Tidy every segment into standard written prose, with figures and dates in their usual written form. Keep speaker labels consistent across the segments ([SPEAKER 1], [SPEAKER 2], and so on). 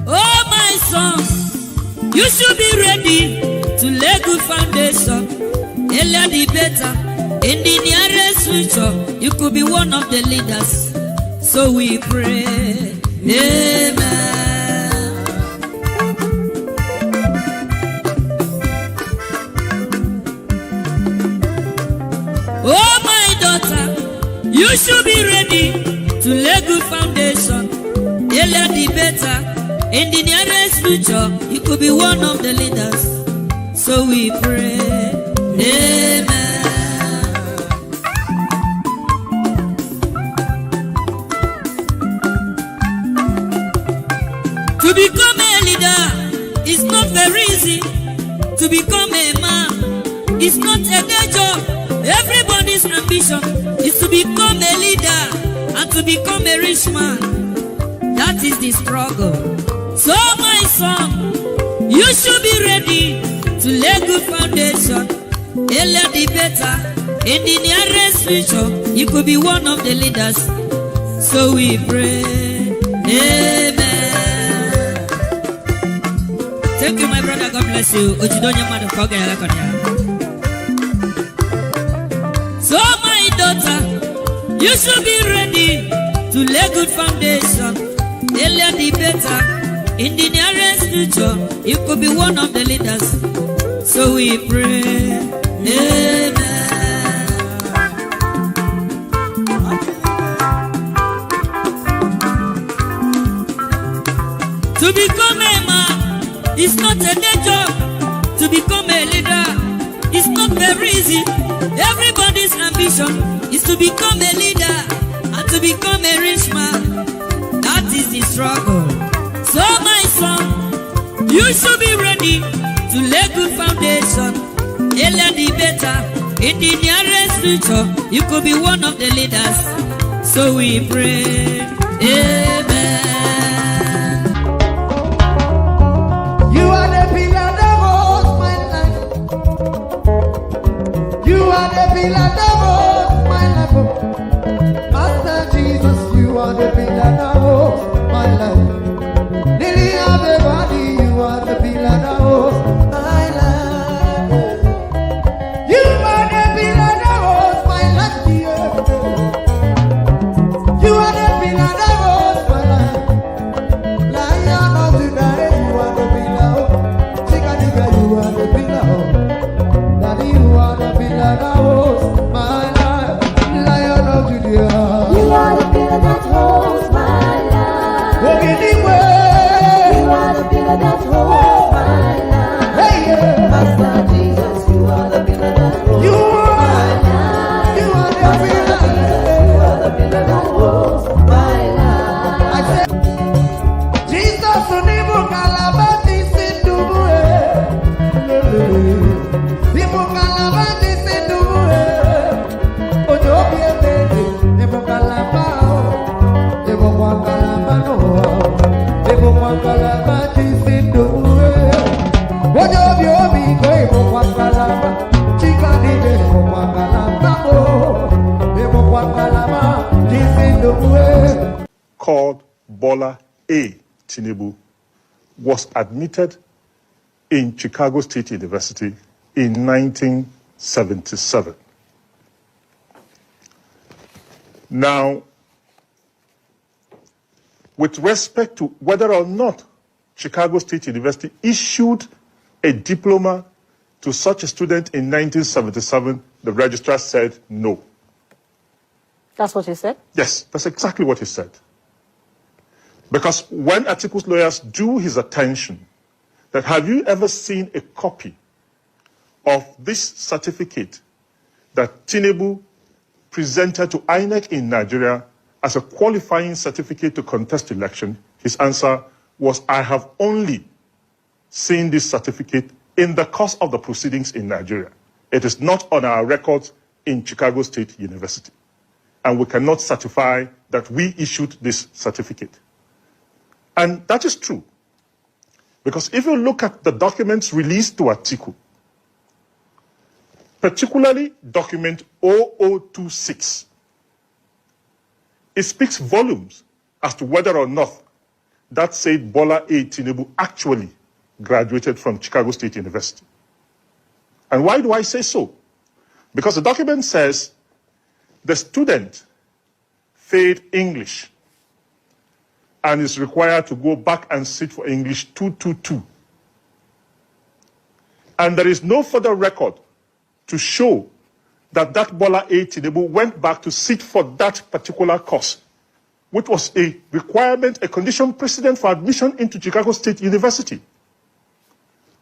[SPEAKER 1] Oh, my son, you should be ready to lay good foundation. Earlier the better. In the nearest future, you could be one of the leaders. So we pray. Amen. Oh, my daughter, you should be ready to lay good foundation. Earlier the better. In the nearest future, you could be one of the leaders. So we pray. Amen. To become a leader is not very easy. To become a man is not a day job. Everybody's ambition is to become a leader and to become a rich man. That is the struggle. So my son, you should be ready to lay good foundation. Earlier the better. In the nearest future, you could be one of the leaders. So we pray. Amen. Thank you, my brother. God bless you. So my daughter, you should be ready to lay good foundation. Earlier the better. In the nearest future, you could be one of the leaders. So we pray. Amen. To become a man is not a day job. To become a leader is not very easy. Everybody's ambition is to become a leader and to become a rich man. That is the struggle. So my son, you should be ready to lay good foundation. Earlier the better. In the nearest future, you could be one of the leaders. So we pray. Amen.
[SPEAKER 2] You are the pillar that holds my life. You are the pillar that holds my life. Master Jesus, you are the pillar that holds my life. Lily of the body, you are the pillar that holds my life. You are the pillar that holds my life, dear. You are the pillar that holds my life. Lion of Judah, you are the pillar. Chickadee, you are the pillar. Daddy, you are the pillar that holds my life. Lion of Judah,
[SPEAKER 3] you are the pillar that holds my life.
[SPEAKER 2] Walking in way.
[SPEAKER 3] You are the pillar that holds my life.
[SPEAKER 2] Hey, yeah.
[SPEAKER 3] Master Jesus, you are the pillar that holds
[SPEAKER 2] You
[SPEAKER 3] my
[SPEAKER 2] are,
[SPEAKER 3] life.
[SPEAKER 2] you are the
[SPEAKER 3] Master
[SPEAKER 2] pillar.
[SPEAKER 3] Jesus, you are the pillar that holds my life.
[SPEAKER 2] I said, Jesus, Nibu Kalabati Sindubue. Nibu Kalabati Sindubue. Ojobi Ebede, Nibu Kalabao. Nibu Kalabano. Nibu Kalabati Sindubue. Ojobi Obi Go, Nibu Kalaba. Chickadee, Nibu Kalabao. Nibu Kalabati Sindubue.
[SPEAKER 4] Called Bola A. Tinubu was admitted in Chicago State University in 1977. Now, with respect to whether or not Chicago State University issued a diploma to such a student in 1977, the registrar said no.
[SPEAKER 5] That's what he said?
[SPEAKER 4] Yes, that's exactly what he said. Because when Atiku's lawyers drew his attention that have you ever seen a copy of this certificate that Tinubu presented to INEC in Nigeria as a qualifying certificate to contest election, his answer was, I have only seen this certificate in the course of the proceedings in Nigeria. It is not on our records in Chicago State University. And we cannot certify that we issued this certificate. And that is true. Because if you look at the documents released to Atiku, particularly document 0026, it speaks volumes as to whether or not that said Bola A. Tinubu actually graduated from Chicago State University. And why do I say so? Because the document says the student failed English and is required to go back and sit for English 222. And there is no further record to show that Bola A. Tinubu went back to sit for that particular course, which was a requirement, a condition precedent for admission into Chicago State University.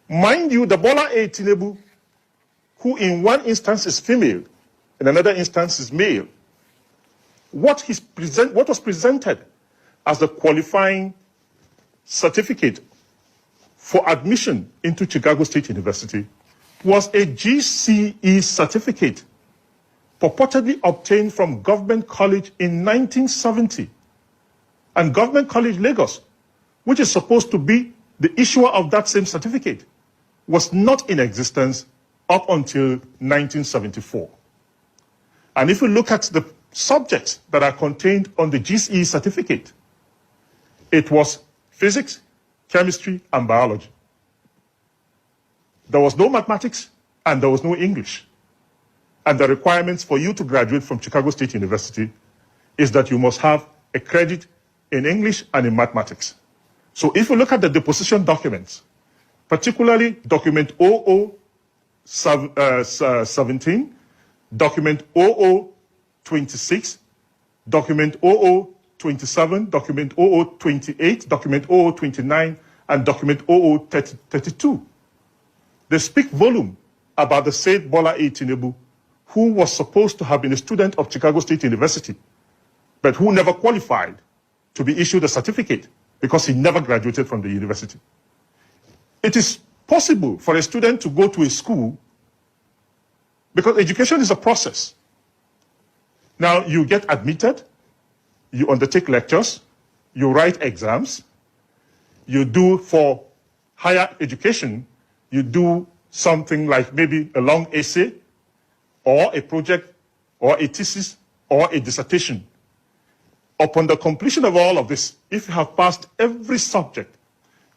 [SPEAKER 4] Mind you, the Bola A. Tinubu, who in one instance is female, in another instance is male, what was presented as the qualifying certificate for admission into Chicago State University was a GCE certificate purportedly obtained from Government College in 1970. And Government College Lagos, which is supposed to be the issuer of that same certificate, was not in existence up until 1974. And if you look at the subjects that are contained on the GCE certificate, it was physics, chemistry, and biology. There was no mathematics and there was no English. And the requirements for you to graduate from Chicago State University is that you must have a credit in English and in mathematics. So if you look at the deposition documents, particularly document 0017, document 0026, document 0027, document 0028, document 0029, and document 0032. They speak volume about the said Bola A. Tinubu, who was supposed to have been a student of Chicago State University, but who never qualified to be issued a certificate because he never graduated from the university. It is possible for a student to go to a school because education is a process. Now, you get admitted, you undertake lectures, you write exams, you do for higher education, you do something like maybe a long essay or a project or a thesis or a dissertation. Upon the completion of all of this, if you have passed every subject,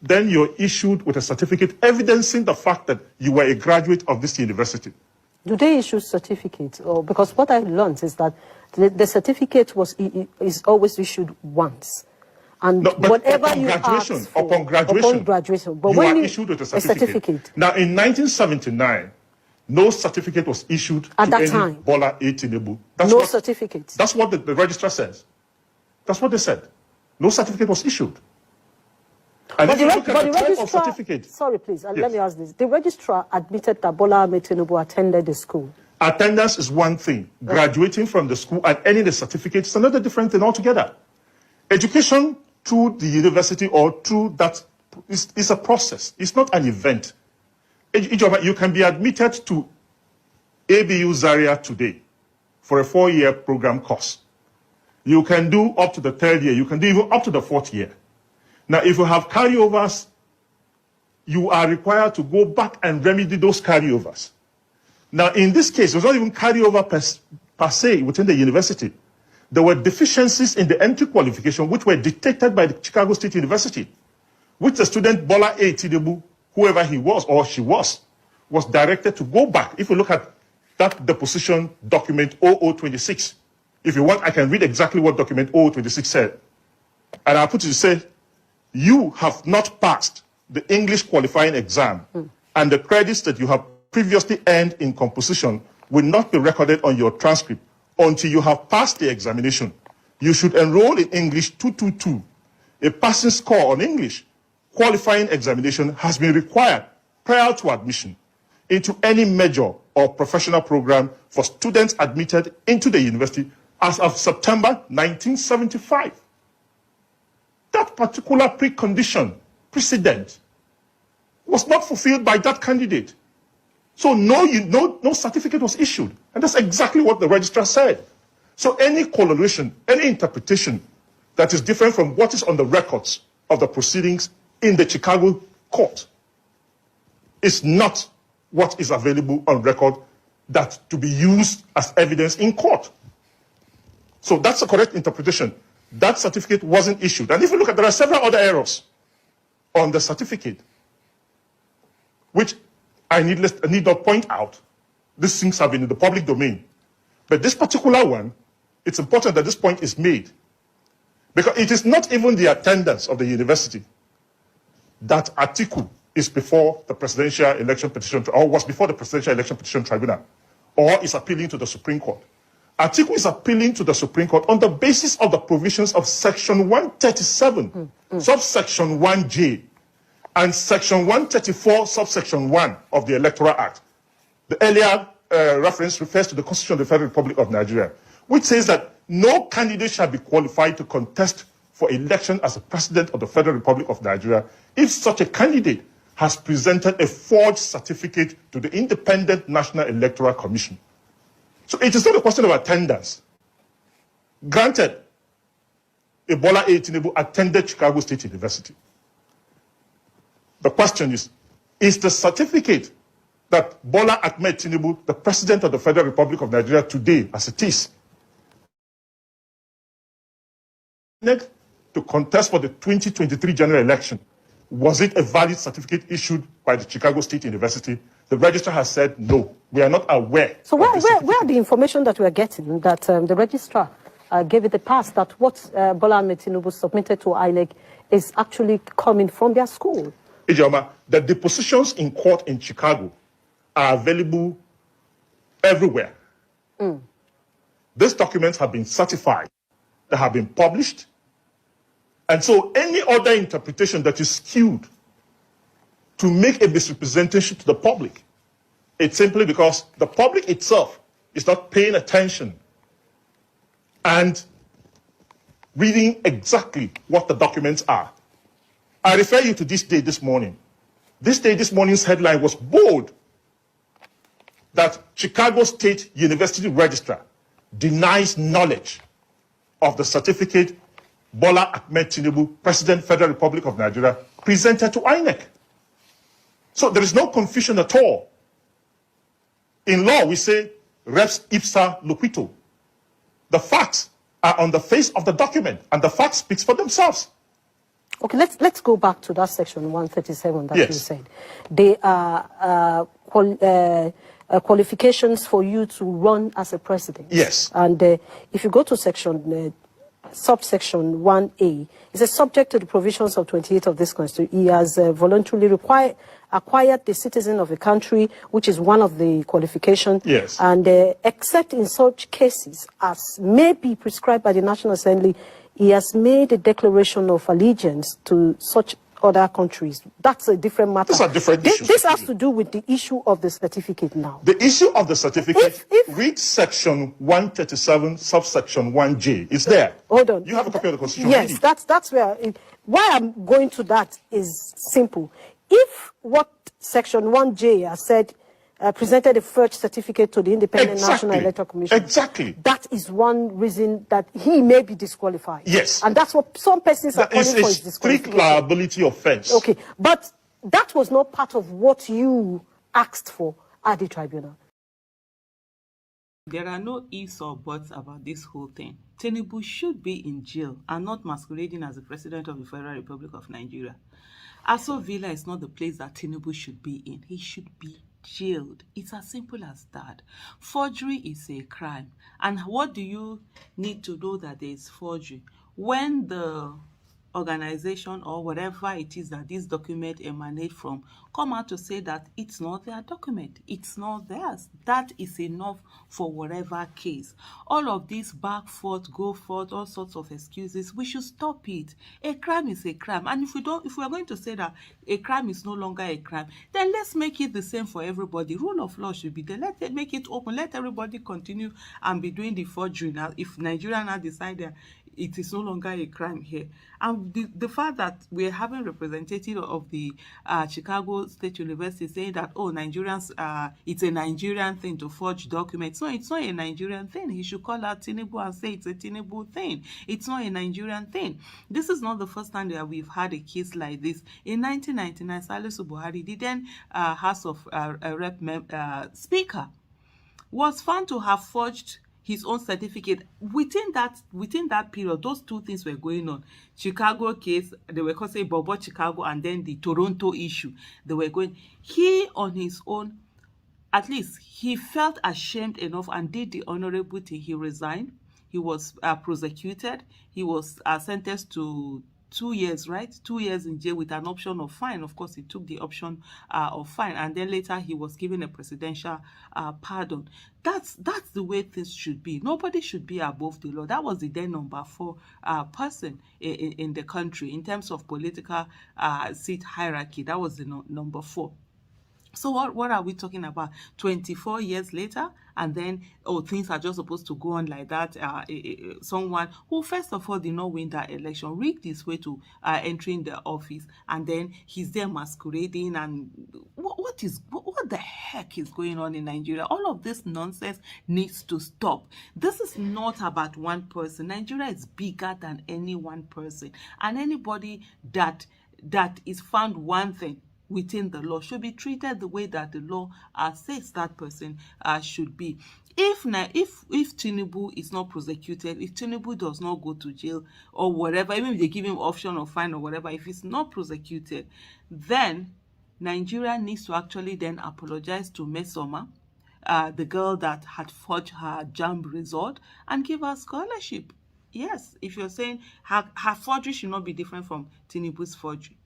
[SPEAKER 4] then you're issued with a certificate evidencing the fact that you were a graduate of this university.
[SPEAKER 5] Do they issue certificates? Or because what I learned is that the certificate is always issued once. And
[SPEAKER 4] no, but
[SPEAKER 5] whatever you ask for,
[SPEAKER 4] upon graduation,
[SPEAKER 5] but
[SPEAKER 4] you
[SPEAKER 5] when
[SPEAKER 4] are issued with a certificate. Now, in 1979, no certificate was issued
[SPEAKER 5] at
[SPEAKER 4] to
[SPEAKER 5] that
[SPEAKER 4] any
[SPEAKER 5] time.
[SPEAKER 4] Bola A. Tinubu.
[SPEAKER 5] No certificate.
[SPEAKER 4] That's what the registrar says. That's what they said. No certificate was issued. And
[SPEAKER 5] But
[SPEAKER 4] if you look at the type of
[SPEAKER 5] registrar,
[SPEAKER 4] certificate,
[SPEAKER 5] sorry please,
[SPEAKER 4] Yes.
[SPEAKER 5] let me ask this. The registrar admitted that Bola Tinubu attended the school.
[SPEAKER 4] attendance is one thing. Graduating from the school and earning a certificate is another different thing altogether. Education through the university or through that is a process. It's not an event. You can be admitted to ABU Zaria today for a 4-year program course. You can do up to the 3rd year. You can do even up to the 4th year. Now, if you have carryovers, you are required to go back and remedy those carryovers. Now, in this case, it was not even carryover per se within the university. There were deficiencies in the entry qualification which were detected by the Chicago State University, which the student Bola A. Tinubu, whoever he was or she was directed to go back. If you look at that deposition document 0026, if you want, I can read exactly what document 0026 said. And I'll put it to say, you have not passed the English qualifying exam, and the credits that you have previously earned in composition will not be recorded on your transcript until you have passed the examination. You should enroll in English 222. A passing score on English qualifying examination has been required prior to admission into any major or professional program for students admitted into the university as of September 1975. That particular precondition, precedent, was not fulfilled by that candidate. So no certificate was issued. And that's exactly what the registrar said. So any correlation, any interpretation that is different from what is on the records of the proceedings in the Chicago court is not what is available on record that to be used as evidence in court. So that's the correct interpretation. that certificate wasn't issued. And if you look at, there are several other errors on the certificate, which I need not point out. These things have been in the public domain. But this particular one, it's important that this point is made, because it is not even the attendance of the university that Atiku is before the presidential election petition, or was before the presidential election petition tribunal, or is appealing to the Supreme Court. Atiku is appealing to the Supreme Court on the basis of the provisions of Section 137, subsection 1J, and Section 134, subsection 1 of the Electoral Act. The earlier reference refers to the Constitution of the Federal Republic of Nigeria, which says that no candidate shall be qualified to contest for election as a president of the Federal Republic of Nigeria if such a candidate has presented a forged certificate to the Independent National Electoral Commission. So it is not a question of attendance. Granted, Ebola A. Tinubu attended Chicago State University. The question is the certificate that Bola Ahmed Tinubu, the President of the Federal Republic of Nigeria today, as it is, to contest for the 2023 general election, was it a valid certificate issued by the Chicago State University? The registrar has said no. We are not aware.
[SPEAKER 5] So where are the information that we are getting that the registrar gave it a pass that what Bola Ahmed Tinubu submitted to INEC is actually coming from their school?
[SPEAKER 4] Ijoma, the depositions in court in Chicago are available everywhere. These documents have been certified. They have been published. And so any other interpretation that is skewed to make a misrepresentation to the public, it's simply because the public itself is not paying attention and reading exactly what the documents are. I refer you to this day this morning. This day this morning's headline was bold, that Chicago State University registrar denies knowledge of the certificate Bola Ahmed Tinubu, President, Federal Republic of Nigeria, presented to INEC. So there is no confusion at all. In law, we say res ipsa loquitur. The facts are on the face of the document, and the fact speaks for themselves.
[SPEAKER 5] Okay, let's go back to that section 137 that
[SPEAKER 4] Yes.
[SPEAKER 5] you said. They are qualifications for you to run as a president.
[SPEAKER 4] Yes.
[SPEAKER 5] And if you go to section subsection 1A, it says subject to the provisions of 28 of this constitution, he has voluntarily acquired the citizen of a country, which is one of the qualifications.
[SPEAKER 4] Yes.
[SPEAKER 5] And except in such cases as may be prescribed by the National Assembly, he has made a declaration of allegiance to such other countries. That's a different matter.
[SPEAKER 4] These are different issues.
[SPEAKER 5] This has to do with the issue of the certificate now.
[SPEAKER 4] The issue of the certificate,
[SPEAKER 5] If-
[SPEAKER 4] read section 137, subsection 1J. It's there.
[SPEAKER 5] Hold on.
[SPEAKER 4] You have a copy of the Constitution.
[SPEAKER 5] Yes,
[SPEAKER 4] Read it.
[SPEAKER 5] that's where. Why I'm going to that is simple. If what section 1J has said presented a forged certificate to the Independent National Electoral Commission.
[SPEAKER 4] Exactly.
[SPEAKER 5] That is one reason that he may be disqualified.
[SPEAKER 4] Yes.
[SPEAKER 5] And that's what some persons are calling
[SPEAKER 4] It's
[SPEAKER 5] for,
[SPEAKER 4] a
[SPEAKER 5] is
[SPEAKER 4] strict
[SPEAKER 5] disqualification.
[SPEAKER 4] liability offense.
[SPEAKER 5] Okay, but that was not part of what you asked for at the tribunal.
[SPEAKER 6] There are no ifs or buts about this whole thing. Tinubu should be in jail and not masquerading as the president of the Federal Republic of Nigeria. Aso Villa is not the place that Tinubu should be in. He should be jailed. It's as simple as that. Forgery is a crime. And what do you need to know that there is forgery? When the organization or whatever it is that this document emanate from come out to say that it's not their document, it's not theirs, that is enough for whatever case. All of this back forth, go forth, all sorts of excuses, we should stop it. A crime is a crime, and if we are going to say that a crime is no longer a crime, then let's make it the same for everybody. Rule of law should be there. Let's make it open, let everybody continue and be doing the forgery. Now if Nigeria now decide that it is no longer a crime here. And the fact that we're having representative of the Chicago State University saying that, oh, Nigerians, it's a Nigerian thing to forge documents. No, it's not a Nigerian thing. He should call out Tinubu and say it's a Tinubu thing. It's not a Nigerian thing. This is not the first time that we've had a case like this. In 1999, Salisu Buhari, the then House of Rep Speaker, was found to have forged his own certificate. Within that period, those two things were going on. Chicago case, they were calling Bobo Chicago, and then the Toronto issue. They were going. He on his own, at least he felt ashamed enough and did the honorable thing. He resigned. He was prosecuted. He was sentenced to 2 years, right? 2 years in jail with an option of fine. Of course, he took the option of fine, and then later he was given a presidential pardon. That's the way things should be. Nobody should be above the law. That was the then number 4 person in the country in terms of political seat hierarchy. That was the number 4. So what are we talking about? 24 years later, and then things are just supposed to go on like that. Someone who first of all did not win that election rigged his way to entering the office, and then he's there masquerading. And what the heck is going on in Nigeria? All of this nonsense needs to stop. This is not about one person. Nigeria is bigger than any one person, and anybody that is found one thing within the law should be treated the way that the law says that person should be. If Tinubu is not prosecuted, if Tinubu does not go to jail or whatever, even if they give him option or fine or whatever, if he's not prosecuted, then Nigeria needs to actually then apologize to Mesoma, the girl that had forged her JAMB result, and give her scholarship. Yes, if you're saying her forgery should not be different from Tinubu's forgery.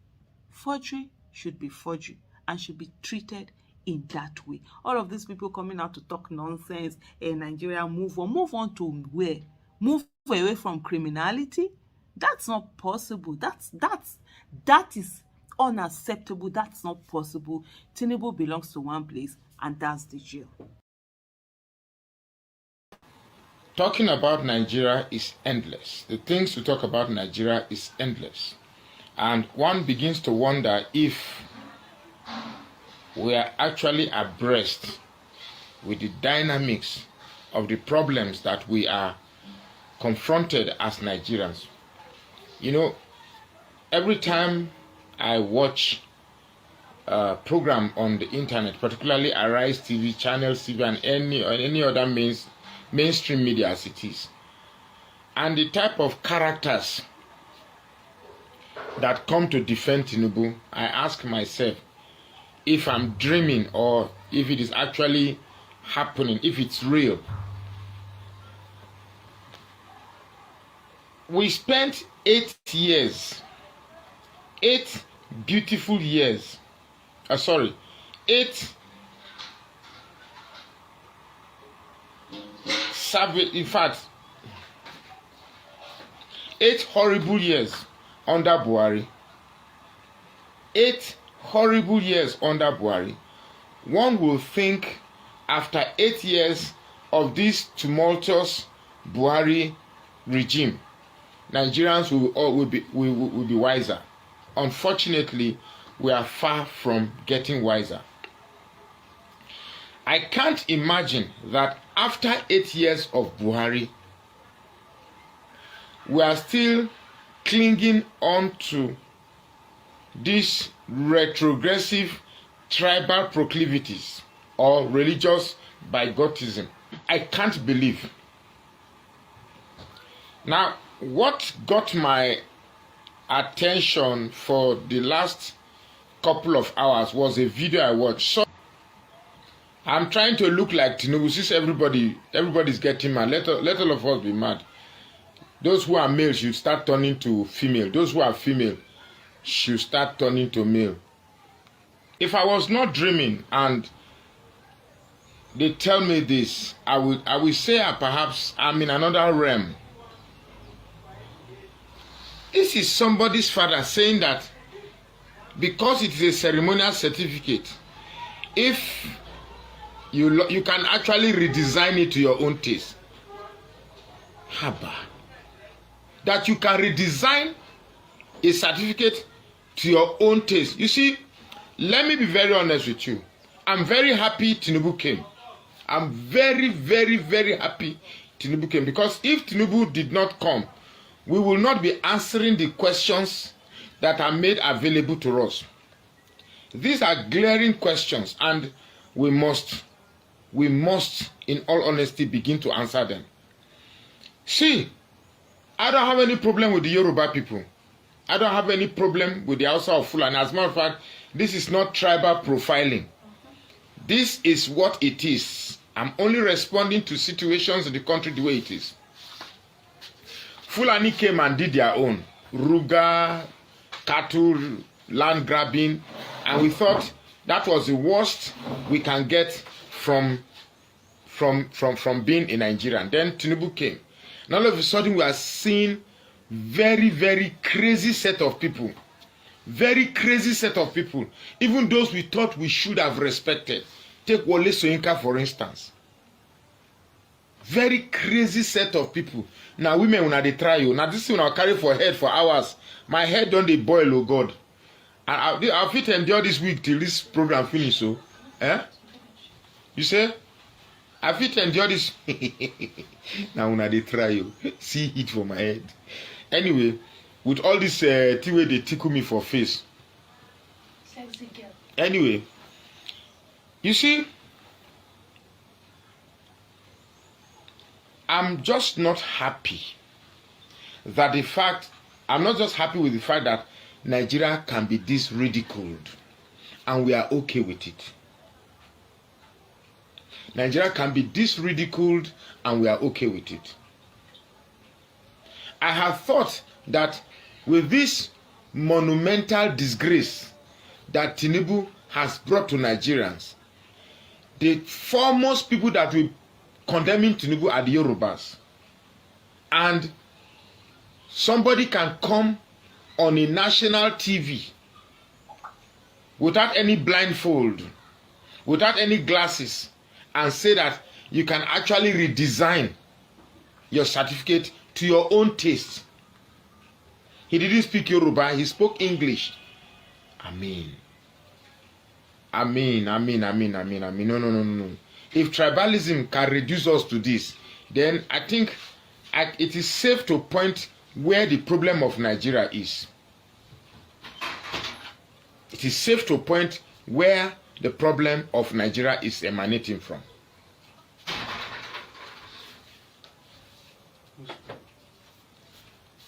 [SPEAKER 6] Forgery should be forgery and should be treated in that way. All of these people coming out to talk nonsense in Nigeria, move on to where? Move away from criminality? That's not possible. That is unacceptable. That's not possible. Tinubu belongs to one place, and that's the jail.
[SPEAKER 7] Talking about Nigeria is endless. The things to talk about Nigeria is endless. And one begins to wonder if we are actually abreast with the dynamics of the problems that we are confronted as Nigerians. You know, every time I watch a program on the internet, particularly Arise TV, Channel TV, and any other mainstream media as it is, and the type of characters that come to defend Tinubu, I ask myself if I'm dreaming or if it is actually happening, if it's real. We spent 8 years, 8 beautiful years, 8 savage, in fact, 8 horrible years under Buhari. 8 horrible years under Buhari. One will think after 8 years of this tumultuous Buhari regime, Nigerians will be wiser. Unfortunately, we are far from getting wiser. I can't imagine that after 8 years of Buhari, we are still clinging on to these retrogressive tribal proclivities or religious bigotism. I can't believe. Now, what got my attention for the last couple of hours was a video I watched. So I'm trying to look like Tinubu. Since everybody's getting mad, let all of us be mad. Those who are male should start turning to female. Those who are female should start turning to male. If I was not dreaming and they tell me this, I will say perhaps I'm in another realm. This is somebody's father saying that because it is a ceremonial certificate, if you can actually redesign it to your own taste. Haba. That you can redesign a certificate to your own taste. You see, let me be very honest with you. I'm very happy Tinubu came. I'm very, very, very happy Tinubu came. Because if Tinubu did not come, we will not be answering the questions that are made available to us. These are glaring questions, and we must we must, in all honesty, begin to answer them. See, I don't have any problem with the Yoruba people. I don't have any problem with the Hausa of Fulani. As a matter of fact, this is not tribal profiling. This is what it is. I'm only responding to situations in the country the way it is. Fulani came and did their own. Ruga, cattle, land grabbing, and we thought that was the worst we can get from being in Nigeria. And then Tinubu came. And all of a sudden we are seeing very, very crazy set of people. Very crazy set of people. Even those we thought we should have respected. Take Wole Soyinka for instance. Very crazy set of people. Now women when they try you. Now this thing I carry for head for hours. My head don't dey boil, oh God. And I'll fit endure this week till this program finish. So, you say? I fit endure this. Now when they try you, see it for my head. Anyway, with all this thing where they tickle me for face.
[SPEAKER 3] Sexy girl.
[SPEAKER 7] Anyway, you see, I'm just not happy that I'm not just happy with the fact that Nigeria can be this ridiculed and we are okay with it. Nigeria can be this ridiculed and we are okay with it. I have thought that with this monumental disgrace that Tinubu has brought to Nigerians, the foremost people that will condemning Tinubu are the Yorubas. And somebody can come on a national TV without any blindfold, without any glasses, and say that you can actually redesign your certificate to your own taste. He didn't speak Yoruba, he spoke English. Amen. No. If tribalism can reduce us to this, then I think it is safe to point where the problem of Nigeria is. It is safe to point where the problem of Nigeria is emanating from.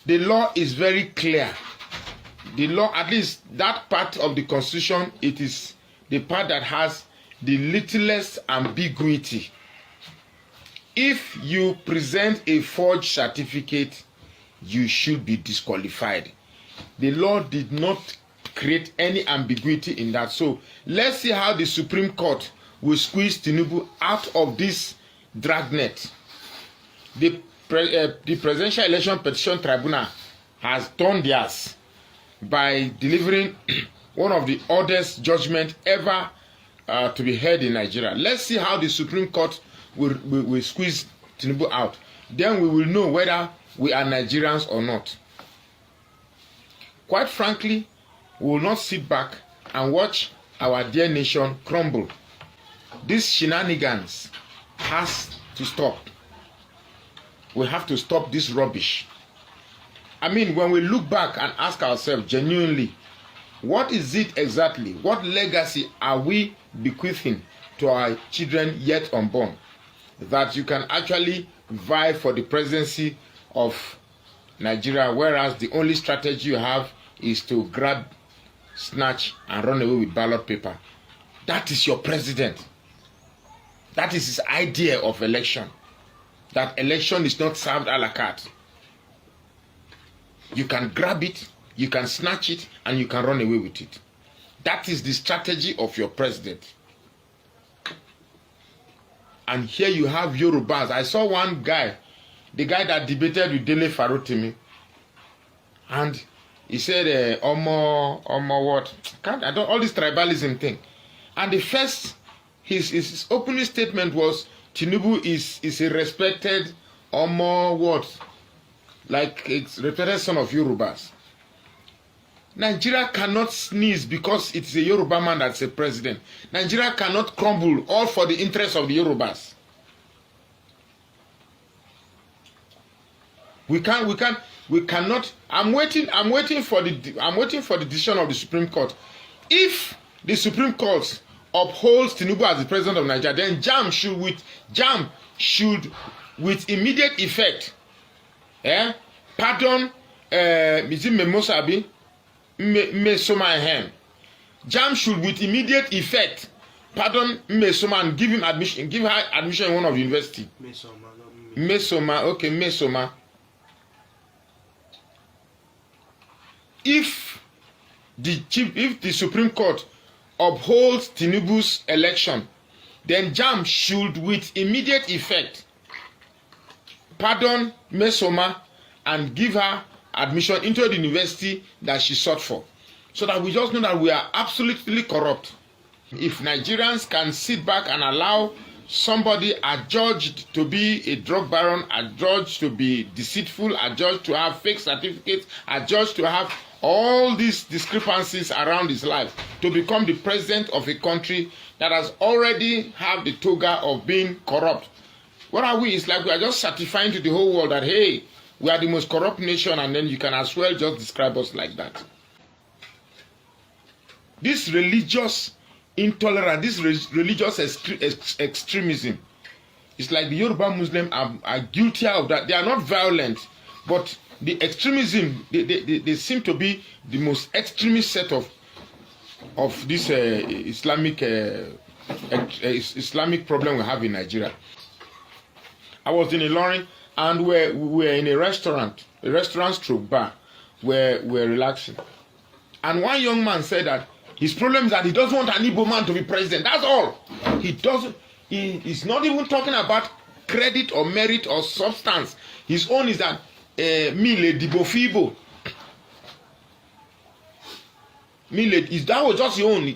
[SPEAKER 7] The law is very clear. The law, at least that part of the Constitution, it is the part that has the littlest ambiguity. If you present a forged certificate, you should be disqualified. The law did not create any ambiguity in that. So let's see how the Supreme Court will squeeze Tinubu out of this dragnet. The Presidential Election Petition Tribunal has done theirs by delivering one of the oddest judgments ever to be heard in Nigeria. Let's see how the Supreme Court will squeeze Tinubu out. Then we will know whether we are Nigerians or not. Quite frankly, we will not sit back and watch our dear nation crumble. These shenanigans has to stop. We have to stop this rubbish. I mean, when we look back and ask ourselves genuinely, what is it exactly? What legacy are we bequeathing to our children yet unborn? That you can actually vie for the presidency of Nigeria, whereas the only strategy you have is to grab, snatch, and run away with ballot paper. That is your president. That is his idea of election. That election is not served a la carte. You can grab it, you can snatch it, and you can run away with it. That is the strategy of your president. And here you have Yorubas. I saw one guy, the guy that debated with Dele Farotimi, and he said, what? All this tribalism thing. And the first, his opening statement was, Tinubu is a respected what? Like a respected son of Yorubas. Nigeria cannot sneeze because it's a Yoruba man that's a president. Nigeria cannot crumble all for the interest of the Yorubas. We cannot. I'm waiting for the decision of the Supreme Court. If the Supreme Court upholds Tinubu as the president of Nigeria, then JAMB should with immediate effect pardon is it Memosabi Mesoma JAMB should with immediate effect pardon Mesoma and give her admission in one of the university. Mesoma, okay, Mesoma. If the Supreme Court upholds Tinubu's election, then JAMB should with immediate effect pardon Mesoma and give her admission into the university that she sought for. So that we just know that we are absolutely corrupt. If Nigerians can sit back and allow somebody adjudged to be a drug baron, adjudged to be deceitful, adjudged to have fake certificates, adjudged to have all these discrepancies around his life, to become the president of a country that has already have the toga of being corrupt. What are we? It's like we are just certifying to the whole world that, hey, we are the most corrupt nation, and then you can as well just describe us like that. This religious intolerance, this religious extremism, it's like the Yoruba Muslims are guilty of that. They are not violent, but the extremism, they seem to be the most extremist set of this Islamic problem we have in Nigeria. I was in Ilorin, and we were in a restaurant stroke bar, where we're relaxing. And one young man said that his problem is that he doesn't want an Igbo man to be president. That's all. He's not even talking about credit or merit or substance. His own is that Mile Dibofibo. That was just your own.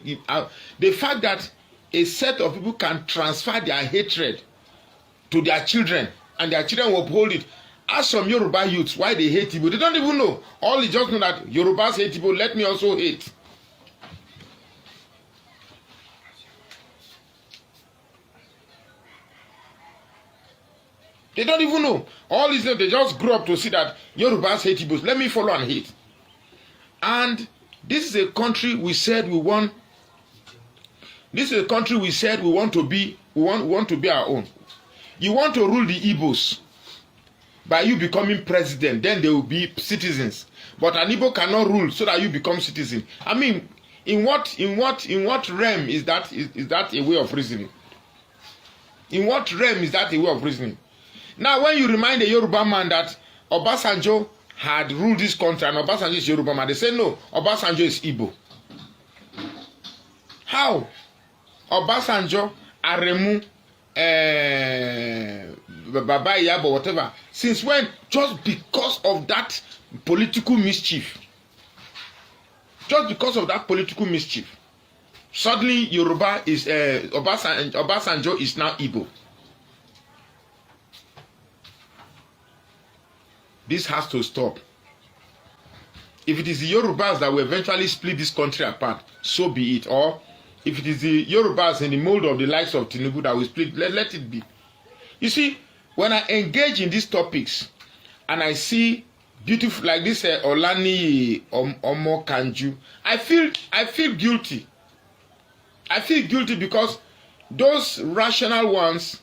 [SPEAKER 7] The fact that a set of people can transfer their hatred to their children, and their children will uphold it. Ask some Yoruba youths why they hate Igbo. They don't even know. All they just know that Yorubas hate Igbo, let me also hate. They don't even know. All these they just grew up to see that Yorubas hate Igbos. Let me follow and hate. And this is a country we said we want. This is a country we said we want to be. We want to be our own. You want to rule the Igbos by you becoming president, then they will be citizens. But an Igbo cannot rule so that you become citizen. I mean, in what realm is that? Is that a way of reasoning? In what realm is that a way of reasoning? Now, when you remind a Yoruba man that Obasanjo had ruled this country and Obasanjo is Yoruba man, they say no, Obasanjo is Igbo. How? Obasanjo, Aremu, Baba Yabo, whatever. Since when? Just because of that political mischief. Just because of that political mischief. Suddenly, Yoruba is Obasanjo is now Igbo. This has to stop. If it is the Yorubas that will eventually split this country apart, so be it. Or if it is the Yorubas in the mold of the likes of Tinubu that will split, let it be. You see, when I engage in these topics and I see beautiful like this Olani Omo Kanju, I feel guilty. I feel guilty because those rational ones,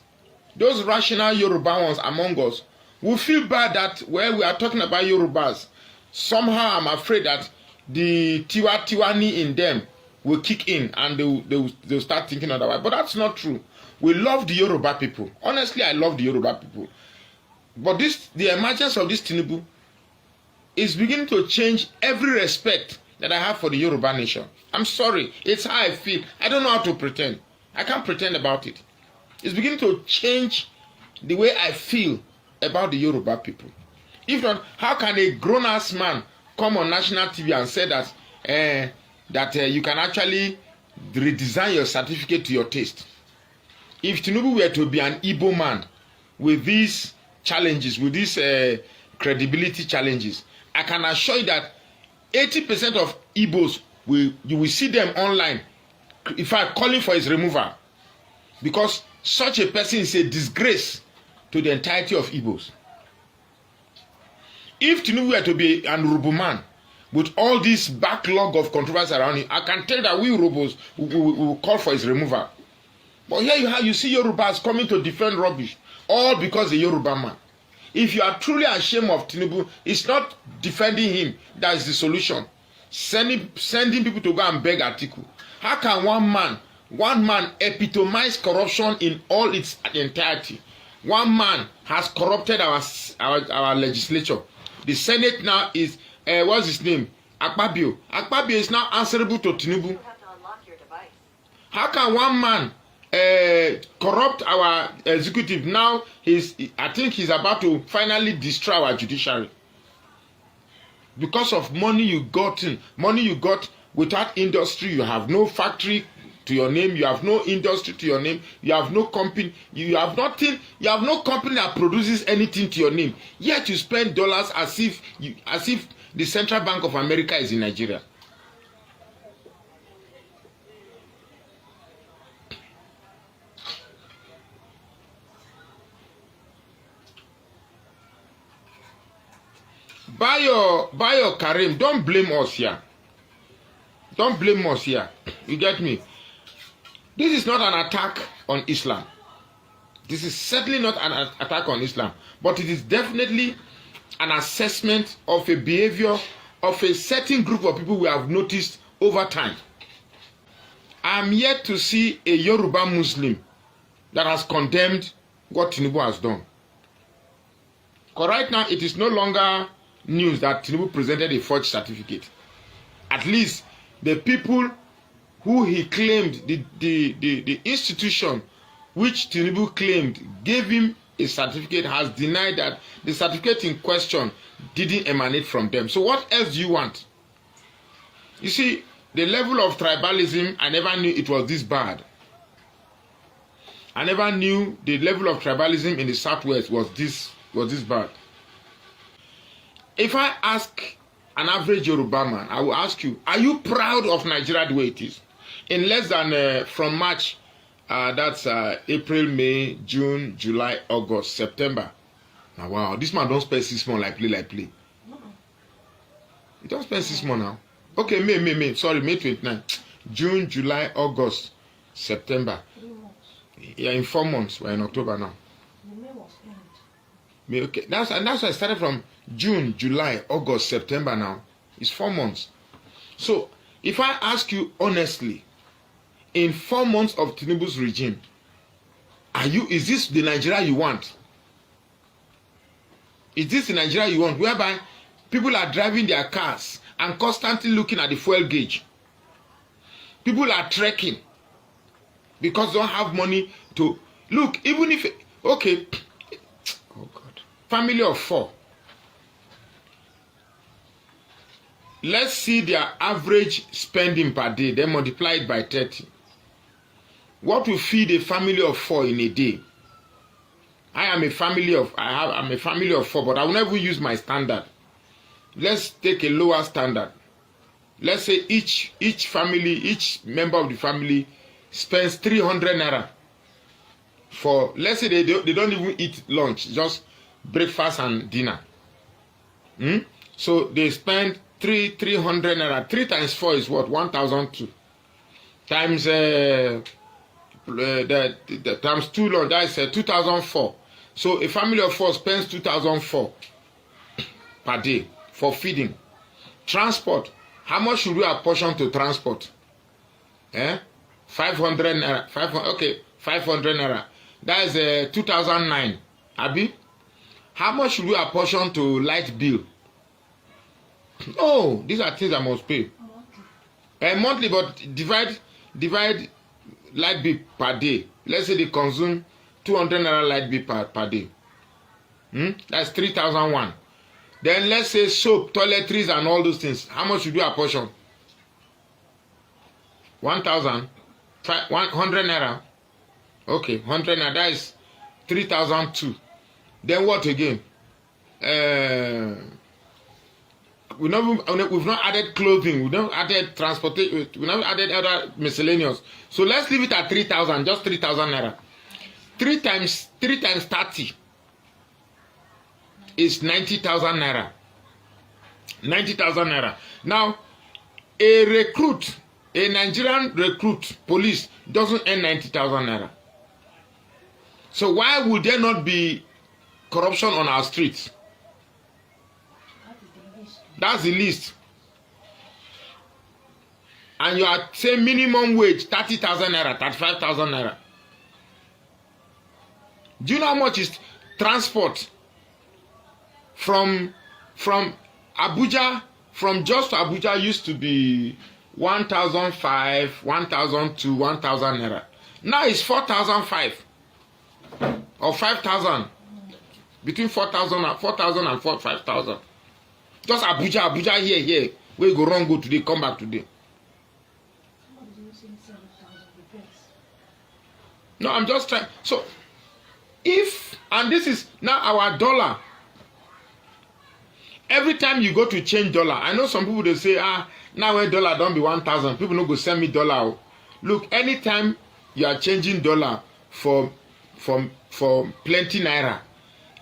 [SPEAKER 7] those rational Yoruba ones among us, we feel bad that where we are talking about Yorubas, somehow I'm afraid that the Tiwani in them will kick in and they'll start thinking otherwise. But that's not true. We love the Yoruba people. Honestly, I love the Yoruba people. But the emergence of this Tinubu is beginning to change every respect that I have for the Yoruba nation. I'm sorry. It's how I feel. I don't know how to pretend. I can't pretend about it. It's beginning to change the way I feel about the Yoruba people. If not, how can a grown-ass man come on national TV and say that you can actually redesign your certificate to your taste? If Tinubu were to be an Igbo man with these challenges, with these credibility challenges, I can assure you that 80% of Igbos you will see them online, in fact, calling for his removal, because such a person is a disgrace to the entirety of Igbos. If Tinubu were to be an Urubu man with all this backlog of controversy around him, I can tell that we Yorubas will call for his removal. But here you see Yorubas coming to defend rubbish, all because the Yoruba man. If you are truly ashamed of Tinubu, it's not defending him that is the solution. Sending people to go and beg Atiku. How can one man epitomize corruption in all its entirety? One man has corrupted our legislature. The Senate now is what's his name? Akpabio. Akpabio is now answerable to Tinubu. You have to unlock your device. How can one man corrupt our executive? Now I think he's about to finally destroy our judiciary because of money you got without industry. You have no factory to your name, you have no industry to your name, you have no company, you have nothing, you have no company that produces anything to your name, yet you spend dollars as if the Central Bank of America is in Nigeria. Bayo Karim, don't blame us here. Don't blame us here. You get me? This is not an attack on Islam. This is certainly not an attack on Islam. But it is definitely an assessment of a behavior of a certain group of people we have noticed over time. I am yet to see a Yoruba Muslim that has condemned what Tinubu has done. Because right now it is no longer news that Tinubu presented a forged certificate. At least the people who he claimed, the institution which Tinubu claimed gave him a certificate, has denied that the certificate in question didn't emanate from them. So what else do you want? You see, the level of tribalism, I never knew it was this bad. I never knew the level of tribalism in the Southwest was this bad. If I ask an average Yoruba man, I will ask you, are you proud of Nigeria the way it is? In less than, from March, that's April, May, June, July, August, September. Now, wow, this man don't spend 6 months like play. He don't spend 6 months now. Okay, May, sorry, May 29. June, July, August, September. Yeah, in 4 months. We're in October now. May, okay, that's why I started from June, July, August, September now. It's 4 months. So, if I ask you honestly, in 4 months of Tinubu's regime, is this the Nigeria you want? Is this the Nigeria you want, whereby people are driving their cars and constantly looking at the fuel gauge? People are trekking because they don't have money to look. Even if, okay, oh God, family of 4. Let's see their average spending per day, then multiply it by 30. What will feed a family of 4 in a day? I'm a family of 4, but I will never use my standard. Let's take a lower standard. Let's say each member of the family spends 300 naira for, let's say they don't even eat lunch, just breakfast and dinner. So they spend 300 naira. 3 times 4 is what? 1,002. Times times 2 lunch, that is 2,004. So a family of 4 spends 2,004 per day for feeding. Transport. How much should we apportion to transport? 500 naira. 500 naira. That is 2009. Abi? How much should we apportion to light bill? No, these are things I must pay. Monthly, but divide light bill per day. Let's say they consume 200 naira light bill per day. That's 3,001. Then let's say soap, toiletries, and all those things. How much should you apportion? 1,000. 100 naira. Okay, 100 naira. That is 3,002. Then what again? We've not added clothing. We've not added transportation. We've not added other miscellaneous. So let's leave it at 3,000. Just 3,000 naira. 3 times 30 is 90,000 naira. 90,000 naira. Now, a recruit, a Nigerian recruit, police, doesn't earn 90,000 naira. So why would there not be corruption on our streets? That's the least. And you are saying minimum wage 30,000 naira, 35,000 naira. Do you know how much is transport from Abuja, from just Abuja used to be 1,500, 1,002, 1,000 naira. Now it's 4,500 or 5,000. Between 4,000 and 5,000. Just Abuja here. Where you go wrong, go today, come back today. No, I'm just trying. So, and this is now our dollar. Every time you go to change dollar, I know some people they say, now when dollar don't be 1,000, people no go send me dollar. Look, anytime you are changing dollar for plenty naira,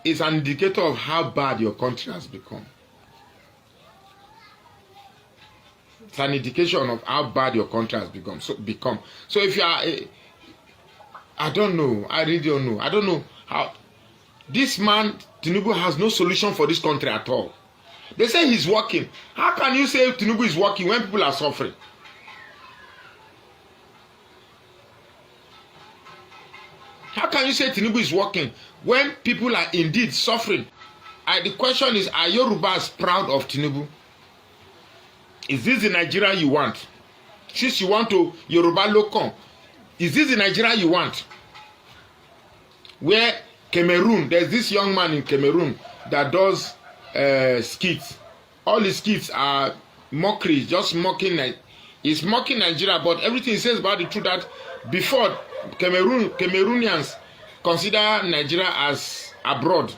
[SPEAKER 7] it's an indicator of how bad your country has become. It's an indication of how bad your country has become. So if you are, I don't know. I really don't know. I don't know how. This man, Tinubu, has no solution for this country at all. They say he's working. How can you say Tinubu is working when people are suffering? How can you say Tinubu is working when people are indeed suffering? The question is, are Yorubas proud of Tinubu? Is this the Nigeria you want? Since you want to Yoruba Locom, is this the Nigeria you want? Where Cameroon, there's this young man in Cameroon that does skits. All his skits are mockery, just mocking. He's mocking Nigeria, but everything he says about the truth that before Cameroonians consider Nigeria as abroad.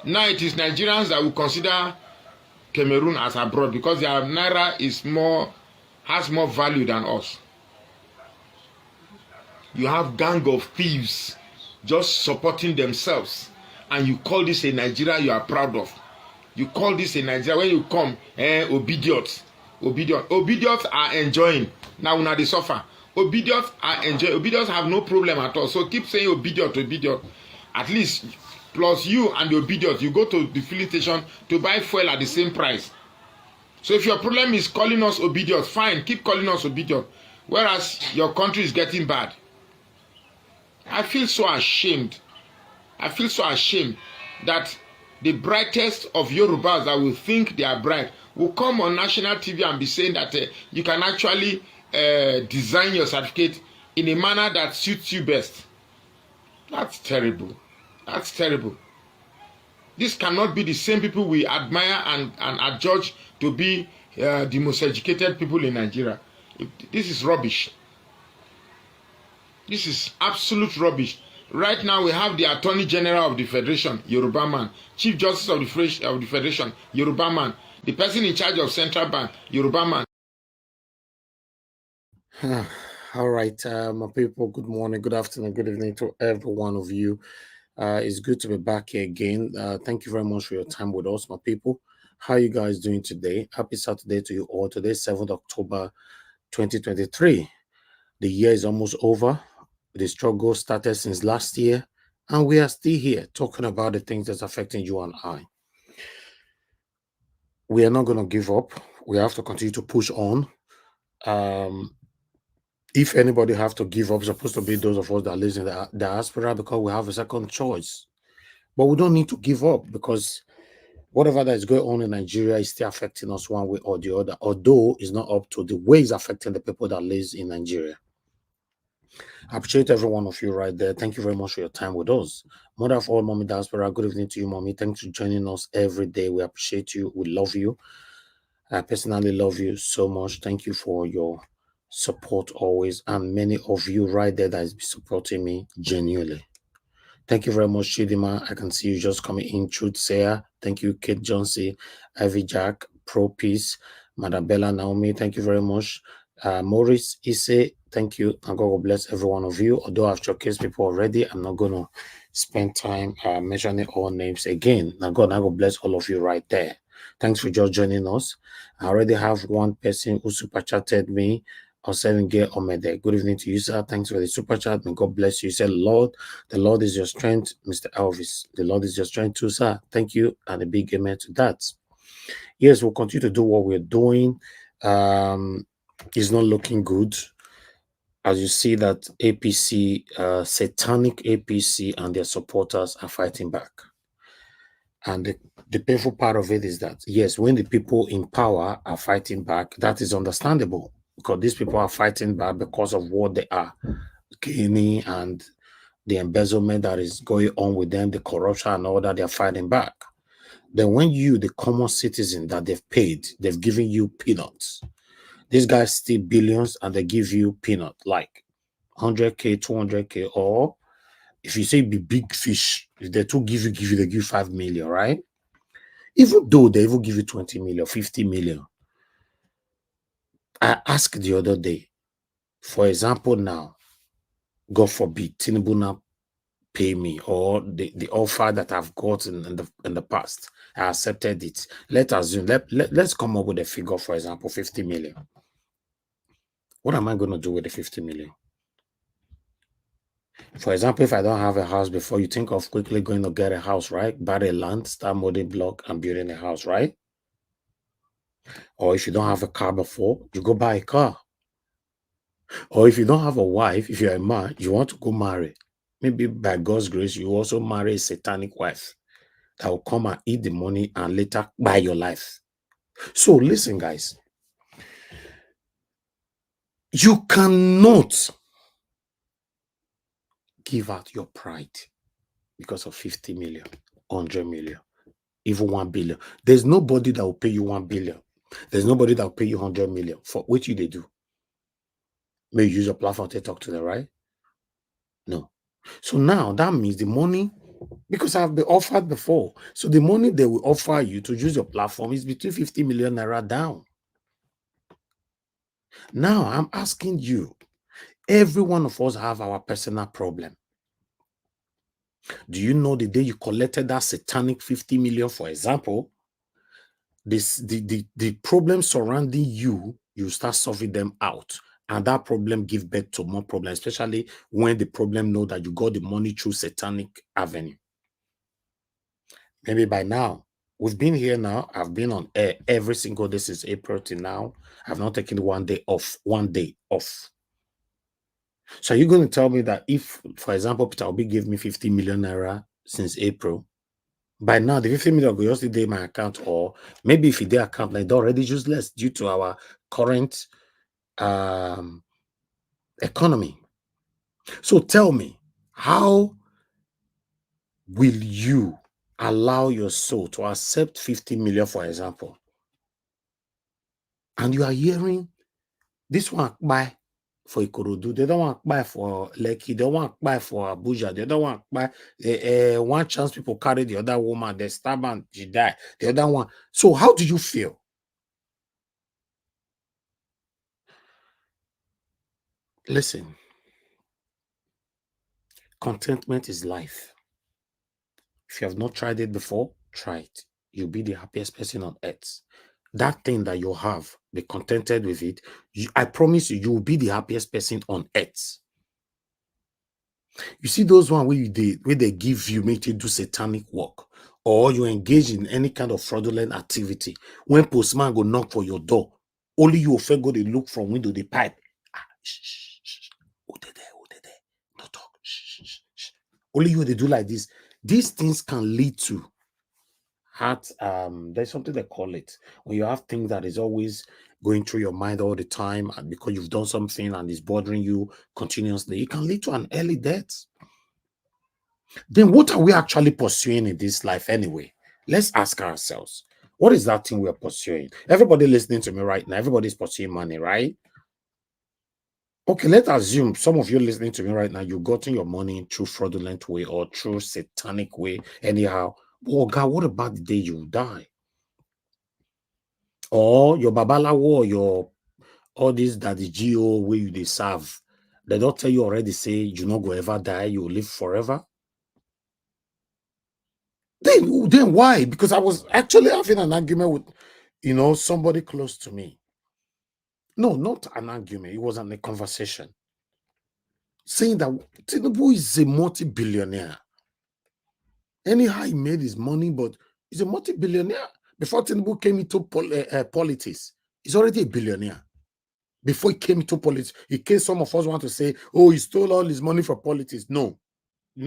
[SPEAKER 7] Now it is Nigerians that will consider Cameroon as abroad because their naira has more value than us. You have gang of thieves just supporting themselves, and you call this a Nigeria you are proud of. You call this a Nigeria when you come, obedient. Obedience are enjoying. Now they suffer. Obedience are enjoying. Obedience have no problem at all. So keep saying obedient. At least, plus you and the obedient, you go to the filling station to buy fuel at the same price. So if your problem is calling us obedient, fine, keep calling us obedient. Whereas your country is getting bad. I feel so ashamed. I feel so ashamed that the brightest of Yorubas that will think they are bright will come on national TV and be saying that you can actually design your certificate in a manner that suits you best. That's terrible. That's terrible. This cannot be the same people we admire and adjudge to be the most educated people in Nigeria. This is rubbish. This is absolute rubbish. Right now we have the Attorney General of the Federation, Yoruba man. Chief Justice of the Federation, Yoruba man. The person in charge of Central Bank, Yoruba man.
[SPEAKER 8] All right, my people, good morning, good afternoon, good evening to every one of you. It's good to be back here again. Thank you very much for your time with us, my people. How are you guys doing today? Happy Saturday to you all. Today, 7th October 2023. The year is almost over. The struggle started since last year, and we are still here talking about the things that's affecting you and I. We are not going to give up. We have to continue to push on. If anybody have to give up, it's supposed to be those of us that live in the diaspora because we have a second choice. But we don't need to give up because whatever that is going on in Nigeria is still affecting us one way or the other, although it's not up to the way it's affecting the people that live in Nigeria. I appreciate every one of you right there. Thank you very much for your time with us. Mother of all, Mommy Diaspora, good evening to you, Mommy. Thanks for joining us every day. We appreciate you. We love you. I personally love you so much. Thank you for your support always. And many of you right there that is supporting me genuinely. Thank you very much, Chidima. I can see you just coming in. Truth Sayer. Thank you, Kate Johnson, Ivy Jack, Pro Peace, Madabella Naomi. Thank you very much. Maurice Isse, thank you, and God will bless every one of you. Although I've showcased people already, I'm not going to spend time mentioning all names again. Now God will bless all of you right there. Thanks for just joining us. I already have one person who super chatted me. Osevenge Omede. Good evening to you, sir. Thanks for the super chat. May God bless you. He said, Lord, the Lord is your strength, Mr. Elvis. The Lord is your strength too, sir. Thank you. And a big amen to that. Yes, we'll continue to do what we're doing. It's not looking good. As you see that APC, satanic APC and their supporters are fighting back. And the painful part of it is that, yes, when the people in power are fighting back, that is understandable because these people are fighting back because of what they are gaining and the embezzlement that is going on with them, the corruption and all that, they're fighting back. Then when you, the common citizen that they've paid, they've given you peanuts. These guys steal billions and they give you peanut, like 100K, 200K, or if you say be big fish, if they two give you, they give 5 million, right? Even though they even give you 20 million, 50 million. I asked the other day, for example, now, God forbid, Tinubu now pay me, or the offer that I've gotten in the past, I accepted it. Let's assume, let's come up with a figure, for example, 50 million. What am I going to do with the 50 million? For example, if I don't have a house before, you think of quickly going to get a house, right? Buy a land, start molding block and building a house, right? Or if you don't have a car before, you go buy a car. Or if you don't have a wife, if you're a man, you want to go marry. Maybe by God's grace, you also marry a satanic wife that will come and eat the money and later buy your life. So listen, guys. You cannot give out your pride because of 50 million, 100 million, even 1 billion. There's nobody that will pay you 1 billion. There's nobody that will pay you 100 million. For which you they do? May you use your platform to talk to them, right? No. So now that means the money, because I've been offered before. So the money they will offer you to use your platform is between 50 million naira down. Now I'm asking you, every one of us have our personal problem. Do you know the day you collected that satanic 50 million, for example, the problem surrounding you, you start solving them out. And that problem give birth to more problems, especially when the problem know that you got the money through satanic avenue. Maybe by now, we've been here now. I've been on air every single day since April till now. I've not taken 1 day off. 1 day off. So are you going to tell me that if, for example, Peter Obi gave me 50 million naira since April, by now the 50 million will just stay in my account, or maybe if their account like already useless due to our current economy. So tell me, how will you allow your soul to accept 50 million, for example? And you are hearing this one buy for Ikorodu, they don't want to buy for Lekki, they don't want to buy for Abuja, they don't want to buy one chance people carry the other woman, they stab and she die, the other one. So how do you feel? Listen, contentment is life. If you have not tried it before, try it. You'll be the happiest person on earth. That thing that you have, be contented with it. I promise you, you will be the happiest person on earth. You see those one where they give you, make you do satanic work, or you engage in any kind of fraudulent activity. When postman go knock for your door, only you will go to look from window the pipe. Who they there? No talk. Only you they do like this. These things can lead to heart. There's something they call it when you have things that is always going through your mind all the time, and because you've done something and it's bothering you continuously, it can lead to an early death. Then what are we actually pursuing in this life anyway? Let's ask ourselves, what is that thing we are pursuing? Everybody listening to me right now, everybody's pursuing money, right? Okay, let's assume some of you listening to me right now, you've gotten your money through fraudulent way or through satanic way, anyhow. Oh God, what about the day you die? Or your babalawo, or your all these that the GO where you they serve, they don't tell you already, say you not go ever die, you will live forever. Then why? Because I was actually having an argument with, somebody close to me. No, not an argument. It was a conversation saying that Tinubu is a multi-billionaire. Anyhow, he made his money, but he's a multi-billionaire. Before Tinubu came into politics, he's already a billionaire. Before he came into politics, in case some of us want to say, oh, he stole all his money for politics. No.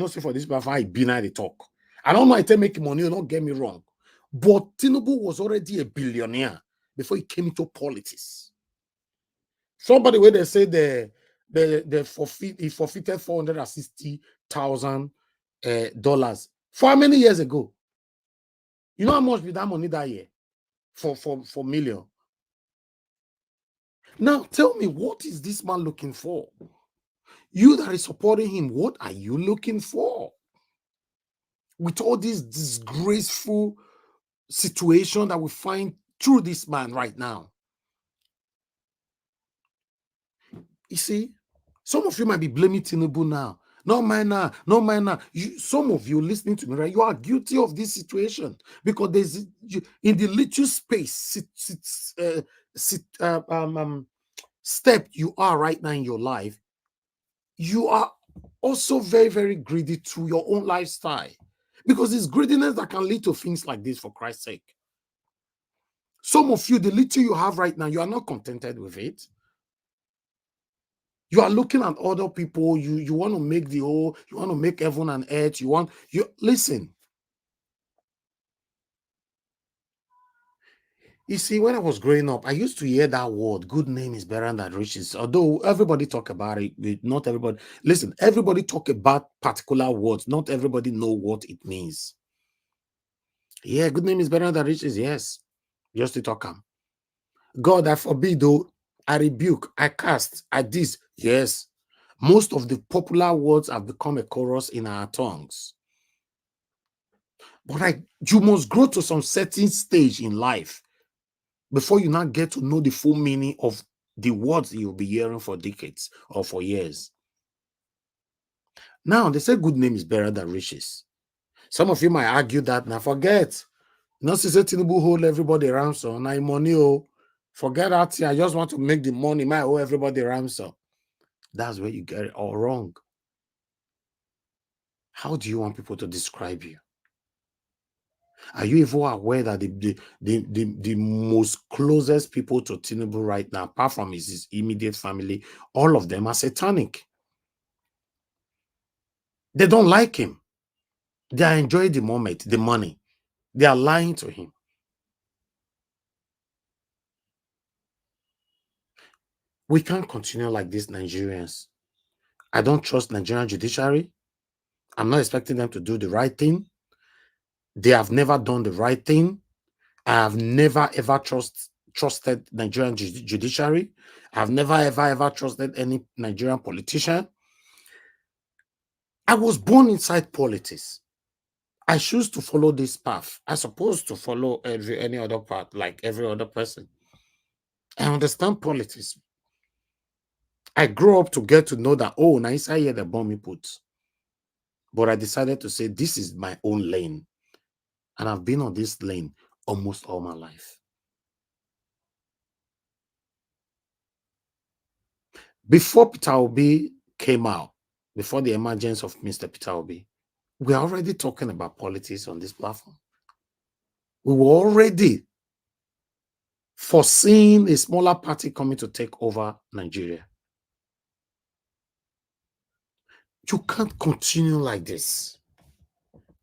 [SPEAKER 8] See for this platform, I be now they talk. I don't know I tell make money, don't get me wrong. But Tinubu was already a billionaire before he came into politics. Somebody where they say he forfeited $460,000 for how many years ago? You know how much be that money that year? For million. Now tell me, what is this man looking for? You that is supporting him, what are you looking for? With all this disgraceful situation that we find through this man right now. You see, some of you might be blaming Tinubu now. No, man, now. Some of you listening to me, right? You are guilty of this situation because there's in the little space, step you are right now in your life. You are also very, very greedy to your own lifestyle because it's greediness that can lead to things like this. For Christ's sake, some of you, the little you have right now, you are not contented with it. You are looking at other people. You want to make the whole, you want to make heaven and earth. Listen. You see, when I was growing up, I used to hear that word, good name is better than riches. Although everybody talk about it, not everybody. Listen, everybody talk about particular words. Not everybody know what it means. Yeah, good name is better than riches. Yes. Just to talk. God, I forbid, though. I rebuke, I cast, I this. Yes. Most of the popular words have become a chorus in our tongues. But you must grow to some certain stage in life before you now get to know the full meaning of the words you'll be hearing for decades or for years. Now, they say good name is better than riches. Some of you might argue that. Now, forget. Not to say Tinubu hold everybody ransom. Now, money, oh. Forget that. I just want to make the money. My owe everybody ransom. That's where you get it all wrong. How do you want people to describe you? Are you even aware that the most closest people to Tinubu right now, apart from his immediate family, all of them are satanic? They don't like him. They are enjoying the moment, the money. They are lying to him. We can't continue like this, Nigerians. I don't trust Nigerian judiciary. I'm not expecting them to do the right thing. They have never done the right thing. I have never, ever trusted Nigerian judiciary. I've never, ever trusted any Nigerian politician. I was born inside politics. I choose to follow this path. I'm supposed to follow any other path, like every other person. I understand politics. I grew up to get to know that, oh, nice, I hear the bomb me put. But I decided to say, this is my own lane. And I've been on this lane almost all my life. Before Peter Obi came out, before the emergence of Mr. Peter Obi, we are already talking about politics on this platform. We were already foreseeing a smaller party coming to take over Nigeria. You can't continue like this.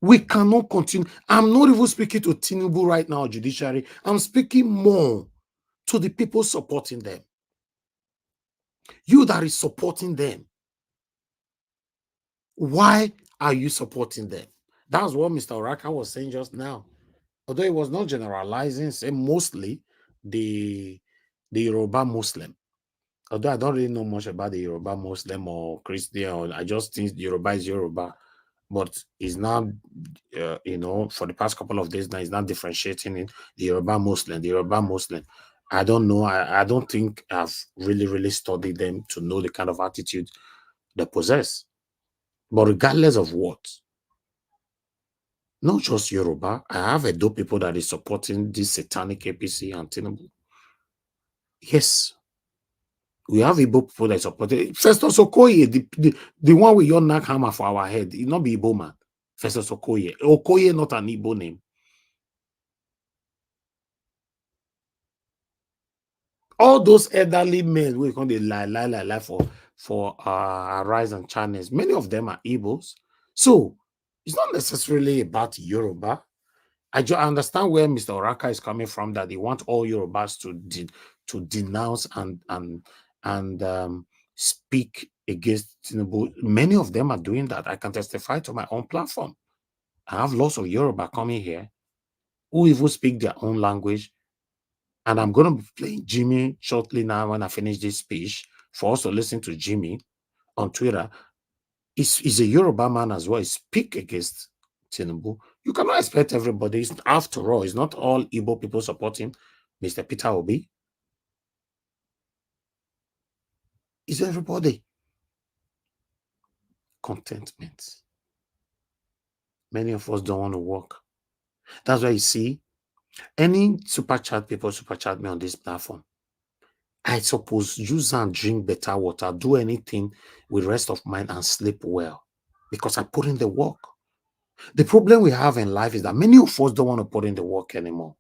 [SPEAKER 8] We cannot continue. I'm not even speaking to Tinubu right now, judiciary. I'm speaking more to the people supporting them. You that is supporting them. Why are you supporting them? That's what Mr. Oraka was saying just now. Although he was not generalizing, say mostly the Yoruba Muslim. Although I don't really know much about the Yoruba Muslim or Christian, or I just think Yoruba is Yoruba. But he's now, for the past couple of days now, he's not differentiating in the Yoruba Muslim. The Yoruba Muslim, I don't know. I don't think I've really studied them to know the kind of attitude they possess. But regardless of what, Not just Yoruba. I have Edo people that is supporting this satanic APC and Tinubu. Yes. We have Igbo people that support it. Festus Okoye, the one with your knack hammer for our head, it not be Igbo man. Festus Okoye. Okoye not an Igbo name. All those elderly men we call they lie for Arise and channels. Many of them are Igbos. So it's not necessarily about Yoruba. I understand where Mr. Oraka is coming from, that they want all Yorubas to denounce and speak against Tinubu. Many of them are doing that. I can testify to my own platform. I have lots of Yoruba coming here who even speak their own language. And I'm going to be playing Jimmy shortly now when I finish this speech for us to listen to Jimmy on Twitter. He's a Yoruba man as well. He speak against Tinubu. You cannot expect everybody. After all, it's not all Igbo people supporting Mr. Peter Obi. It's everybody. Contentment. Many of us don't want to work. That's why you see, any super chat people super chat me on this platform. I suppose use and drink better water, do anything with rest of mind and sleep well. Because I put in the work. The problem we have in life is that many of us don't want to put in the work anymore.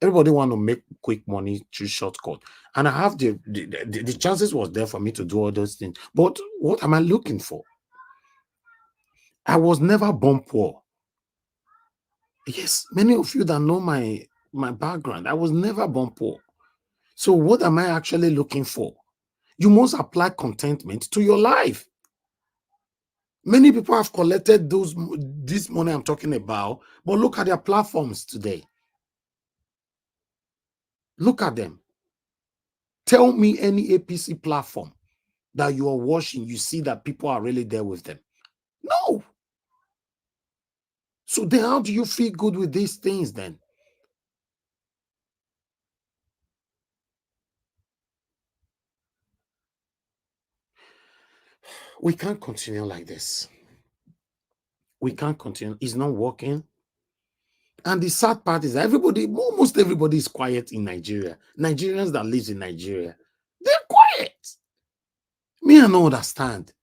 [SPEAKER 8] Everybody want to make quick money through shortcut. And I have the chances was there for me to do all those things. But what am I looking for? I was never born poor. Yes, many of you that know my background, I was never born poor. So what am I actually looking for? You must apply contentment to your life. Many people have collected this money I'm talking about, but look at their platforms today. Look at them. Tell me any APC platform that you are watching, you see that people are really there with them. No. So then how do you feel good with these things then? We can't continue like this. We can't continue. It's not working. And the sad part is that almost everybody is quiet in Nigeria. Nigerians that live in Nigeria, they're quiet. Me, I don't understand.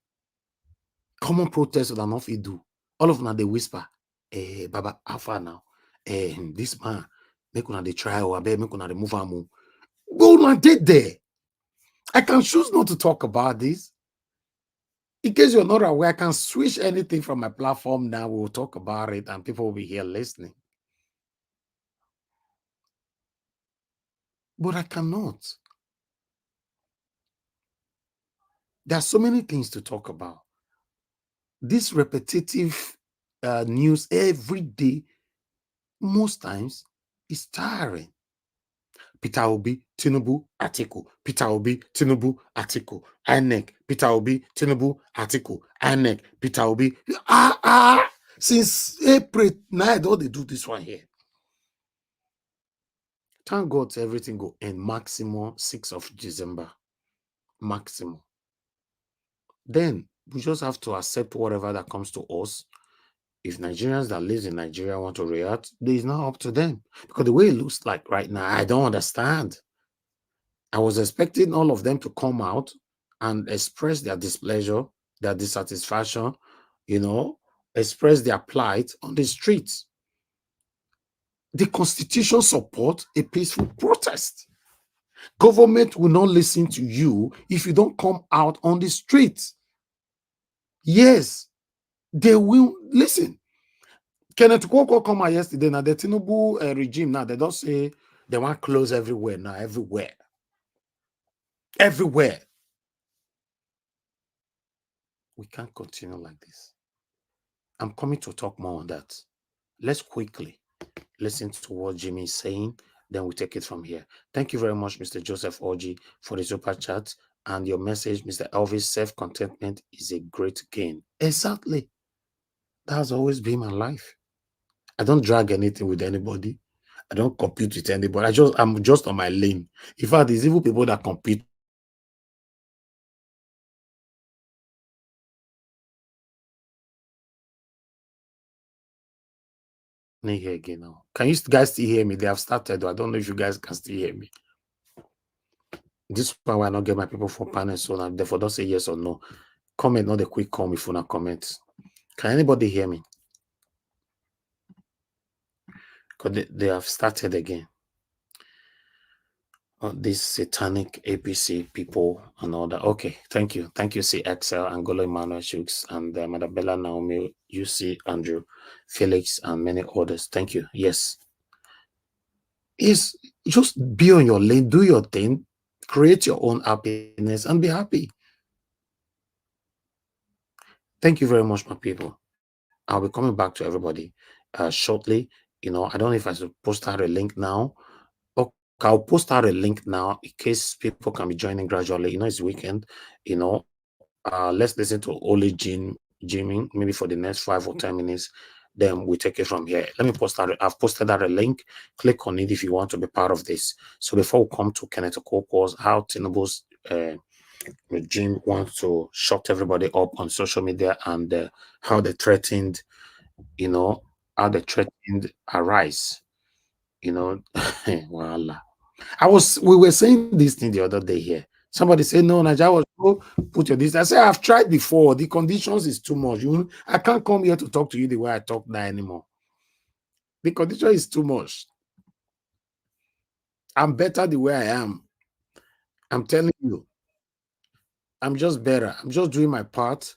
[SPEAKER 8] Common protest that not fit do. All of them, they whisper, Baba, how far now? This man, make una dey try or make una dey move am. Go una did there. I can choose not to talk about this. In case you're not aware, I can switch anything from my platform now. We'll talk about it and people will be here listening. But I cannot. There are so many things to talk about. This repetitive news every day, most times, is tiring. Peter Obi, Tinubu, article. Peter Obi, Tinubu, article. INEC, Peter Obi, Tinubu, article. INEC, Peter Obi. Since April 9, all they do this one here. Thank God everything go end maximum 6th of December. Maximum. Then we just have to accept whatever that comes to us. If Nigerians that live in Nigeria want to react, it's not up to them. Because the way it looks like right now, I don't understand. I was expecting all of them to come out and express their displeasure, their dissatisfaction, express their plight on the streets. The Constitution supports a peaceful protest. Government will not listen to you if you don't come out on the streets. Yes, they will listen. Kenneth Okonkwo come out yesterday. Now the Tinubu regime now they don't say they want close everywhere now. Everywhere. We can't continue like this. I'm coming to talk more on that. Let's quickly listen to what Jimmy is saying. Then we take it from here. Thank you very much, Mr. Joseph Orji, for the super chat and your message, Mr. Elvis. Self-contentment is a great gain. Exactly. That's always been my life. I don't drag anything with anybody. I don't compete with anybody. I'm just on my lane. In fact, there's even people that compete Here again now. Can you guys still hear me? They have started. I don't know if you guys can still hear me. This one why I not get my people for panel, so now therefore don't say yes or no. Comment, not a quick comment if you not comment. Can anybody hear me? Because they have started again. These satanic APC people and all that. Okay, thank you. Thank you, CXL, Angola Emmanuel Shooks, and Madabella Naomi, UC Andrew, Felix, and many others. Thank you. Yes. Is just be on your lane, do your thing, create your own happiness, and be happy. Thank you very much, my people. I'll be coming back to everybody shortly. You know, I don't know if I should post out a link now. Okay, I'll post out a link now in case people can be joining gradually. You know, it's weekend. You know, let's listen to Oli Jimmy maybe for the next 5 or 10 minutes. Then we take it from here. Let me post out. I've posted out a link. Click on it if you want to be part of this. So before we come to Kenneth Okonkwo's how Tinubu's regime wants to shut everybody up on social media and how they threatened, you know, how they threatened a rise, you know. Voila. We were saying this thing the other day here. Somebody said, no, Nigeria was so put your this. I said, I've tried before. The conditions is too much. I can't come here to talk to you the way I talk now anymore. The condition is too much. I'm better the way I am. I'm telling you. I'm just better. I'm just doing my part.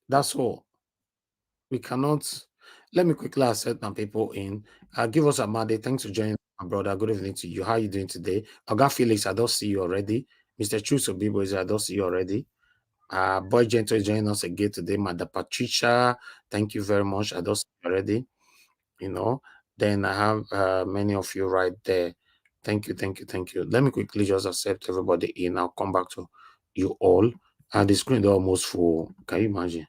[SPEAKER 8] That's all. We cannot. Let me quickly accept my people in. Give us a Monday. Thanks for joining, my brother. Good evening to you. How are you doing today? Oga Felix, I don't see you already. Mr. Chuso Bibo is I don't see you already. Boy Gentle is joining us again today. Mother Patricia, thank you very much. I don't see you already. You know, then I have many of you right there. Thank you, thank you, thank you. Let me quickly just accept everybody in. I'll come back to you all. And the screen is almost full. Can you imagine?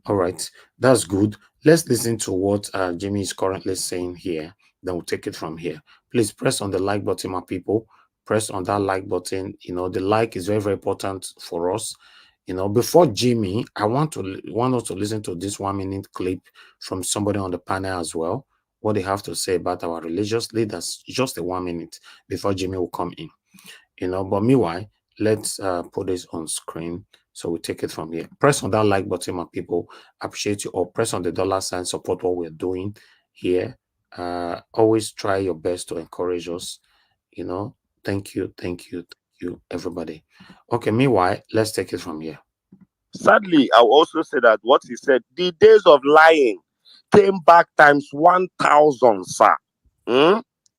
[SPEAKER 8] All right, that's good. Let's listen to what Jimmy is currently saying here. Then we'll take it from here. Please press on the like button, my people. Press on that like button. You know, the like is very, very important for us. You know, before Jimmy, I want us to listen to this 1 minute clip from somebody on the panel as well. What they have to say about our religious leaders. Just a 1 minute before Jimmy will come in. You know, but meanwhile, let's put this on screen. So we take it from here. Press on that like button, my people. Appreciate you all. Press on the $sign, support what we're doing here. Always try your best to encourage us. You know, thank you, everybody. Okay, meanwhile, let's take it from here.
[SPEAKER 9] Sadly, I'll also say that what he said, the days of lying came back times 1,000, sir.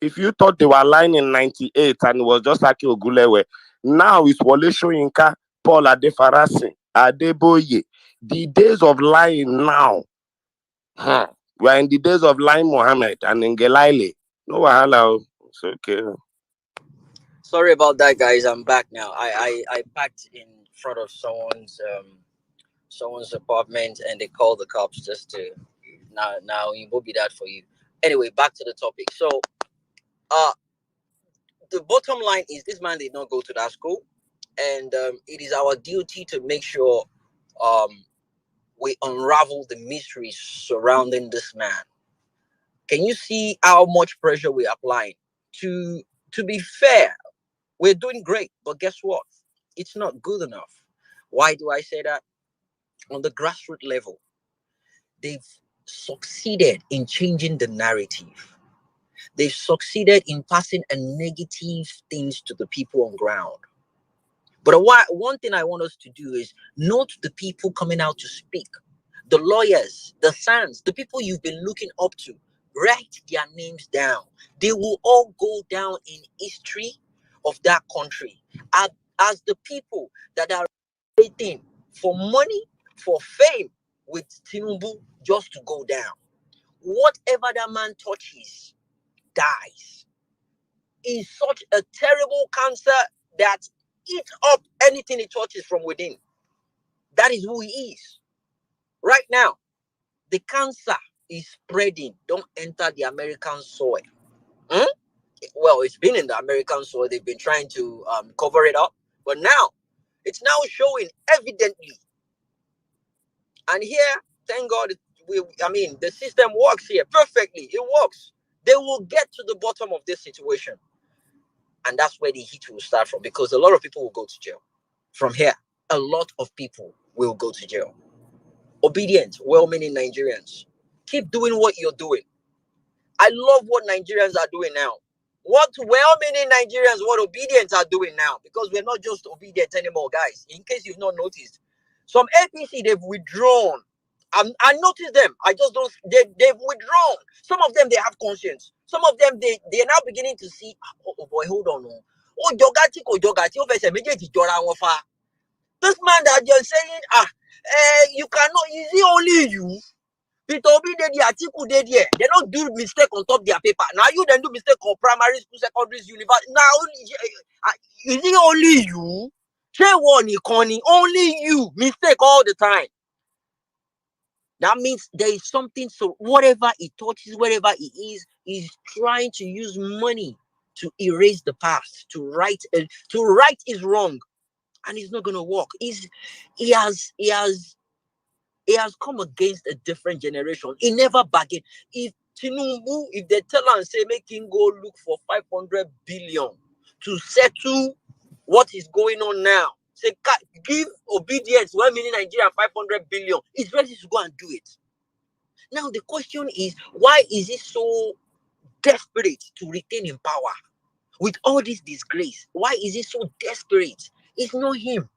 [SPEAKER 9] If you thought they were lying in 98 and it was just Aki Ogulewe, now it's Wole Soyinka, Paul Adefarasi, Adeboye. The days of lying now. We are in the days of lying Mohammed and Ngelaile. No wahala. It's okay.
[SPEAKER 10] Sorry about that, guys. I'm back now. I parked in front of someone's apartment and they called the cops just to now it will be that for you. Anyway, back to the topic. So the bottom line is this man did not go to that school, and it is our duty to make sure we unravel the mysteries surrounding this man. Can you see how much pressure we're applying? To be fair, we're doing great, but guess what? It's not good enough. Why do I say that? On the grassroots level, they've succeeded in changing the narrative. They've succeeded in passing a negative things to the people on ground. But one thing I want us to do is note the people coming out to speak. The lawyers, the sons, the people you've been looking up to. Write their names down. They will all go down in history of that country as the people that are waiting for money, for fame with Tinubu just to go down. Whatever that man touches dies. Is such a terrible cancer that eats up anything it touches from within. That is who he is. Right now, the cancer is spreading. Don't enter the American soil. Well, it's been in the American soil. They've been trying to cover it up. But now, it's now showing evidently. And here, thank God, I mean, the system works here perfectly. It works. They will get to the bottom of this situation. And that's where the heat will start from, because a lot of people will go to jail. From here, a lot of people will go to jail. Obedient, well-meaning Nigerians, keep doing what you're doing. I love what Nigerians are doing now. What well-meaning Nigerians, what obedience are doing now, because we're not just obedient anymore, guys. In case you've not noticed, some APC, they've withdrawn. I noticed them. I just don't. They've withdrawn. Some of them, they have conscience. Some of them, they're now beginning to see. Oh boy, hold on. Oh, jogati. This man that you're saying, you cannot. Is it only you? Peter Obi did the article there. They don't do mistake on top their paper. Now you then do mistake on primary school, secondary, university. Now is it only you? Say one economy, only you mistake all the time. That means there is something. So whatever he touches, wherever he is trying to use money to erase the past, to right is wrong, and it's not gonna work. He has come against a different generation. He never bargained. If Tinubu, if they tell and say make him go look for 500 billion to settle what is going on now, say give obedience 1 million Nigeria 500 billion, he's ready to go and do it. Now the question is, why is he so desperate to retain in power with all this disgrace? Why is he so desperate? It's not him,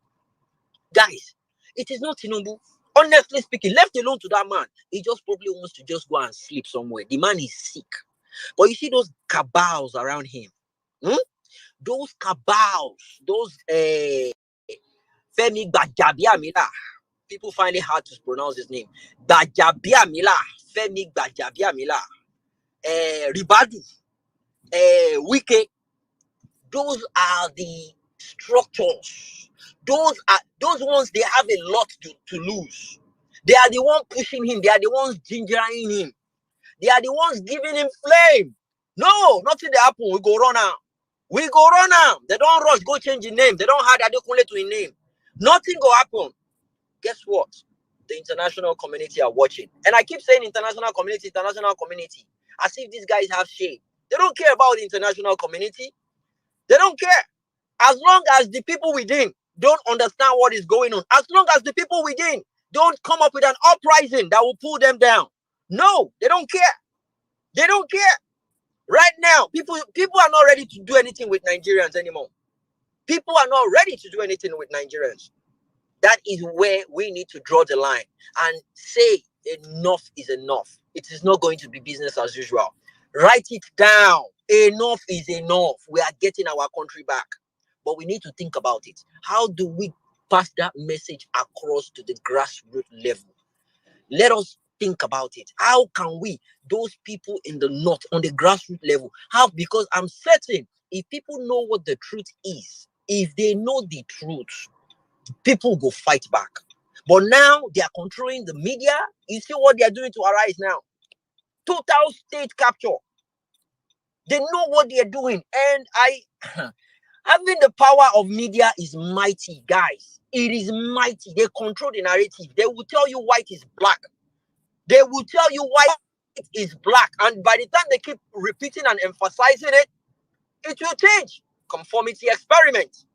[SPEAKER 10] guys. It is not Tinubu. Honestly speaking, left alone to that man, he just probably wants to just go and sleep somewhere. The man is sick. But you see those cabals around him, those cabals, those Femi Gbajabiamila. People find it hard to pronounce his name. Gbajabiamila, Femi Gbajabiamila, Ribadu, Wike. Those are the structures. Those ones, they have a lot to lose. They are the ones pushing him. They are the ones gingering him. They are the ones giving him flame. No, nothing they happen. We go run out. We go run out. They don't rush, go change the name. They don't add Adekunle to a name. Nothing go happen. Guess what? The international community are watching. And I keep saying international community, as if these guys have shame. They don't care about the international community. They don't care. As long as the people within don't understand what is going on, as long as the people within don't come up with an uprising that will pull them down. No, they don't care. They don't care. Right now, people are not ready to do anything with Nigerians anymore. People are not ready to do anything with Nigerians. That is where we need to draw the line and say enough is enough. It is not going to be business as usual. Write it down. Enough is enough. We are getting our country back. But we need to think about it. How do we pass that message across to the grassroots level? Let us think about it. How can we, those people in the north, on the grassroots level, how? Because I'm certain if people know what the truth is, if they know the truth, people go fight back. But now they are controlling the media. You see what they are doing to our eyes now. Total state capture. They know what they are doing. And having the power of media is mighty, guys. It is mighty. They control the narrative. They will tell you white is black. They will tell you white is black. And by the time they keep repeating and emphasizing it, it will change. Conformity experiment.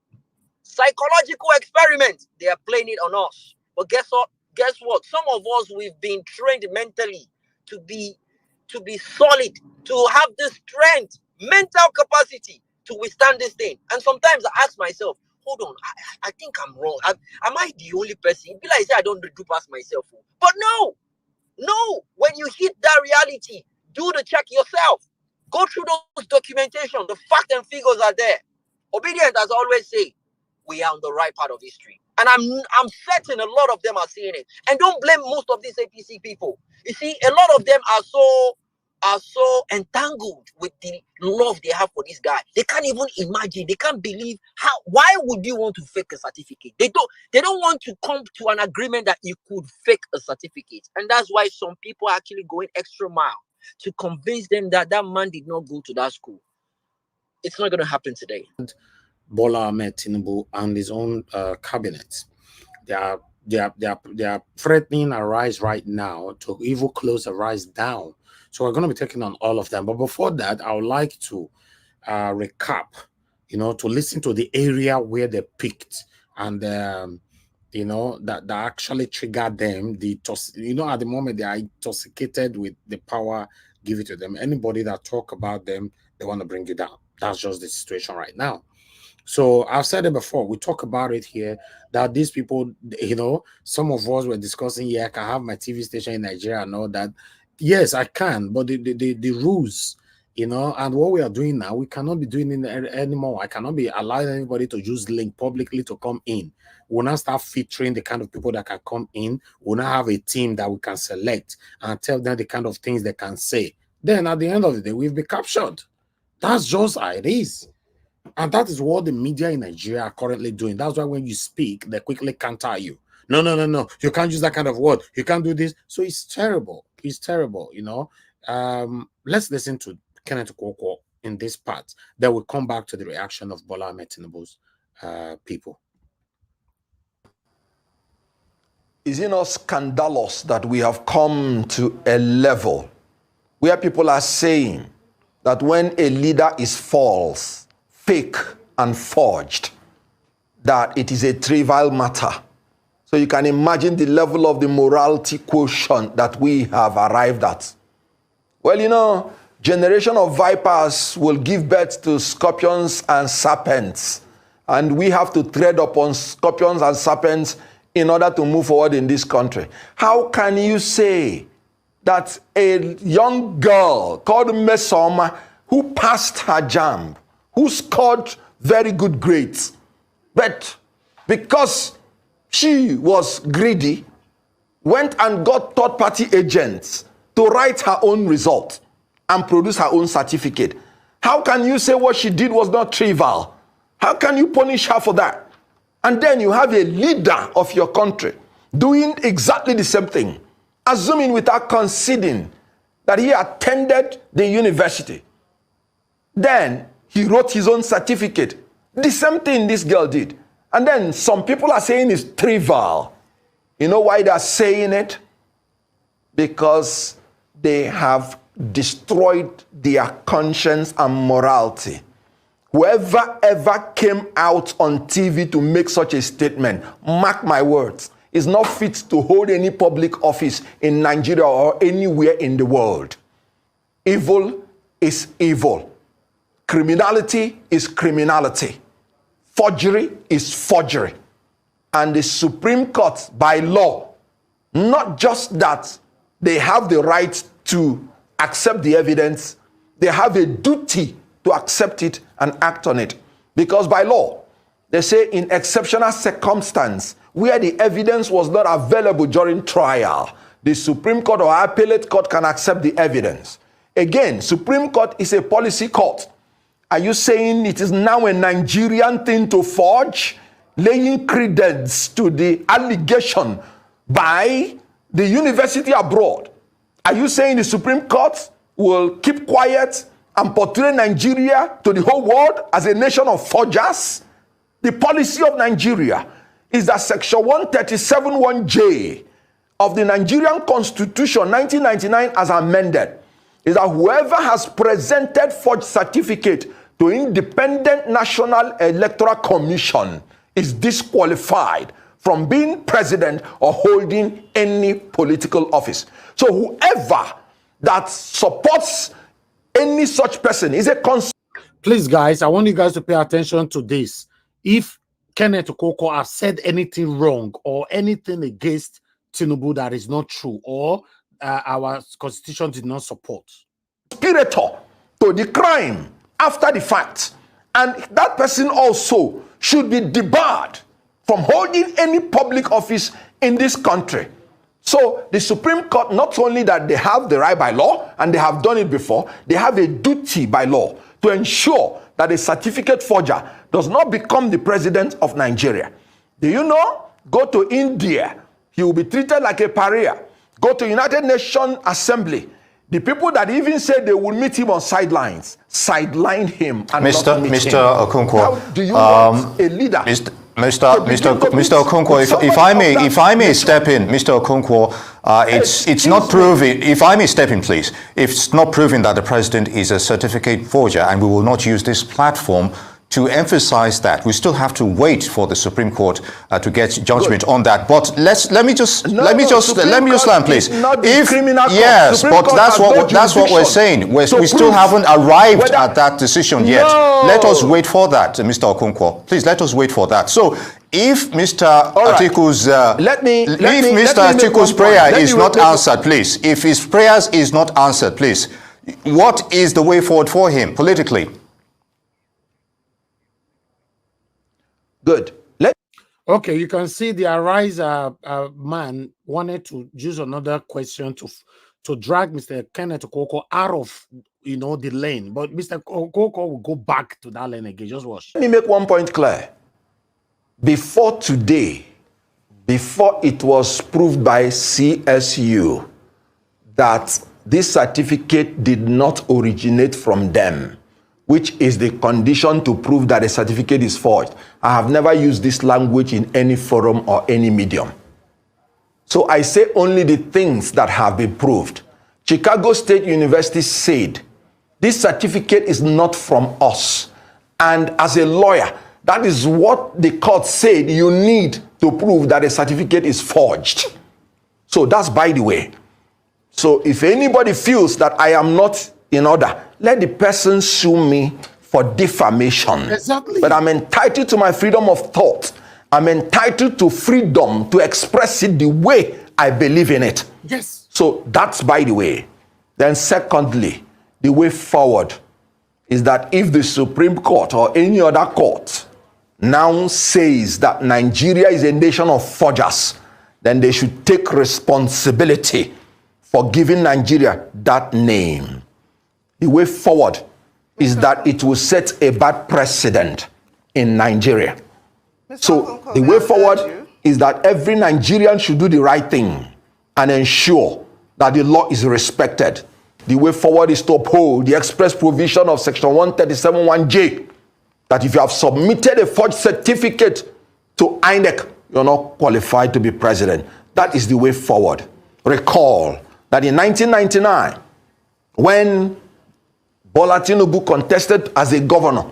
[SPEAKER 10] Psychological experiment. They are playing it on us. But guess what? Some of us, we've been trained mentally to be solid, to have the strength, mental capacity to withstand this thing. And sometimes I ask myself, hold on, I think I'm wrong. Am I the only person? It be like I say I don't do past myself. But no. When you hit that reality, do the check yourself. Go through those documentation. The facts and figures are there. Obedience, as I always say, we are on the right part of history. And I'm certain a lot of them are seeing it. And don't blame most of these APC people. You see, a lot of them are so entangled with the love they have for this guy. They can't even imagine. They can't believe why would you want to fake a certificate? They don't want to come to an agreement that you could fake a certificate. And that's why some people are actually going extra mile to convince them that that man did not go to that school. It's not going to happen today.
[SPEAKER 8] Bola Ahmed Tinubu and his own cabinet, they are they are threatening a rise right now to even close a rise down. So we're going to be taking on all of them. But before that, I would like to recap, to listen to the area where they picked and that actually triggered them. At the moment they are intoxicated with the power given to them. Anybody that talk about them, they want to bring you down. That's just the situation right now. So I've said it before. We talk about it here that these people, some of us were discussing, I can have my TV station in Nigeria and all that. Yes, I can, but the rules, and what we are doing now, we cannot be doing it anymore. I cannot be allowing anybody to use link publicly to come in. We'll now start featuring the kind of people that can come in. We'll now have a team that we can select and tell them the kind of things they can say. Then at the end of the day, we'll be captured. That's just how it is. And that is what the media in Nigeria are currently doing. That's why when you speak, they quickly counter you. No. You can't use that kind of word. You can't do this. So it's terrible. It's terrible, Let's listen to Kenneth Okonkwo in this part. Then we'll come back to the reaction of Bola Ahmed Tinubu's people.
[SPEAKER 11] Is it not scandalous that we have come to a level where people are saying that when a leader is false, fake, and forged, that it is a trivial matter? So you can imagine the level of the morality quotient that we have arrived at. Well, generation of vipers will give birth to scorpions and serpents. And we have to tread upon scorpions and serpents in order to move forward in this country. How can you say that a young girl called Mesoma, who passed her JAMB, who scored very good grades, but because she was greedy, went and got third-party agents to write her own result and produce her own certificate? How can you say what she did was not trivial? How can you punish her for that? And then you have a leader of your country doing exactly the same thing, assuming without conceding that he attended the university. Then he wrote his own certificate. The same thing this girl did. And then some people are saying it's trivial. You know why they're saying it? Because they have destroyed their conscience and morality. Whoever ever came out on TV to make such a statement, mark my words, is not fit to hold any public office in Nigeria or anywhere in the world. Evil is evil. Criminality is criminality. Forgery is forgery. And the Supreme Court, by law, not just that they have the right to accept the evidence, they have a duty to accept it and act on it. Because by law, they say in exceptional circumstance, where the evidence was not available during trial, the Supreme Court or Appellate Court can accept the evidence. Again, Supreme Court is a policy court. Are you saying it is now a Nigerian thing to forge, laying credence to the allegation by the university abroad? Are you saying the Supreme Court will keep quiet and portray Nigeria to the whole world as a nation of forgers? The policy of Nigeria is that Section 137(1)(j) of the Nigerian Constitution 1999 as amended is that whoever has presented forged certificate to Independent National Electoral Commission is disqualified from being president or holding any political office. So whoever that supports any such person is a
[SPEAKER 8] Please, guys, I want you guys to pay attention to this. If Kenneth Okonkwo has said anything wrong or anything against Tinubu that is not true or our constitution did not support,
[SPEAKER 11] conspirator to the crime after the fact, and that person also should be debarred from holding any public office in this country. So the Supreme Court, not only that they have the right by law, and they have done it before, they have a duty by law to ensure that a certificate forger does not become the president of Nigeria. Do you know? Go to India, he will be treated like a pariah. Go to United Nations Assembly, The people that even said they would meet him on sidelines, sidelined him and
[SPEAKER 12] Mr.
[SPEAKER 11] not meet
[SPEAKER 12] Mr.
[SPEAKER 11] him.
[SPEAKER 12] Okonkwo,
[SPEAKER 11] How do you want a leader?
[SPEAKER 12] Mr. Okonkwo, if I may step in, Mr. Okonkwo, it's not proven. If I may step in, please. It's not proven that the president is a certificate forger, and we will not use this platform to emphasize that. We still have to wait for the Supreme Court to get judgment on that. But let me just land, please. Yes, but that's what we're saying. We still haven't arrived at that decision yet. Let us wait for that, Mr. Okonkwo. Please let us wait for that. So if Mr. Atiku's Atiku's prayer is not answered, please. If his prayers is not answered, please. What is the way forward for him politically?
[SPEAKER 11] Good.
[SPEAKER 8] Okay, you can see the Arise man wanted to use another question to drag Mr. Kenneth Okonkwo out of the lane, but Mr. Okonkwo will go back to that lane again. Just watch.
[SPEAKER 11] Let me make one point clear. Before today, before it was proved by CSU that this certificate did not originate from them, which is the condition to prove that a certificate is forged, I have never used this language in any forum or any medium. So I say only the things that have been proved. Chicago State University said, this certificate is not from us. And as a lawyer, that is what the court said you need to prove that a certificate is forged. So that's by the way. So if anybody feels that I am not in order, let the person sue me for defamation.
[SPEAKER 8] Exactly.
[SPEAKER 11] But I'm entitled to my freedom of thought. I'm entitled to freedom to express it the way I believe in it.
[SPEAKER 8] Yes.
[SPEAKER 11] So that's by the way. Then secondly, the way forward is that if the Supreme Court or any other court now says that Nigeria is a nation of forgers, then they should take responsibility for giving Nigeria that name. The way forward is that it will set a bad precedent in Nigeria. So the way forward is that every Nigerian should do the right thing and ensure that the law is respected. The way forward is to uphold the express provision of Section 137(1)J, that if you have submitted a forged certificate to INEC, you're not qualified to be president. That is the way forward. Recall that in 1999, when Bola Tinubu contested as a governor,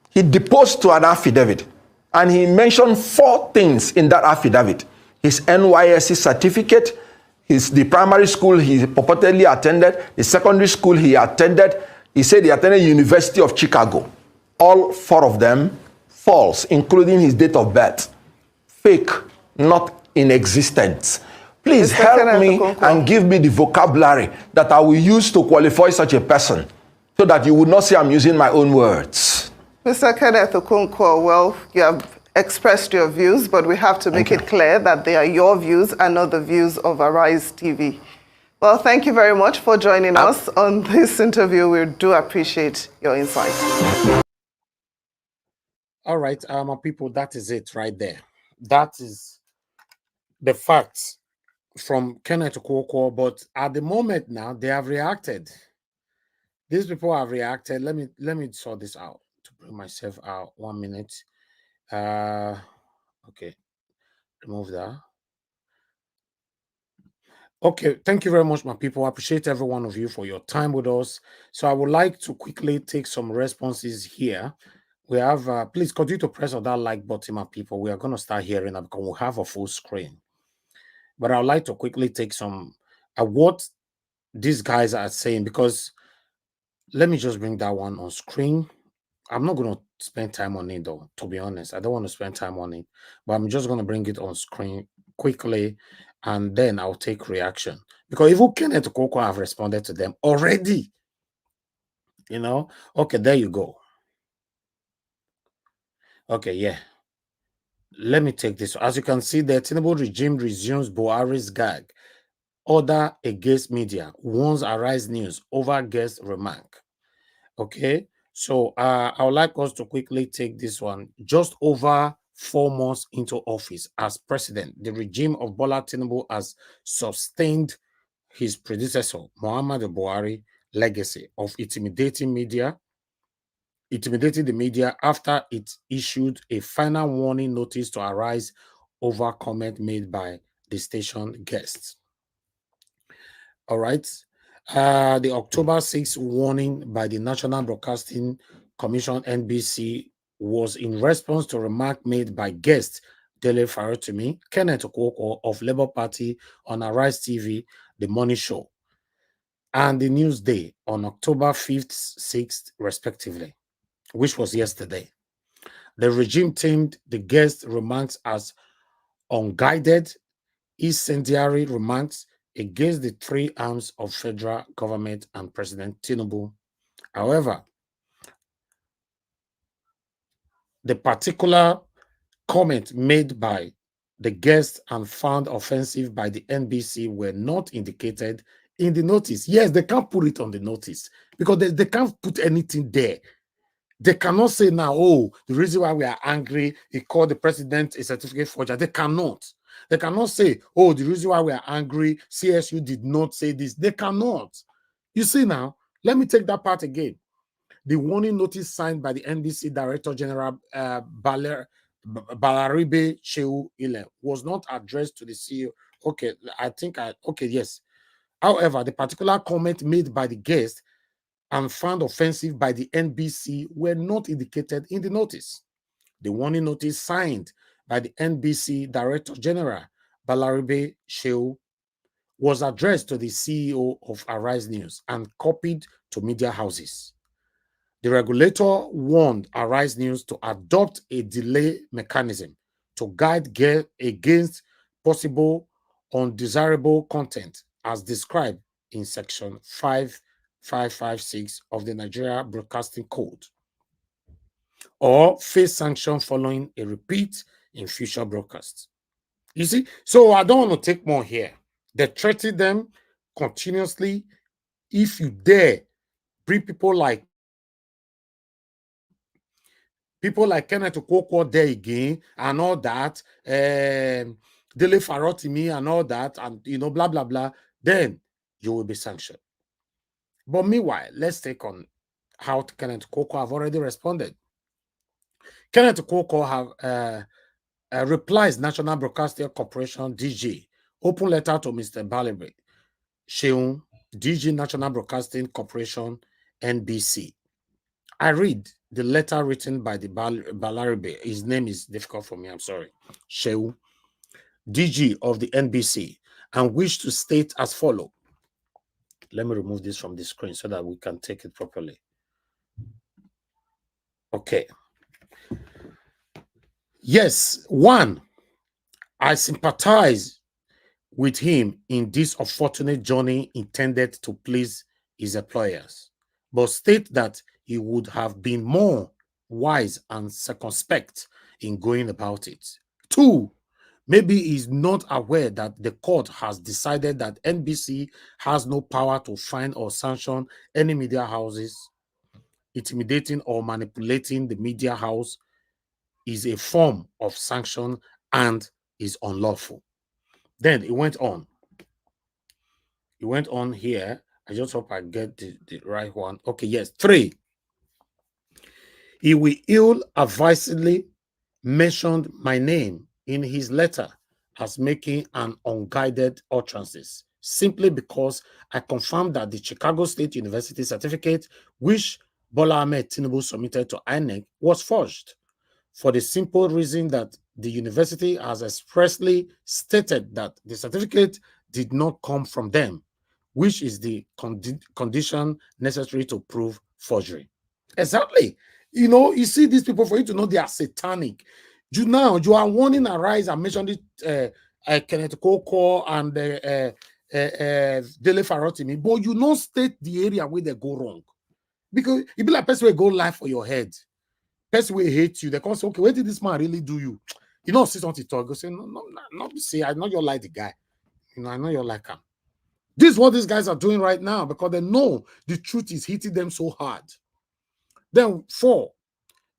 [SPEAKER 11] he deposed to an affidavit, and he mentioned 4 things in that affidavit: his NYSC certificate, the primary school he purportedly attended, the secondary school he attended. He said he attended University of Chicago. All 4 of them false, including his date of birth. Fake, not in existence. Please help me and give me the vocabulary that I will use to qualify such a person, so that you would not say I'm using my own words.
[SPEAKER 13] Mr. Kenneth Okonkwo, well, you have expressed your views, but we have to make it clear that they are your views and not the views of Arise TV. Well, thank you very much for joining us on this interview. We do appreciate your insight.
[SPEAKER 8] All right, my people, that is it right there. That is the facts from Kenneth Okonkwo, but at the moment now, they have reacted. These people have reacted. Let me sort this out to bring myself out. 1 minute. Okay, remove that. Okay, thank you very much, my people. I appreciate every one of you for your time with us. So I would like to quickly take some responses here. We have, please continue to press on that like button, my people. We are going to start hearing that because we have a full screen. But I would like to quickly take some what these guys are saying, because let me just bring that one on screen. I'm not going to spend time on it, though, to be honest. I don't want to spend time on it, but I'm just going to bring it on screen quickly, and then I'll take reaction. Because even Kenneth Okonkwo have responded to them already. Okay, there you go. Okay, yeah. Let me take this. As you can see, the Tinubu regime resumes Buhari's gag. Order against media. Warns Arise News over guest remark. Okay. So I would like us to quickly take this one. Just over 4 months into office as president, the regime of Bola Tinubu has sustained his predecessor, Muhammad Buhari, legacy of intimidating the media after it issued a final warning notice to Arise over comment made by the station guests. All right. The October 6th warning by the National Broadcasting Commission, NBC, was in response to a remark made by guest Dele Farotimi, Kenneth Okonkwo of Labour Party on Arise TV, The Morning Show, and the Newsday on October 5th, 6th, respectively, which was yesterday. The regime termed the guest remarks as unguided, incendiary remarks against the three arms of federal government and President Tinubu. However, the particular comment made by the guest and found offensive by the NBC were not indicated in the notice. Yes, they can't put it on the notice because they can't put anything there. They cannot say now, oh, the reason why we are angry, he called the president a certificate forger. They cannot. They cannot say, oh, the reason why we are angry, CSU did not say this. They cannot. You see now, let me take that part again. The warning notice signed by the NBC Director General Balaribe Shehu Ile was not addressed to the CEO. Okay, yes. However, the particular comment made by the guest and found offensive by the NBC were not indicated in the notice. The warning notice signed by the NBC Director General Balaribe Shehu was addressed to the CEO of Arise News and copied to media houses. The regulator warned Arise News to adopt a delay mechanism to guide against possible undesirable content as described in Section 5556 of the Nigeria Broadcasting Code, or face sanction following a repeat in future broadcasts. You see, so I don't want to take more here. They threaten them continuously. If you dare bring people like Kenneth Okonkwo there again and all that, Dele Farotimi and all that, and blah blah blah, then you will be sanctioned. But meanwhile, let's take on how Kenneth Okonkwo have already responded. Kenneth Okonkwo have replies National Broadcasting Corporation DG open letter to Mr. Balaribe Shehu, DG National Broadcasting Corporation NBC. I read the letter written by the Balaribe. His name is difficult for me, I'm sorry. Shehu, DG of the NBC, and wish to state as follows. Let me remove this from the screen so that we can take it properly. Okay. Yes, one, I sympathize with him in this unfortunate journey intended to please his employers, but state that he would have been more wise and circumspect in going about it. Two, maybe he's not aware that the court has decided that NBC has no power to fine or sanction any media houses. Intimidating or manipulating the media house is a form of sanction and is unlawful. Then he went on. He went on here. I just hope I get the right one. Okay, yes. Three, he will ill-advisedly mentioned my name in his letter as making an unguided utterances, simply because I confirmed that the Chicago State University certificate, which Bola Ahmed Tinubu submitted to INEC, was forged, for the simple reason that the university has expressly stated that the certificate did not come from them, which is the condition necessary to prove forgery. Exactly. You see these people, for you to know they are satanic. You are warning Arise and mentioned it, Kenneth Okonkwo and Dele Farotimi, but you don't state the area where they go wrong. Because it be like person will go lie for your head. Person will hate you. They come say, okay, what did this man really do you? See something talk. Go say, no, not say, I know you're like the guy. I know you're like him. This is what these guys are doing right now because they know the truth is hitting them so hard. Then 4,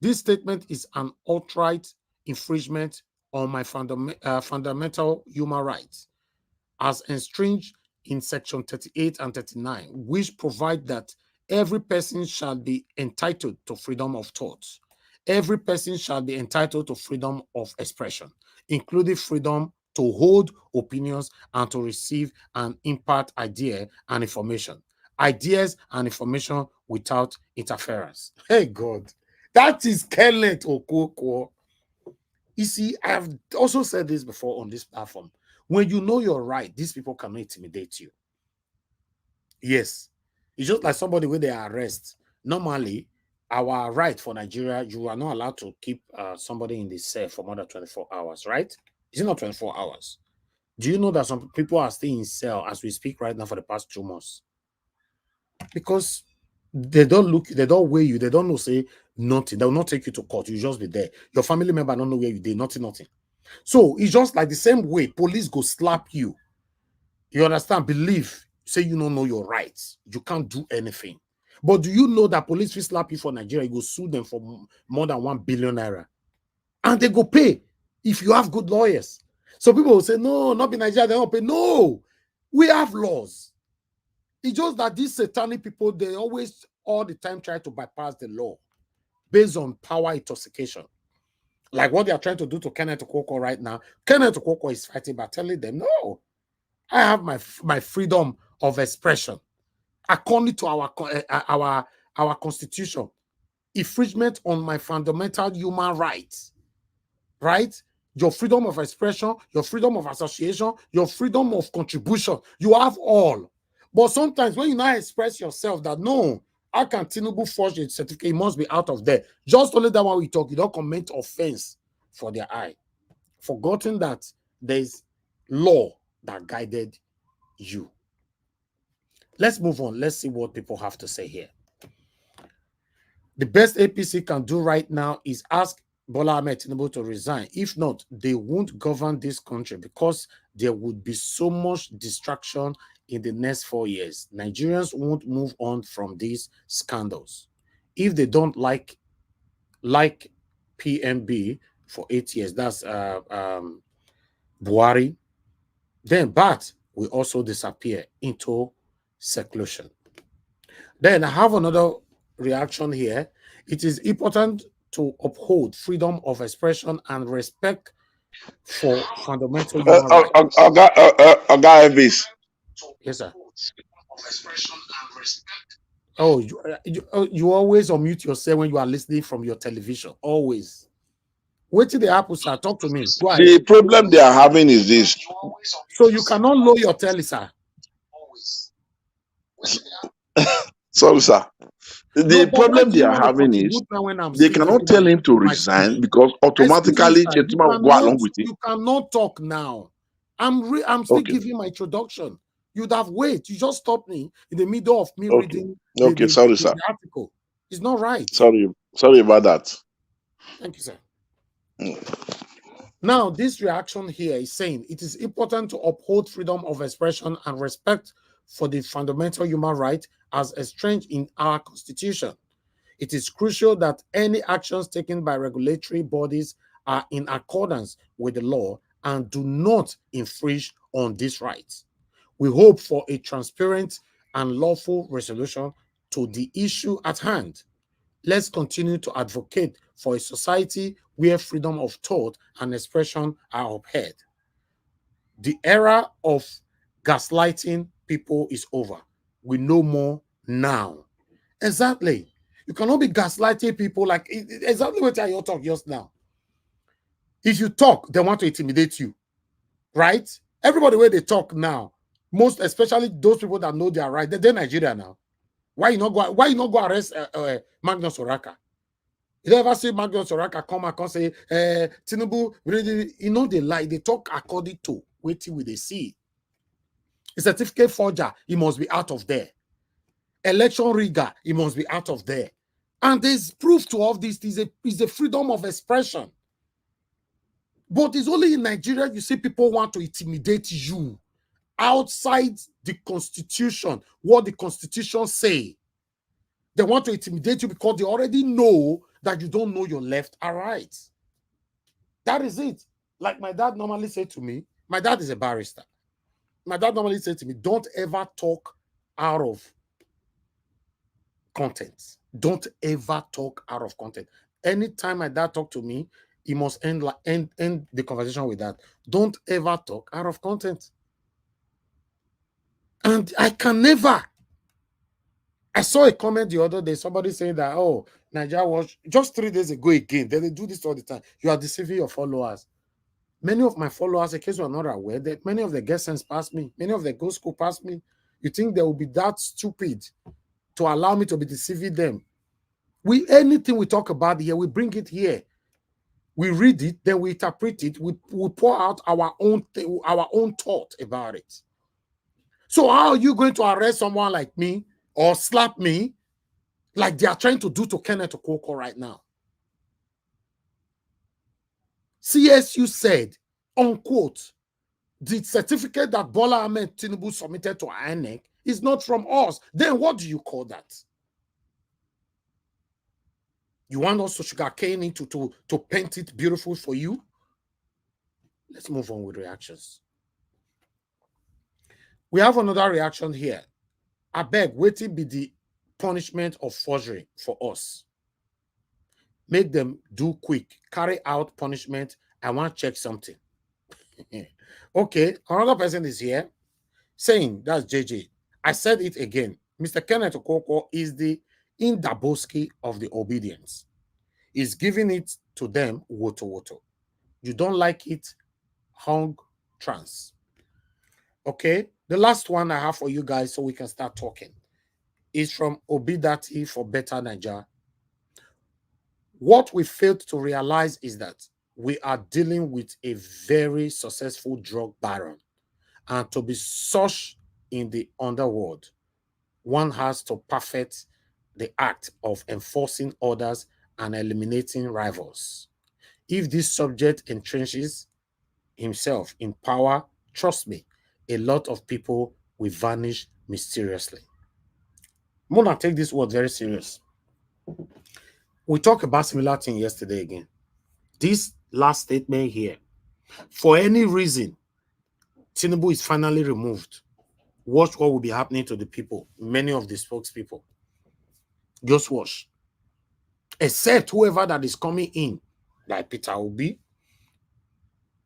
[SPEAKER 8] this statement is an outright infringement on my fundamental human rights as enshrined in section 38 and 39, which provide that every person shall be entitled to freedom of thought. Every person shall be entitled to freedom of expression, including freedom to hold opinions and to receive and impart ideas and information. Ideas and information without interference. Hey God, that is Kenneth Okonkwo. You see, I have also said this before on this platform. When you know you're right, these people cannot intimidate you. Yes. It's just like somebody when they arrest. Normally, our right for Nigeria, you are not allowed to keep somebody in the cell for more than 24 hours, right? Is it not 24 hours? Do you know that some people are still in cell as we speak right now for the past 2 months? Because they don't look, they don't weigh you, they don't know, say nothing. They will not take you to court. You just be there. Your family member don't know where you did, nothing. So it's just like the same way police go slap you. You understand? Believe, say you don't know your rights. You can't do anything. But do you know that police will slap you for Nigeria? You go sue them for more than 1 billion naira. And they go pay if you have good lawyers. So people will say, no, not in Nigeria, they don't pay. No, we have laws. It's just that these satanic people, they always, all the time, try to bypass the law based on power intoxication. Like what they are trying to do to Kenneth Okonkwo right now. Kenneth Okonkwo is fighting by telling them, no, I have my freedom of expression according to our constitution. Infringement on my fundamental human rights, right? Your freedom of expression, your freedom of association, your freedom of contribution, you have all. But sometimes when you now express yourself that no, how can Tinubu forge a certificate? It must be out of there. Just only that one we talk, you don't commit offense for their eye. Forgotten that there's law that guided you. Let's move on. Let's see what people have to say here. The best APC can do right now is ask Bola Ahmed Tinubu to resign. If not, they won't govern this country because there would be so much distraction in the next 4 years. Nigerians won't move on from these scandals. If they don't like PMB for 8 years, that's Buhari, then Bat will also disappear into seclusion. Then I have another reaction here. It is important to uphold freedom of expression and respect for fundamental human rights.
[SPEAKER 9] Oga Elvis.
[SPEAKER 8] Yes, sir. Oh, you always unmute yourself when you are listening from your television. Always. Wait till the apple, sir. Talk to me. Go ahead.
[SPEAKER 9] The problem they are having is this.
[SPEAKER 8] So you cannot lower your telly, sir.
[SPEAKER 9] Sorry, sir. The problem they are having is they cannot tell him to resign because automatically Chetima will go along with it.
[SPEAKER 8] You cannot talk now. I'm still giving my introduction. You'd have waited. You just stopped me in the middle of me reading the article. It's not right.
[SPEAKER 9] Sorry about that.
[SPEAKER 8] Thank you, sir. Now, this reaction here is saying it is important to uphold freedom of expression and respect for the fundamental human right as entrenched in our constitution. It is crucial that any actions taken by regulatory bodies are in accordance with the law and do not infringe on these rights. We hope for a transparent and lawful resolution to the issue at hand. Let's continue to advocate for a society where freedom of thought and expression are upheld. The era of gaslighting people is over. We know more now. Exactly. You cannot be gaslighting people like exactly what you talk just now. If you talk, they want to intimidate you, right? Everybody where they talk now, most especially those people that know they are right, they're Nigeria now. Why you not go arrest Magnus Oraka? You ever see Magnus Oraka come and say, Tinubu, really, you know they lie, they talk according to what they see. A certificate forger, he must be out of there. Election rigger, he must be out of there. And there's proof to all this is a freedom of expression. But it's only in Nigeria you see people want to intimidate you outside the constitution, what the constitution say. They want to intimidate you because they already know that you don't know your left and right. That is it. Like my dad normally said to me, my dad is a barrister. My dad normally said to me, don't ever talk out of content. Don't ever talk out of content. Anytime my dad talked to me, he must end the conversation with that. Don't ever talk out of content. And I can never. I saw a comment the other day, somebody saying that, oh, Nigeria was just 3 days ago again. They do this all the time. You are deceiving your followers. Many of my followers, in case you are not aware, that many of the guest sense past me, many of the go school past me. You think they will be that stupid to allow me to be deceiving them? Anything we talk about here, we bring it here. We read it, then we interpret it. We pour out our own thought about it. So how are you going to arrest someone like me or slap me like they are trying to do to Kenneth Okonkwo right now? CSU said, unquote, the certificate that Bola Ahmed Tinubu submitted to INEC is not from us. Then what do you call that? You want us to sugarcane it to paint it beautiful for you? Let's move on with reactions. We have another reaction here. I beg, wait till be the punishment of forgery for us. Make them do quick. Carry out punishment. I want to check something. Okay, another person is here saying, that's JJ. I said it again. Mr. Kenneth Okonkwo is the Indaboski of the obedience. He's giving it to them, woto. You don't like it, hung trans. Okay, the last one I have for you guys so we can start talking is from Obidati for Better Nigeria. What we failed to realize is that we are dealing with a very successful drug baron. And to be such in the underworld, one has to perfect the act of enforcing orders and eliminating rivals. If this subject entrenches himself in power, trust me, a lot of people will vanish mysteriously. Mona, take this word very serious. We talked about similar thing yesterday again. This last statement here, for any reason, Tinubu is finally removed. Watch what will be happening to the people, many of the spokespeople. Just watch. Except whoever that is coming in, like Peter Obi,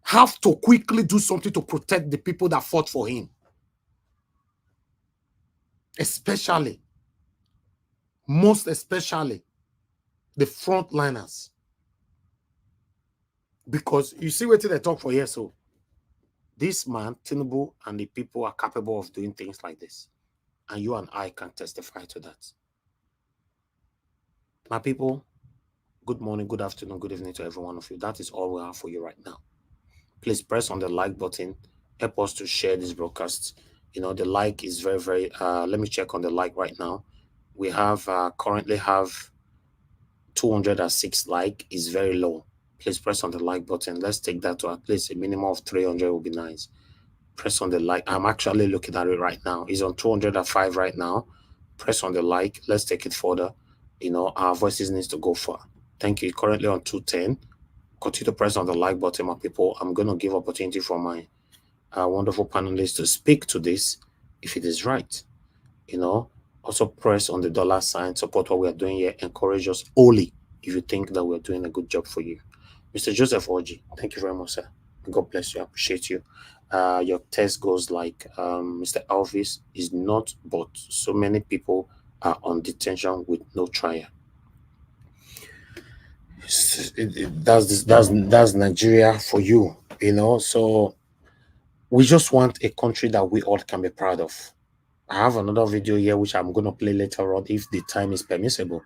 [SPEAKER 8] have to quickly do something to protect the people that fought for him. Especially, most especially, the frontliners. Because you see what they talk for here, so this man, Tinubu, and the people are capable of doing things like this. And you and I can testify to that. My people, good morning, good afternoon, good evening to every one of you. That is all we have for you right now. Please press on the like button. Help us to share this broadcast. You know, the like is very, very, let me check on the like right now. We have, currently have 206 like, is very low. Please press on the like button. Let's take that to at least a minimum of 300 will be nice. Press on the like. I'm actually looking at it right now. It's on 205 right now. Press on the like. Let's take it further. You know, our voices needs to go far. Thank you. Currently on 210. Continue to press on the like button, my people. I'm going to give opportunity for my wonderful panelists to speak to this if it is right. You know, also press on the dollar sign, support what we are doing here, encourage us only if you think that we're doing a good job for you. Mr. Joseph Oji, thank you very much, sir. God bless you. I appreciate you. Your test goes like Mr. Alvis is not, but so many people are on detention with no trial. That's Nigeria for you, you know. So we just want a country that we all can be proud of. I have another video here which I'm going to play later on if the time is permissible,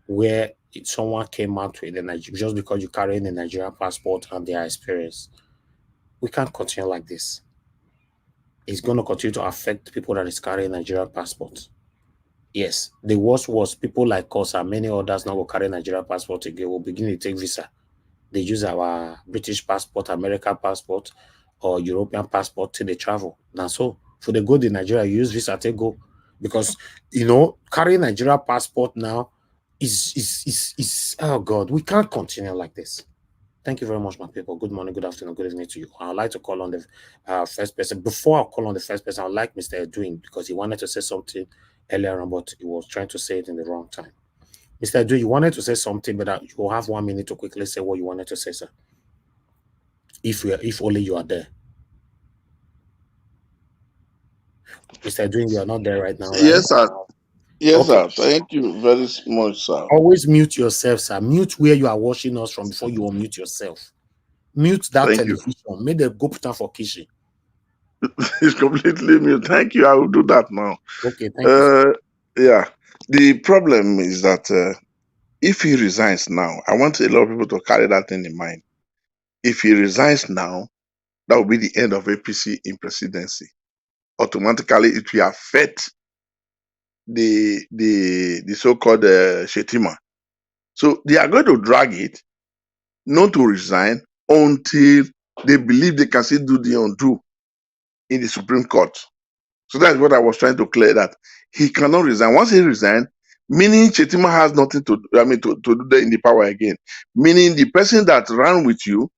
[SPEAKER 8] where someone came out with just because you carry a Nigerian passport and their experience. We can't continue like this. It's going to continue to affect people that is carrying Nigerian passport. Yes, the worst was people like us and many others now will carry Nigerian passport again. Will begin to take visa. They use our British passport, American passport, or European passport till they travel. Now, so for the good in Nigeria, you use visa to go, because you know carrying Nigeria passport now is oh God, we can't continue like this. Thank you very much, my people. Good morning, good afternoon, good evening to you. I'd like to call on the first person. Before I call on the first person, I'd like Mr. Edwin, because he wanted to say something earlier on, but he was trying to say it in the wrong time. Mr. Edwin, you wanted to say something, but you'll have 1 minute to quickly say what you wanted to say, sir. If only you are there. Mr. Edwin, you are not there right now, right?
[SPEAKER 14] Yes, sir. Yes,
[SPEAKER 8] Okay.
[SPEAKER 14] sir. Thank you very much, sir.
[SPEAKER 8] Always mute yourself, sir. Mute where you are watching us from before you unmute yourself. Mute that
[SPEAKER 14] Thank you.
[SPEAKER 8] television. Make them go put on for kitchen.
[SPEAKER 14] It's completely mute. Thank you. I will do that now.
[SPEAKER 8] Okay, thank you.
[SPEAKER 14] Yeah. The problem is that if he resigns now, I want a lot of people to carry that thing in mind. If he resigns now, that will be the end of APC in presidency. Automatically, it will affect the so-called Shetima. So they are going to drag it, not to resign until they believe they can still do the undo in the Supreme Court. So that's what I was trying to clear, that he cannot resign. Once he resigns, meaning Chetima has nothing to do there in the power again. Meaning the person that ran with you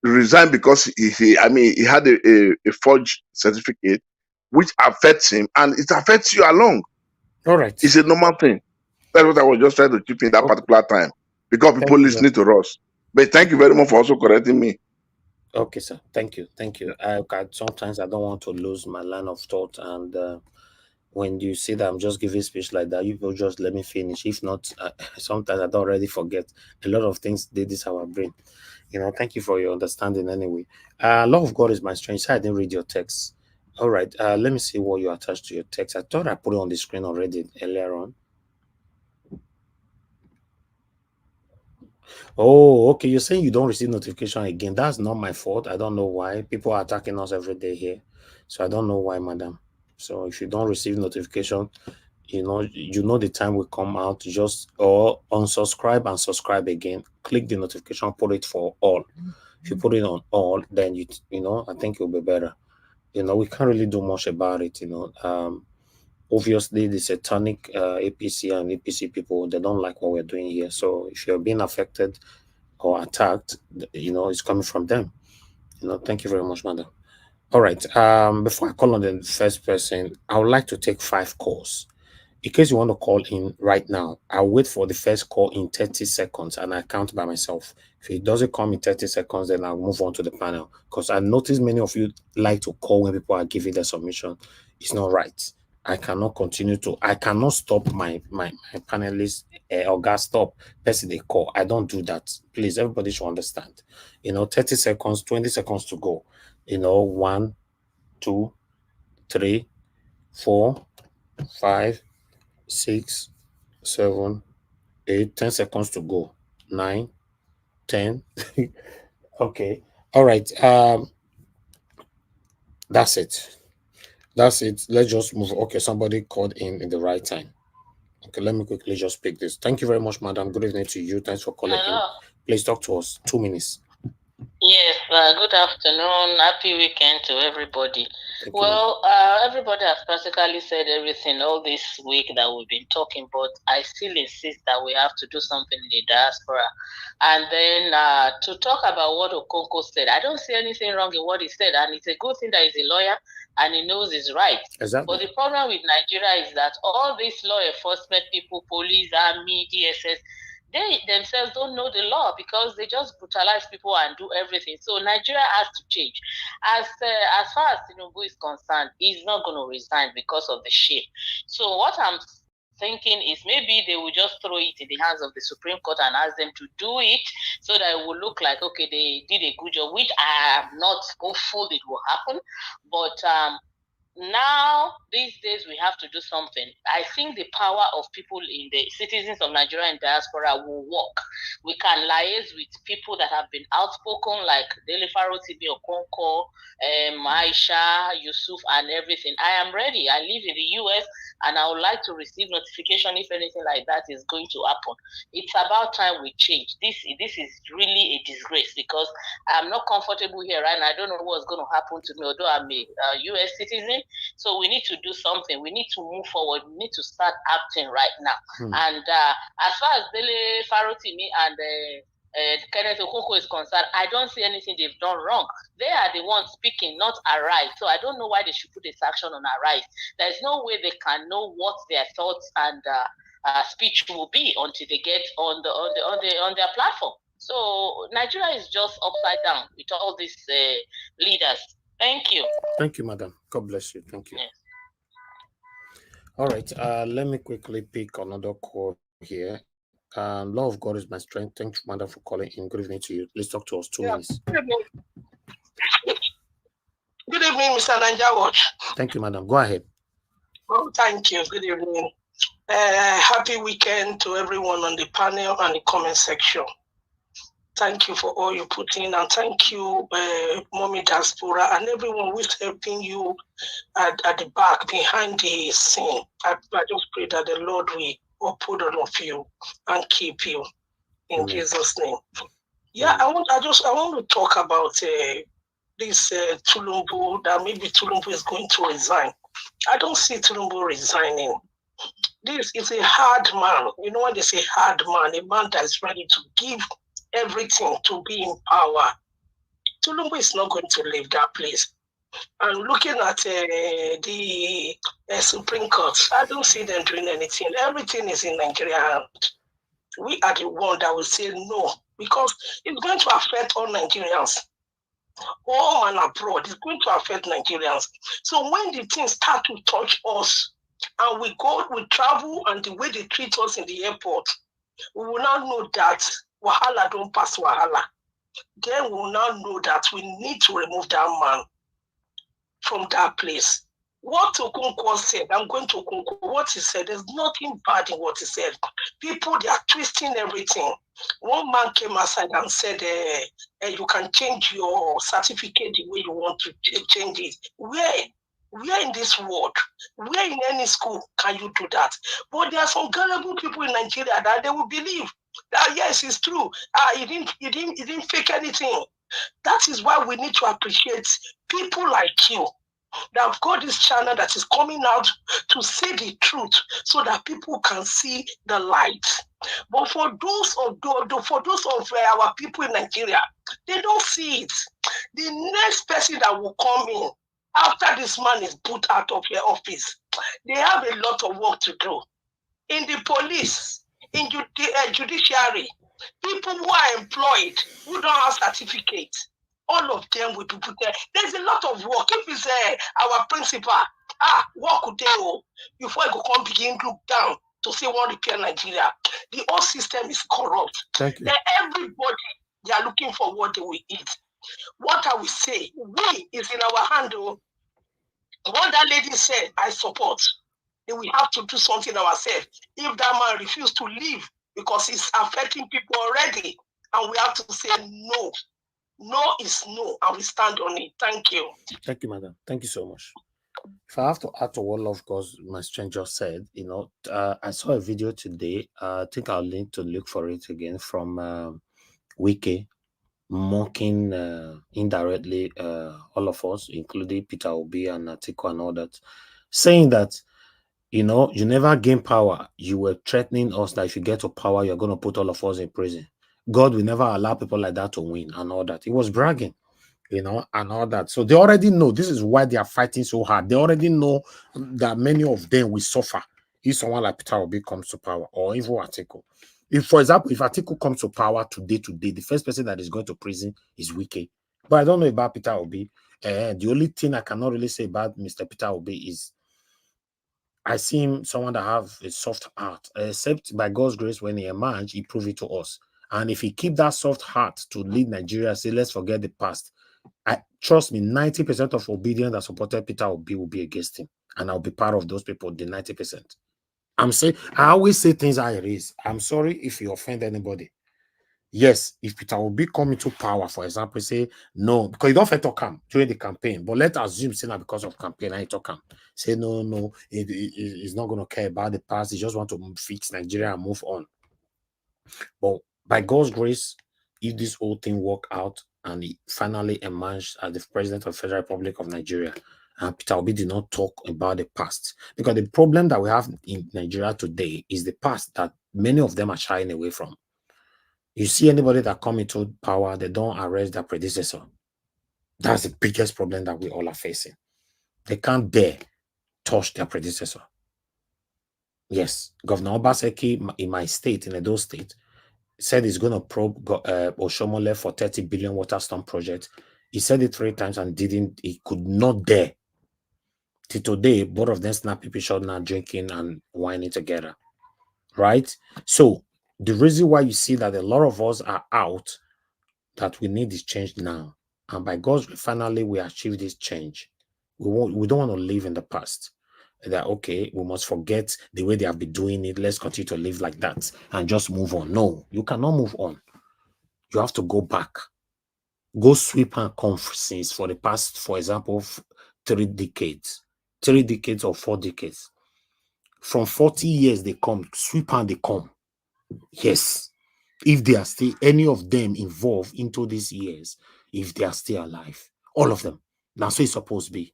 [SPEAKER 14] resigned because he had a forged certificate, which affects him and it affects you along.
[SPEAKER 8] All right.
[SPEAKER 14] It's a normal thing. That's what I was just trying to keep in that particular time, because people
[SPEAKER 8] Thank you,
[SPEAKER 14] listening to us. But thank you very much for also correcting me.
[SPEAKER 8] Okay, sir. Thank you. Thank you. Sometimes I don't want to lose my line of thought, and when you see that I'm just giving speech like that, you people just let me finish. If not, sometimes I don't already forget a lot of things. Did this our brain, Thank you for your understanding. Anyway, love of God is my strength. So I didn't read your text. All right. Let me see what you attached to your text. I thought I put it on the screen already earlier on. Oh, okay. You're saying you don't receive notification again. That's not my fault. I don't know why. People are attacking us every day here. So I don't know why, madam. So if you don't receive notification, you know the time will come out. Just or unsubscribe and subscribe again. Click the notification, put it for all. If you put it on all, then I think it'll be better. We can't really do much about it, Obviously, the satanic APC and APC people, they don't like what we're doing here. So if you're being affected or attacked, it's coming from them. Thank you very much, madam. All right. Before I call on the first person, I would like to take 5 calls. In case you want to call in right now, I'll wait for the first call in 30 seconds and I count by myself. If it doesn't come in 30 seconds, then I'll move on to the panel. Because I noticed many of you like to call when people are giving their submission. It's not right. I cannot stop my panelists or gas stop person they call. I don't do that. Please, everybody should understand. 30 seconds, 20 seconds to go. 1, 2, 3, 4, 5, 6, 7, 8, 10 seconds to go. 9, 10. Okay. All right. That's it. Let's just move. Okay, somebody called in the right time. Okay, let me quickly just pick this. Thank you very much, madam. Good evening to you. Thanks for calling in. Please talk to us. 2 minutes.
[SPEAKER 15] Yes, good afternoon. Happy weekend to everybody. Everybody has practically said everything all this week that we've been talking, but I still insist that we have to do something in the diaspora. And then to talk about what Okonkwo said, I don't see anything wrong in what he said, and it's a good thing that he's a lawyer and he knows his right.
[SPEAKER 8] Exactly.
[SPEAKER 15] But the problem with Nigeria is that all these law enforcement people, police, army, DSS, they themselves don't know the law because they just brutalize people and do everything. So Nigeria has to change. As far as Tinubu is concerned, he's not going to resign because of the shame. So what I'm thinking is maybe they will just throw it in the hands of the Supreme Court and ask them to do it so that it will look like, okay, they did a good job, which I am not hopeful it will happen. But now, these days, we have to do something. I think the power of people in the citizens of Nigeria and diaspora will work. We can liaise with people that have been outspoken, like Delifaro TB Okonkwo, Aisha, Yusuf, and everything. I am ready. I live in the US, and I would like to receive notification if anything like that is going to happen. It's about time we change. This is really a disgrace because I'm not comfortable here, right? And I don't know what's going to happen to me, although I'm a US citizen. So we need to do something. We need to move forward. We need to start acting right now. And as far as Dele Farotimi and Kenneth Okonkwo is concerned, I don't see anything they've done wrong. They are the ones speaking, not Arise. So I don't know why they should put a sanction on Arise. There's no way they can know what their thoughts and speech will be until they get on their platform. So Nigeria is just upside down with all these leaders. Thank you.
[SPEAKER 8] Thank you, madam. God bless you. Thank you.
[SPEAKER 15] Yes.
[SPEAKER 8] All right. Let me quickly pick another call here. Law of God is my strength. Thank you, madam, for calling in. Good evening to you. Please talk to us. 2 minutes.
[SPEAKER 16] Good evening, Mr. Nanja Watch.
[SPEAKER 8] Thank you, madam. Go ahead.
[SPEAKER 16] Oh, thank you. Good evening. Happy weekend to everyone on the panel and the comment section. Thank you for all you put in, and thank you, Mommy Diaspora, and everyone who's helping you at the back, behind the scene. I just pray that the Lord will uphold all of you and keep you in
[SPEAKER 8] Amen.
[SPEAKER 16] Jesus' name. Yeah, I want to talk about this Tinubu, that maybe Tinubu is going to resign. I don't see Tinubu resigning. This is a hard man. You know when they say hard man, a man that is ready to give everything to be in power. Tinubu is not going to leave that place. And looking at the Supreme Court, I don't see them doing anything. Everything is in Nigeria. We are the one that will say no, because it's going to affect all Nigerians. Home and abroad, it's going to affect Nigerians. So when the things start to touch us, and we travel, and the way they treat us in the airport, we will now know that wahala don't pass wahala. Then we will now know that we need to remove that man from that place. What Okonkwo said, I'm going to Okonkwo, what he said, there's nothing bad in what he said. People, they are twisting everything. One man came outside and said, you can change your certificate the way you want to change it. Where in this world, where in any school can you do that? But there are some gullible people in Nigeria that they will believe that yes, it's true. He didn't fake anything. That is why we need to appreciate people like you that have got this channel that is coming out to say the truth so that people can see the light. But for those of our people in Nigeria, they don't see it. The next person that will come in after this man is put out of their office, they have a lot of work to do. In the police, in judiciary, people who are employed, who don't have certificates, all of them will be put there. There's a lot of work. If it's our principal, work could do before I go come begin to look down to say one repair Nigeria. The whole system is corrupt.
[SPEAKER 8] Thank you.
[SPEAKER 16] Then everybody, they are looking for what they will eat. What I will say, we is in our hand. What that lady said, I support. We have to do something ourselves. If that man refuses to leave because it's affecting people already, and we have to say no. No is no, and we stand on it. Thank you.
[SPEAKER 8] Thank you, madam. Thank you so much. If I have to add to what Love God, my stranger said, I saw a video today. I think I'll need to look for it again from Wiki, mocking indirectly all of us, including Peter Obi and Atiku and all that, saying that, you never gain power. You were threatening us that if you get to power, you're going to put all of us in prison. God will never allow people like that to win and all that. He was bragging, and all that. So they already know this is why they are fighting so hard. They already know that many of them will suffer if someone like Peter Obi comes to power, or even Atiku. If, for example, if Atiku comes to power today, the first person that is going to prison is Wike. But I don't know about Peter Obi. The only thing I cannot really say about Mr. Peter Obi is I see him someone that have a soft heart, except by God's grace, when he emerged, he proved it to us. And if he keep that soft heart to lead Nigeria, say, let's forget the past, trust me, 90% of obedience that supported Peter Obi will be against him. And I'll be part of those people, the 90%. I always say things how it is. I'm sorry if you offend anybody. Yes, if Peter Obi come into power, for example, say no, because you don't have to come during the campaign, but let's assume say not because of campaign, I talk come. Say no, he's not going to care about the past. He just want to fix Nigeria and move on. But by God's grace, if this whole thing work out and he finally emerged as the president of the Federal Republic of Nigeria, and Peter Obi did not talk about the past, because the problem that we have in Nigeria today is the past that many of them are shying away from. You see anybody that come into power, they don't arrest their predecessor. That's the biggest problem that we all are facing. They can't dare touch their predecessor. Yes, Governor Obaseki in my state, in Edo State, said he's going to probe Oshomole for 30 billion water storm project. He said it 3 times and didn't. He could not dare. Till today, both of them snap picture now, drinking and whining together. Right? So the reason why you see that a lot of us are out, that we need this change now. And by God's grace, finally we achieve this change. We don't want to live in the past. That okay, we must forget the way they have been doing it. Let's continue to live like that and just move on. No, you cannot move on. You have to go back. Go sweep and conferences for the past, for example, 3 decades. 3 decades or 4 decades. From 40 years they come, sweep and they come. Yes. If they are still, any of them involved into these years, if they are still alive, all of them. That's what it's supposed to be.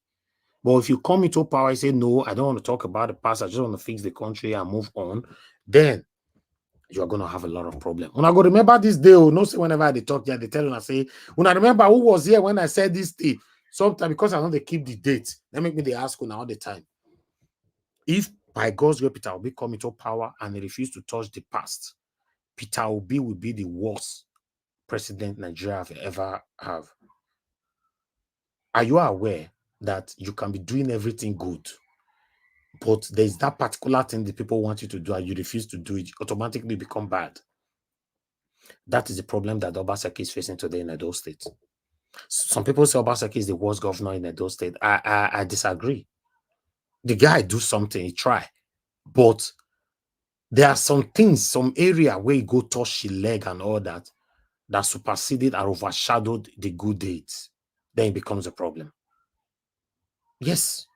[SPEAKER 8] But if you come into power and say, no, I don't want to talk about the past, I just want to fix the country and move on, then you're going to have a lot of problems. When I go remember this day, no say whenever they talk here, they tell and I say, when I remember who was here when I said this thing, sometimes because I know they keep the date, they make me they ask you now all the time. If by God's grace Peter Obi come into power and he refuse to touch the past, Peter Obi will be the worst president Nigeria have ever have. Are you aware that you can be doing everything good, but there's that particular thing the people want you to do and you refuse to do it, automatically become bad? That is the problem that Obaseki is facing today in Edo State. Some people say Obaseki is the worst governor in Edo State. I disagree. The guy do something, he try, but there are some things, some area where he go touch his leg and all that, that superseded or overshadowed the good deeds. Then it becomes a problem. Yes,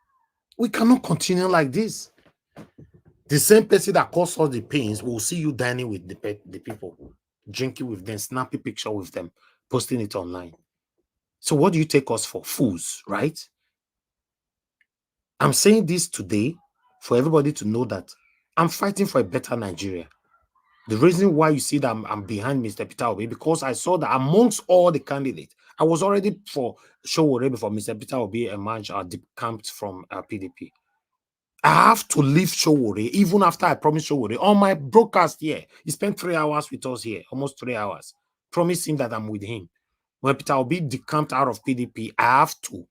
[SPEAKER 8] we cannot continue like this. The same person that caused us the pains will see you dining with the people, drinking with them, snapping picture with them, posting it online. So what do you take us for? Fools, right? I'm saying this today for everybody to know that I'm fighting for a better Nigeria. The reason why you see that I'm behind Mr. Peter Obi, because I saw that amongst all the candidates, I was already for Showore before Mr. Peter Obi emerged decamped from PDP. I have to leave Showore even after I promised Showore on my broadcast here. He spent 3 hours with us here, almost 3 hours. Promise him that I'm with him. When Peter Obi decamped out of PDP, I have to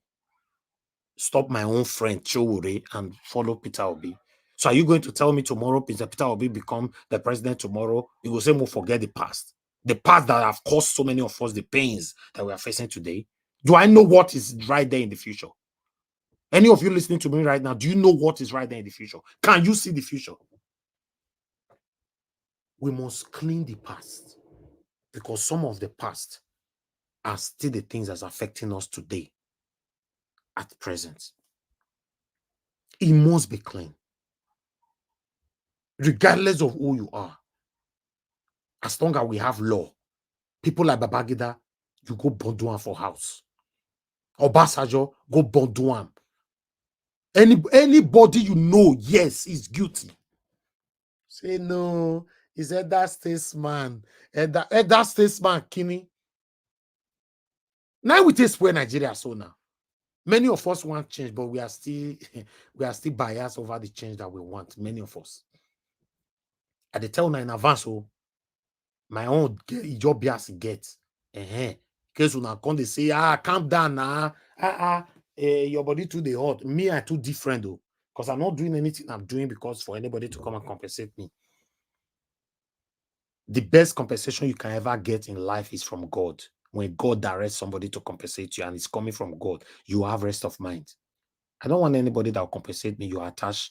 [SPEAKER 8] stop my own friend Showore and follow Peter Obi. So are you going to tell me tomorrow Peter Obi become the president tomorrow? You will say, we'll forget the past. The past that have caused so many of us the pains that we are facing today. Do I know what is right there in the future? Any of you listening to me right now, do you know what is right there in the future? Can you see the future? We must clean the past, because some of the past are still the things that's affecting us today at present. It must be clean. Regardless of who you are, as long as we have law, people like Babangida, you go Bonduan for house. Obasanjo, go Bonduan. Anybody you know, yes, is guilty. Say no, is that statesman, that statesman, Kini. Now we take where Nigeria so now. Many of us want change, but we are still biased over the change that we want. Many of us. At the tell now in advance, oh, my own job bias get. Case when I come, they say, calm down now. Your body too they hot. Me, I too different though. Because I'm not doing anything I'm doing because for anybody to come and compensate me. The best compensation you can ever get in life is from God. When God directs somebody to compensate you and it's coming from God, you have rest of mind. I don't want anybody that will compensate me. You attach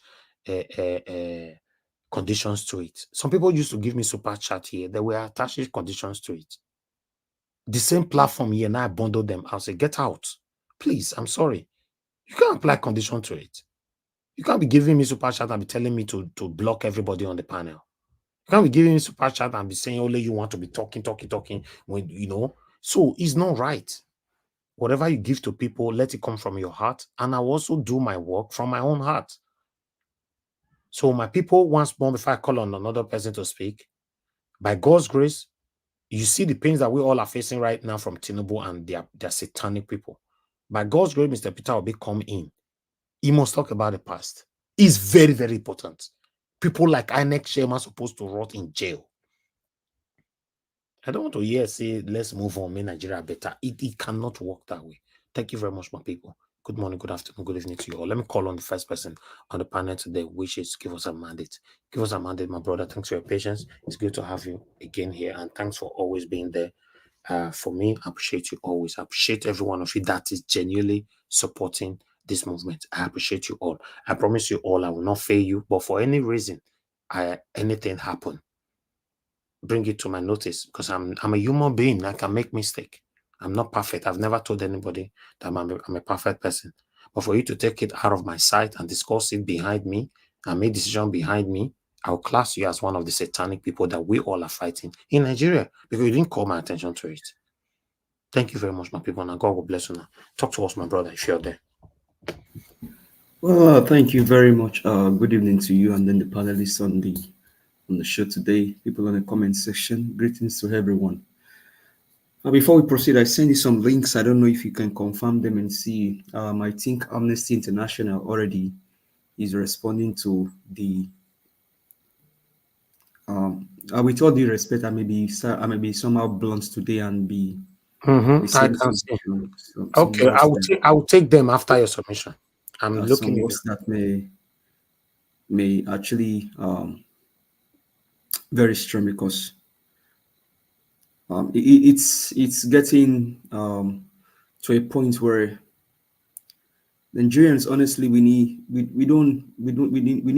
[SPEAKER 8] conditions to it. Some people used to give me super chat here. They were attaching conditions to it. The same platform here, now I bundled them. I'll say, get out. Please, I'm sorry. You can't apply condition to it. You can't be giving me super chat and be telling me to block everybody on the panel. You can't be giving me super chat and be saying only you want to be talking when you know. So it's not right. Whatever you give to people, let it come from your heart. And I also do my work from my own heart. So my people, once more, before I call on another person to speak, by God's grace, You see the pains that we all are facing right now from Tinubu and their satanic people. By God's grace, Mr. Peter will come in. He must talk about the past. It's very, very important. People like INEC chairman are supposed to rot in jail. I don't want to hear say, let's move on, make Nigeria better. It cannot work that way. Thank you very much, my people. Good morning, good afternoon, good evening to you all. Let me call on the first person on the panel today, which is give us a mandate. Give us a mandate, my brother. Thanks for your patience. It's good to have you again here, and thanks for always being there. For me, I appreciate you always. I appreciate every one of you that is genuinely supporting this movement. I appreciate you all. I promise you all I will not fail you, but for any reason, anything happen, bring it to my notice, because I'm a human being. I can make mistake. I'm not perfect. I've never told anybody that I'm a perfect person. But for you to take it out of my sight and discuss it behind me and make decision behind me, I'll class you as one of the satanic people that we all are fighting in Nigeria, because you didn't call my attention to it. Thank you very much, my people, and God will bless you now. Talk to us, my brother, if you're there.
[SPEAKER 17] Well, thank you very much. Good evening to you and then the panelists on the show today, people in the comment section. Greetings to everyone. Before we proceed, I sent you some links. I don't know if you can confirm them and see. I think Amnesty International already is responding to the. With all due respect, I may be somehow blunt today and be.
[SPEAKER 8] I can see. Okay, I will take them after your submission. I'm looking
[SPEAKER 17] some words that may actually very strong, because it's getting to a point where Nigerians, honestly, we need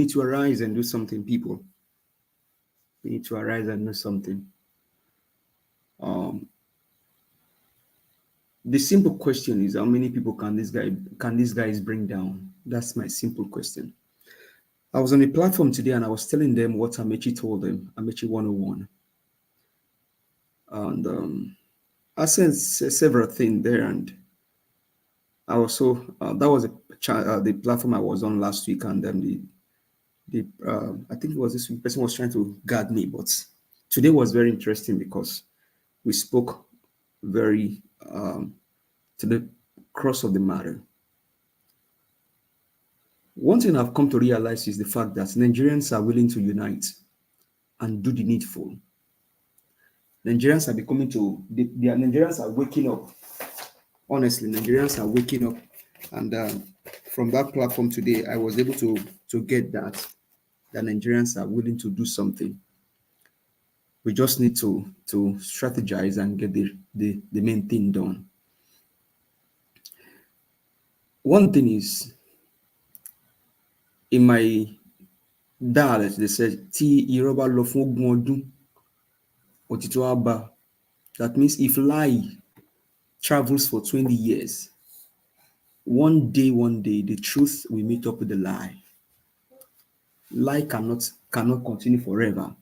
[SPEAKER 17] to arise and do something, people. We need to arise and do something. The simple question is, how many people can these guys bring down? That's my simple question. I was on a platform today and I was telling them what Amechi told them, Amechi 101. And I said several things there, and I also that was the platform I was on last week, and then I think it was this week, person was trying to guard me, but today was very interesting because we spoke very to the cross of the matter. One thing I've come to realize is the fact that Nigerians are willing to unite and do the needful. Nigerians are Nigerians are waking up. Honestly, Nigerians are waking up. And from that platform today, I was able to get that Nigerians are willing to do something. We just need to strategize and get the main thing done. One thing is, in my dialect, they said, Ti Yoruba lo fun ogun odun, otito aba. That means if lie travels for 20 years, one day, the truth will meet up with the lie. Lie cannot continue forever.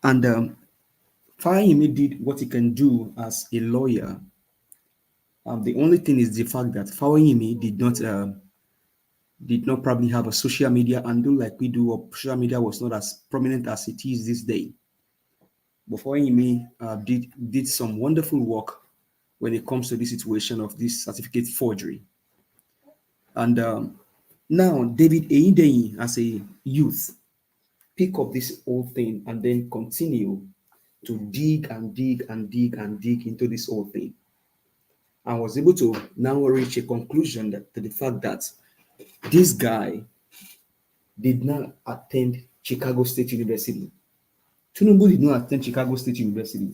[SPEAKER 17] And Fahimi did what he can do as a lawyer. The only thing is the fact that Fahimi did not probably have a social media handle like we do, or social media was not as prominent as it is this day. But Fahimi did some wonderful work when it comes to this situation of this certificate forgery. And now David Eyideyin, as a youth, pick up this whole thing and then continue to dig into this whole thing. I was able to now reach a conclusion to the fact that this guy did not attend Chicago State University. Tinubu did not attend Chicago State University.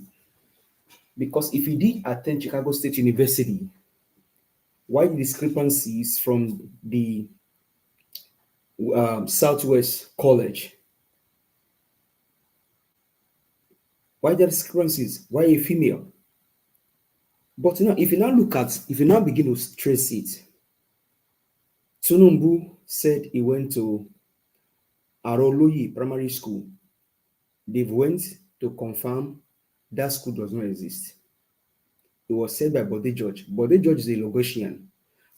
[SPEAKER 17] Because if he did attend Chicago State University, why the discrepancies from the Southwest College? Why the discrepancies? Why a female? But if you now begin to trace it, Tinubu said he went to Aroloyi Primary School. They went to confirm that school does not exist. It was said by Bode George. Bode George is a Lagosian.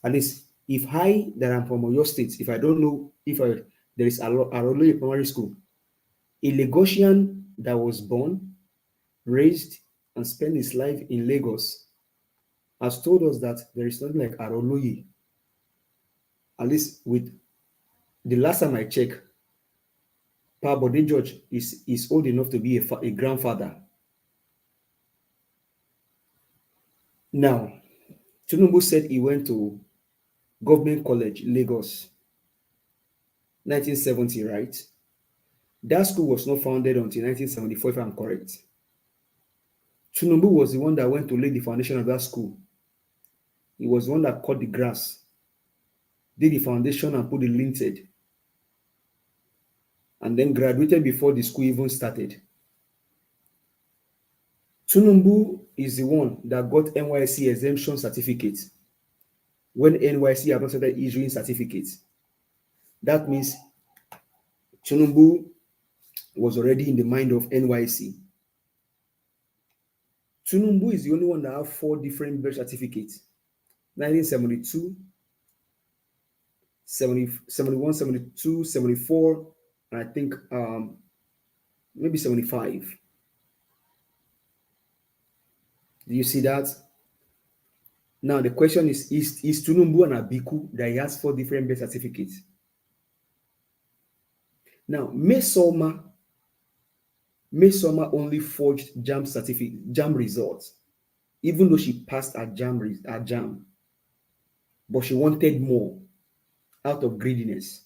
[SPEAKER 17] At least, if I, that I'm from Oyo State, if I don't know if there is Aroloyi Primary School, a Lagosian that was born raised and spent his life in Lagos, has told us that there is nothing like Aroloye. At least with the last time I checked, Pa Bode George is old enough to be a grandfather. Now, Tinubu said he went to Government College, Lagos, 1970, right? That school was not founded until 1974, if I'm correct. Tinubu was the one that went to lay the foundation of that school. He was the one that cut the grass, did the foundation and put the linted, and then graduated before the school even started. Tinubu is the one that got NYSC exemption certificate when NYSC have not started issuing certificates. That means Tinubu was already in the mind of NYSC. Tinubu is the only one that have 4 different birth certificates: 1972, 71, 72, 74, and I think maybe 75. Do you see that? Now the question is Tinubu and Abiku that he has 4 different birth certificates? Now, Mesoma only forged JAM results, even though she passed her JAM, but she wanted more out of greediness.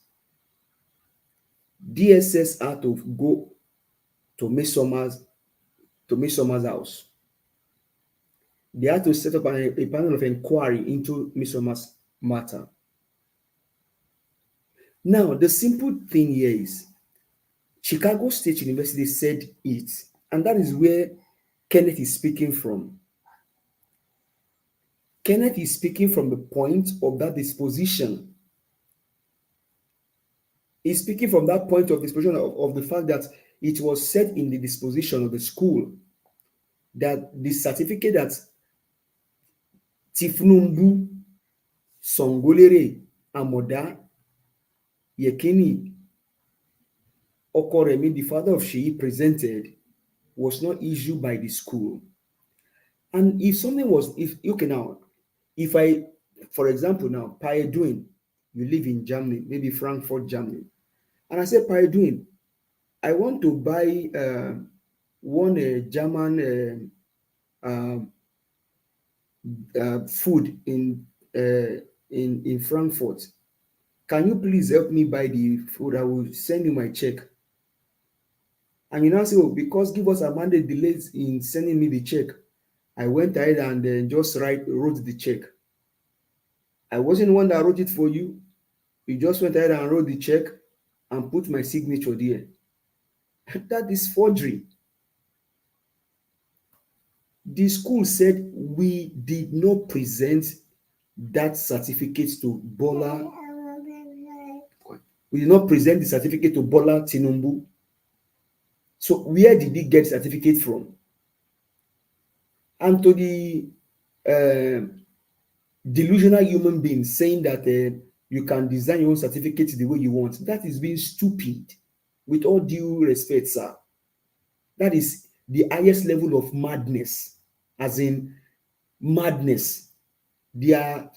[SPEAKER 17] DSS had to go to Mesoma's house. They had to set up a panel of inquiry into Mesoma's matter. Now, the simple thing here is Chicago State University said it, and that is where Kenneth is speaking from. Kenneth is speaking from the point of that disposition. He's speaking from that point of disposition of the fact that it was said in the disposition of the school that the certificate that Tifnumbu, Songolere, Amoda, Yekini, Okoremi, the father of Sheyi, presented was not issued by the school. And if something was, if I, for example, now, Paedwin, you live in Germany, maybe Frankfurt, Germany, and I said, Paedwin, I want to buy one German food in Frankfurt. Can you please help me buy the food? I will send you my check. And you now say, oh, because give us a mandate delays in sending me the check, I went ahead and just wrote the check. I wasn't the one that wrote it for you. You just went ahead and wrote the check and put my signature there. That is forgery. The school said we did not present that certificate to Bola. We did not present the certificate to Bola Tinubu. So where did he get certificate from? And to the delusional human being saying that you can design your own certificate the way you want, that is being stupid. With all due respect, sir. That is the highest level of madness, as in madness. They are,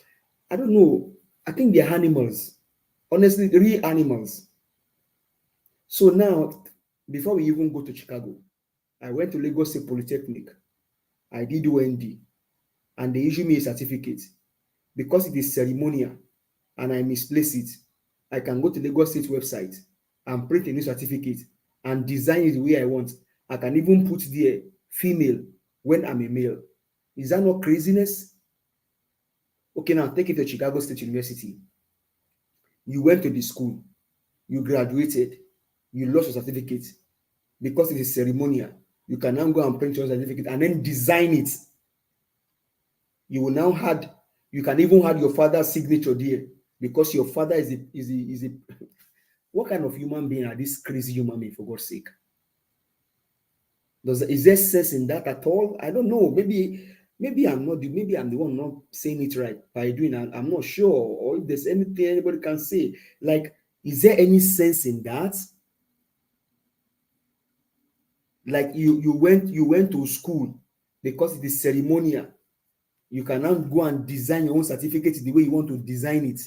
[SPEAKER 17] I don't know, I think they are animals. Honestly, real animals. So now, before we even go to Chicago, I went to Lagos State Polytechnic. I did OND, and they issued me a certificate. Because it is ceremonial and I misplace it, I can go to Lagos State website and print a new certificate and design it the way I want. I can even put there female when I'm a male. Is that not craziness? Okay, now take it to Chicago State University. You went to the school, you graduated, you lost your certificate. Because it is ceremonial, you can now go and print your certificate and then design it. You will now have, you can even have your father's signature there, because your father is a what kind of human being are these crazy human beings, for God's sake? Is there sense in that at all? I don't know. Maybe I'm the one not saying it right by doing it. I'm not sure, or if there's anything anybody can say. Like, is there any sense in that? Like you went to school because it is ceremonial. You can now go and design your own certificate the way you want to design it.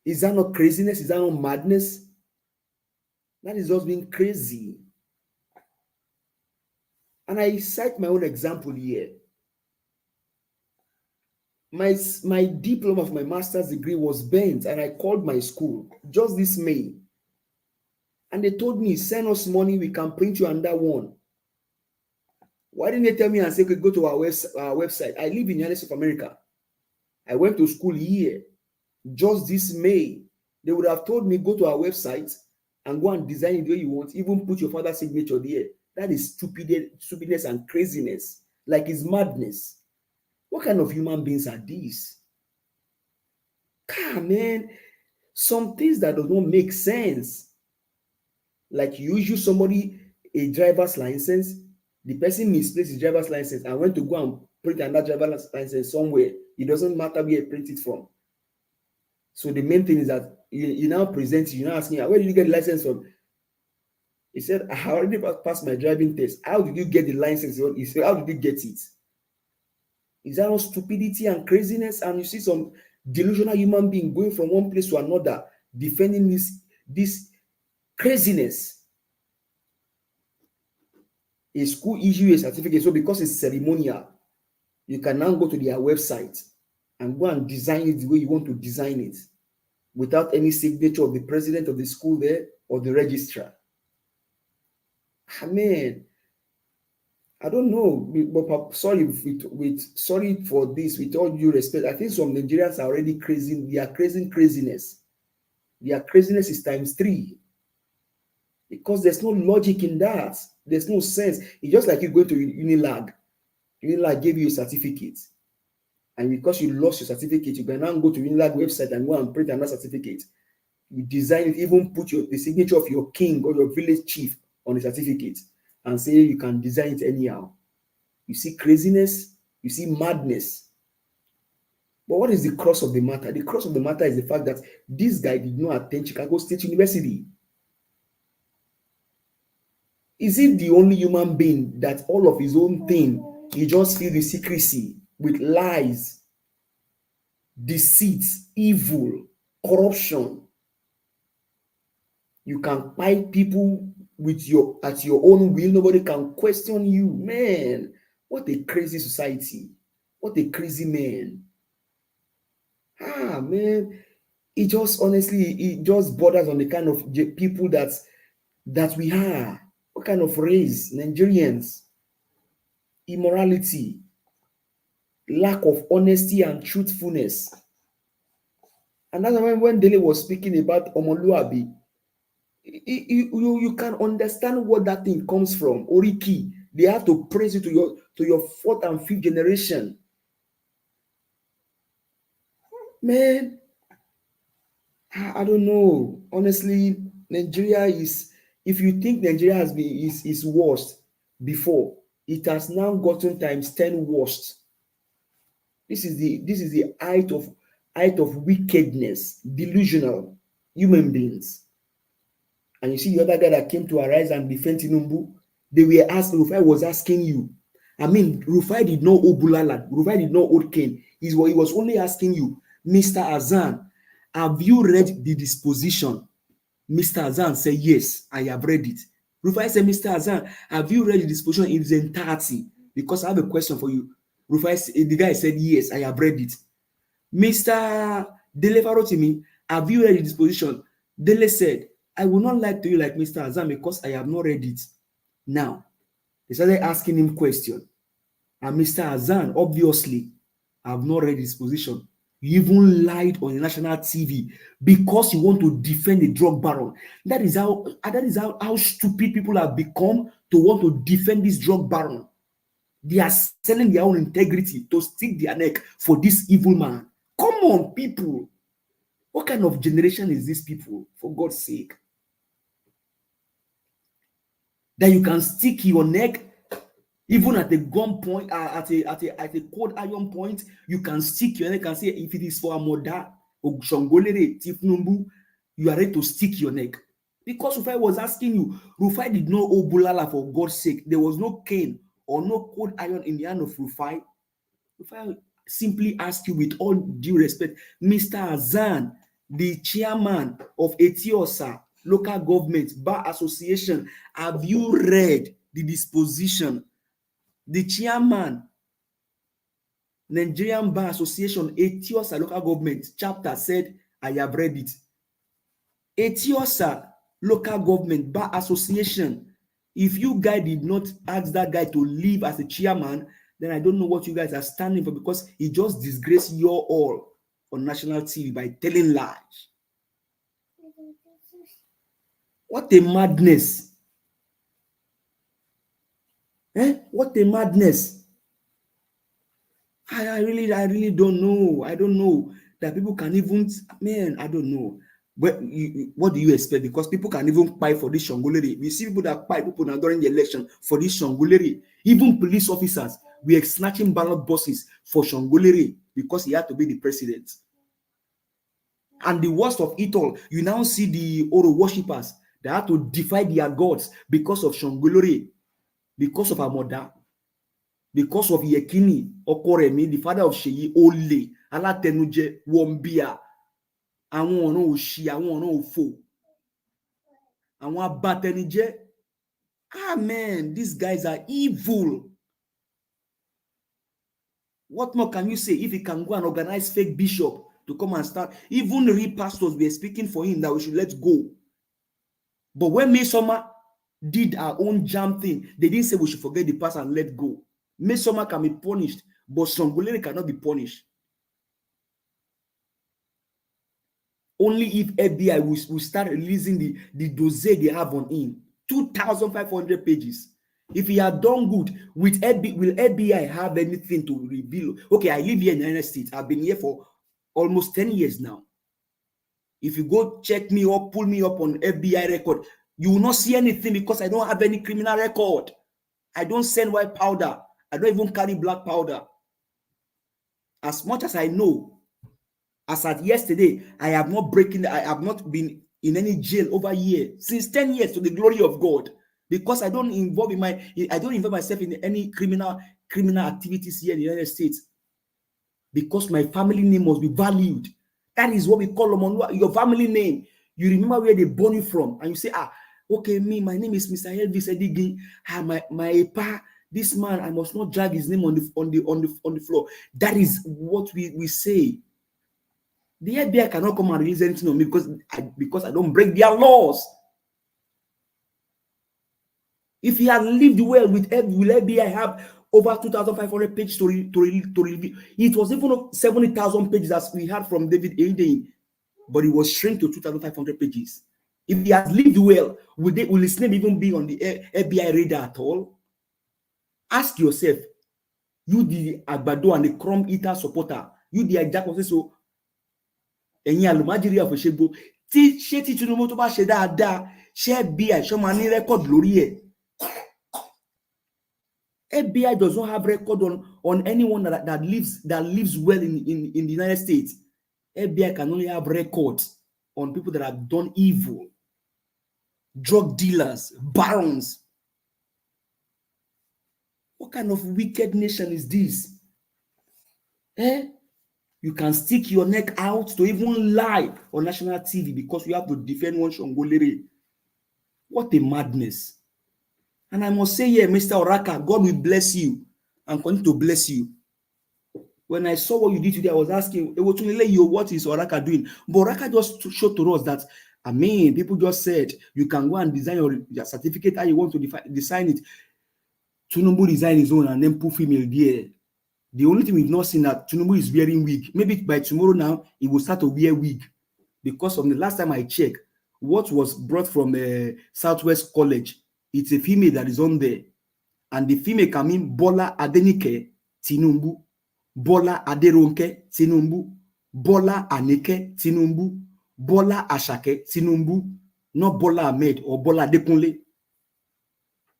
[SPEAKER 17] Is that not craziness? Is that not madness? That is just being crazy. And I cite my own example here. My diploma of my master's degree was bent, and I called my school just this May. And they told me, send us money, we can print you another one. Why didn't they tell me and say, okay, go to our website? I live in the United States of America. I went to school here. Just this May, they would have told me, go to our website and go and design it the way you want, even put your father's signature there. That is stupidness and craziness. Like it's madness. What kind of human beings are these? God, man, some things that do not make sense. Like you issue somebody a driver's license, the person misplaced his driver's license and went to go and print another driver's license somewhere. It doesn't matter where you print it from. So the main thing is that you now present, you now asking, where did you get the license from? He said, I already passed my driving test. How did you get the license? He said, how did you get it? Is that not stupidity and craziness? And you see some delusional human being going from one place to another, defending this craziness. A school issue a certificate, so because it's ceremonial, you can now go to their website and go and design it the way you want to design it, without any signature of the president of the school there or the registrar. I mean, I don't know, but sorry for this, with all due respect. I think some Nigerians are already crazy. They are craziness. Their craziness is ×3. Because there's no logic in that. There's no sense. It's just like you go to Unilag. Unilag gave you a certificate. And because you lost your certificate, you can now go to Unilag website and go and print another certificate. You design it, even put the signature of your king or your village chief on the certificate and say you can design it anyhow. You see craziness, you see madness. But what is the crux of the matter? The crux of the matter is the fact that this guy did not attend Chicago State University. Is he the only human being that all of his own thing, he just feels the secrecy with lies, deceit, evil, corruption? You can fight people at your own will. Nobody can question you. Man, what a crazy society. What a crazy man. Man, it just borders on the kind of people that we are. What kind of race? Nigerians. Immorality. Lack of honesty and truthfulness. And that's when Dele was speaking about Omoluabi, you can understand what that thing comes from. Oriki, they have to praise you to your 4th and 5th generation. Man, I don't know. Honestly, Nigeria is, if you think Nigeria has been is worst before, it has now gotten ×10 worst. This is the height of wickedness, delusional human beings. And you see the other guy that came to arise and defend Tinubu, Rufai was asking you. I mean, Rufai did not owe Bulala. Rufai did not owe Ken. He was only asking you, Mr. Azan, have you read the disposition? Mr. Azan said, yes, I have read it. Rufai said, Mr. Azan, have you read the disposition in its entirety? Because I have a question for you. The guy said, yes, I have read it. Mr. Dele Farotimi, have you read the disposition? Dele said, I will not lie to you like Mr. Azan because I have not read it. Now, they started asking him questions. And Mr. Azan, obviously, have not read his position. You even lied on the national TV because you want to defend a drug baron. That is how stupid people have become to want to defend this drug baron. They are selling their own integrity to stick their neck for this evil man. Come on, people. What kind of generation is this people, for God's sake? That you can stick your neck even at a gun point, at a cold iron point, you can stick your neck and say, if it is for Amoda or Shongolere, Tinubu, you are ready to stick your neck. Because Rufai was asking you, Rufai did not owe Bulala for God's sake. There was no cane or no cold iron in the hand of Rufai. Rufai simply asked you with all due respect, Mr. Azan, the chairman of Etiosa Local Government Bar Association, have you read the disposition? The chairman, Nigerian Bar Association, Etiosa Local Government chapter said, I have read it. Etiosa Local Government Bar Association, if you guys did not ask that guy to leave as a chairman, then I don't know what you guys are standing for, because he just disgraced you all on national TV by telling lies. What a madness. What a madness. I really don't know. I don't know that people can even, man, I don't know. But what do you expect? Because people can even fight for this Shongoleri. We see people that fight people now during the election for this Shongoleri. Even police officers were snatching ballot boxes for Shongoleri because he had to be the president. And the worst of it all, you now see the Oro worshippers that had to defy their gods because of Shongoleri, because of Amoda, because of Yekini Okoremi, the father of Sheyi Ole, Alatenuje Wombia, àwọn ọ̀ràn òṣì, àwọn ọ̀ràn òfò, àwọn abatẹnijẹ́. Man, these guys are evil. What more can you say if he can go and organize fake bishop to come and start? Even real pastors were speaking for him that we should let go. But when Mesoma did our own jam thing, they didn't say we should forget the past and let go. Mesoma can be punished, but Shongoleri cannot be punished. Only if FBI will start releasing the dossier they have on him. 2,500 pages. If he had done good, with FBI, will FBI have anything to reveal? Okay, I live here in the United States. I've been here for almost 10 years now. If you go check me up, pull me up on FBI record, you will not see anything because I don't have any criminal record. I don't send white powder. I don't even carry black powder. As much as I know, as at yesterday, I have not been in any jail over a year, since 10 years, to the glory of God, because I don't involve myself in any criminal activities here in the United States, because my family name must be valued. That is what we call them, your family name. You remember where they born you from, and you say, okay, my name is Mr. Elvis Edigin. My pa, this man, I must not drag his name on the floor. That is what we say. The FBI cannot come and release anything on me because I don't break their laws. If he had lived well with will FBI have over 2,500 pages to review? It was even 70,000 pages as we had from David Aiden, but it was shrunk to 2,500 pages. If he has lived well, will his name even be on the FBI radar at all? Ask yourself, you the Agbado and the crumb eater supporter, you the Ajax so. Ẹ̀yin àlùmájìrí àfọ̀ṣẹ́gbó tí ṣé tí Tinubu tó bá ṣe dáadáa ṣé FBI ṣó máa ní record lórí ẹ̀. FBI does not have record on anyone that lives well in the United States. FBI can only have records on people that have done evil, drug dealers, barons. What kind of wicked nation is this? You can stick your neck out to even lie on national TV because you have to defend one Shongoleri. What a madness. And I must say here, Mr. Oraka, God will bless you and continue to bless you. When I saw what you did today, I was asking, what is Oraka doing? But Oraka just showed to us that, people just said, you can go and design your certificate how you want to design it. Tinubu design his own and then put female there. The only thing we've not seen that Tinubu is wearing wig. Maybe by tomorrow now, he will start to wear wig. Because from the last time I checked, what was brought from Southwest College, it's a female that is on there. And the female can mean Bola Adenike Tinubu, Bola Aderonke Tinubu, Bola Aneke Tinubu, Bola Ashake Tinubu, not Bola Ahmed or Bola Adekunle.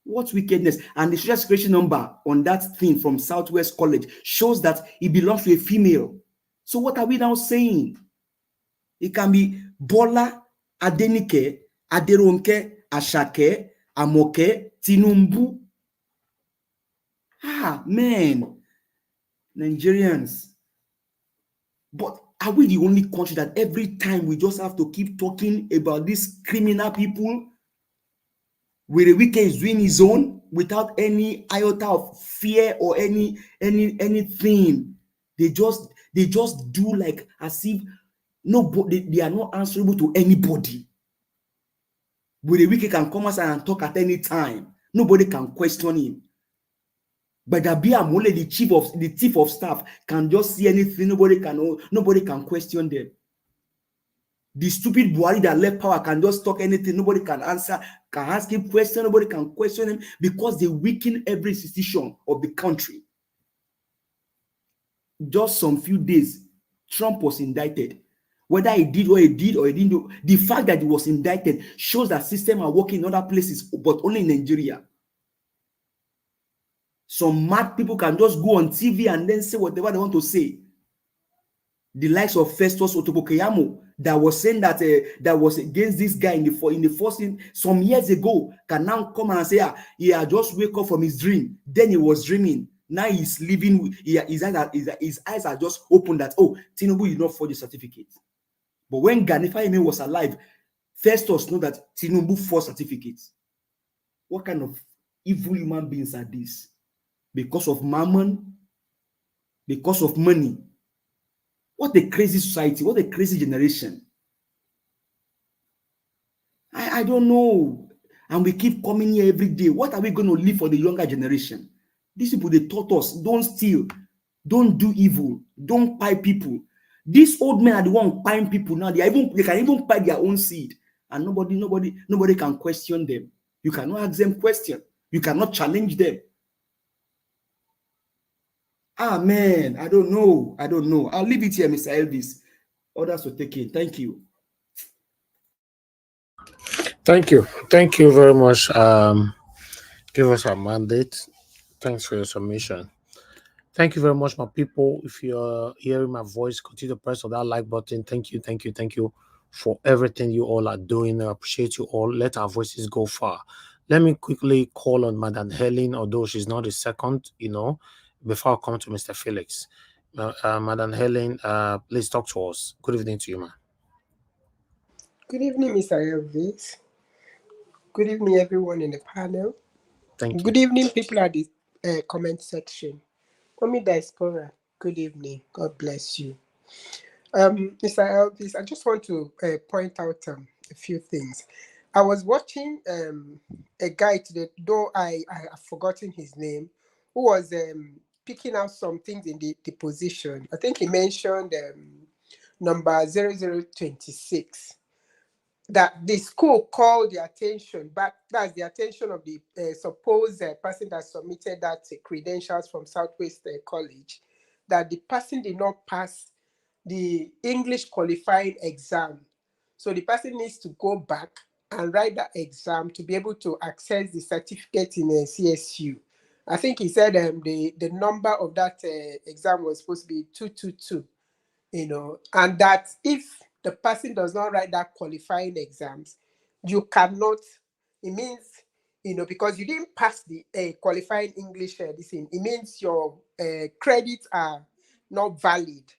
[SPEAKER 17] What wickedness. And the social security number on that thing from Southwest College shows that it belongs to a female. So what are we now saying? It can be Bola Adenike Aderonke, Ashake, Amoke, Tinubu. Ah, man, Nigerians. But are we the only country that every time we just have to keep talking about these criminal people where the wicked is doing his own without any iota of fear or anything? They just do like as if nobody, they are not answerable to anybody. Where the wicked can come outside and talk at any time. Nobody can question him. But only the chief of staff can just see anything. Nobody can question them. The stupid Buhari that left power can just talk anything. Nobody can answer, can ask him questions. Nobody can question him because they weaken every institution of the country. Just some few days, Trump was indicted. Whether he did what he did or he didn't do, the fact that he was indicted shows that systems are working in other places, but only in Nigeria. Some mad people can just go on TV and then say whatever they want to say. The likes of Festus Otobokeyamo that was saying that that was against this guy in the first some years ago can now come and say, he had just wake up from his dream. Then he was dreaming. Now he's living. His eyes are just open that, oh, Tinubu did not forge the certificate. But when Gani Fawehinmi was alive, Festus know that Tinubu forged certificates. What kind of evil human beings are these? Because of mammon, because of money. What a crazy society, what a crazy generation. I don't know. And we keep coming here every day. What are we going to leave for the younger generation? These people, they taught us, don't steal, don't do evil, don't buy people. These old men are the ones buying people now. They can even buy their own seed. And nobody can question them. You cannot ask them questions. You cannot challenge them. Ah, man, I don't know. I'll leave it here, Mr. Elvis. Others will take it. Thank you.
[SPEAKER 8] Thank you very much. Give us a mandate. Thanks for your submission. Thank you very much, my people. If you're hearing my voice, continue to press on that like button. Thank you for everything you all are doing. I appreciate you all. Let our voices go far. Let me quickly call on Madam Helen, although she's not the second, before I come to Mr. Felix. Madam Helen, please talk to us. Good evening to you, ma'am.
[SPEAKER 18] Good evening, Mr. Elvis. Good evening, everyone in the panel.
[SPEAKER 8] Thank you.
[SPEAKER 18] Good evening, people at the comment section. Omi Diaspora, good evening. God bless you. Mr. Elvis, I just want to point out a few things. I was watching a guy today, though I have forgotten his name, who was picking out some things in the position. I think he mentioned number 0026. That the school called the attention back, that's the attention of the supposed person that submitted that credentials from Southwest College, that the person did not pass the English qualifying exam. So the person needs to go back and write that exam to be able to access the certificate in CSU. I think he said the number of that exam was supposed to be 222, and that if the person does not write that qualifying exams, you cannot, it means, because you didn't pass the qualifying English, this thing, it means your credits are not valid,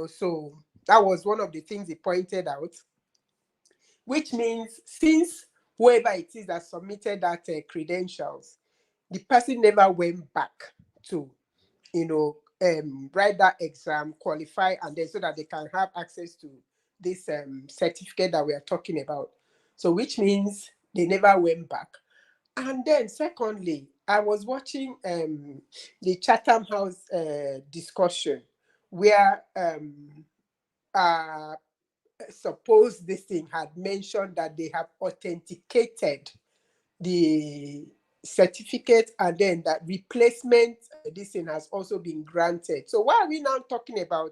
[SPEAKER 18] so that was one of the things he pointed out, which means since whoever it is that submitted that credentials, the person never went back to, write that exam, qualify, and then so that they can have access to this certificate that we are talking about. So which means they never went back. And then secondly, I was watching the Chatham House discussion where suppose this thing had mentioned that they have authenticated the certificate, and then that replacement this thing has also been granted. So why are we now talking about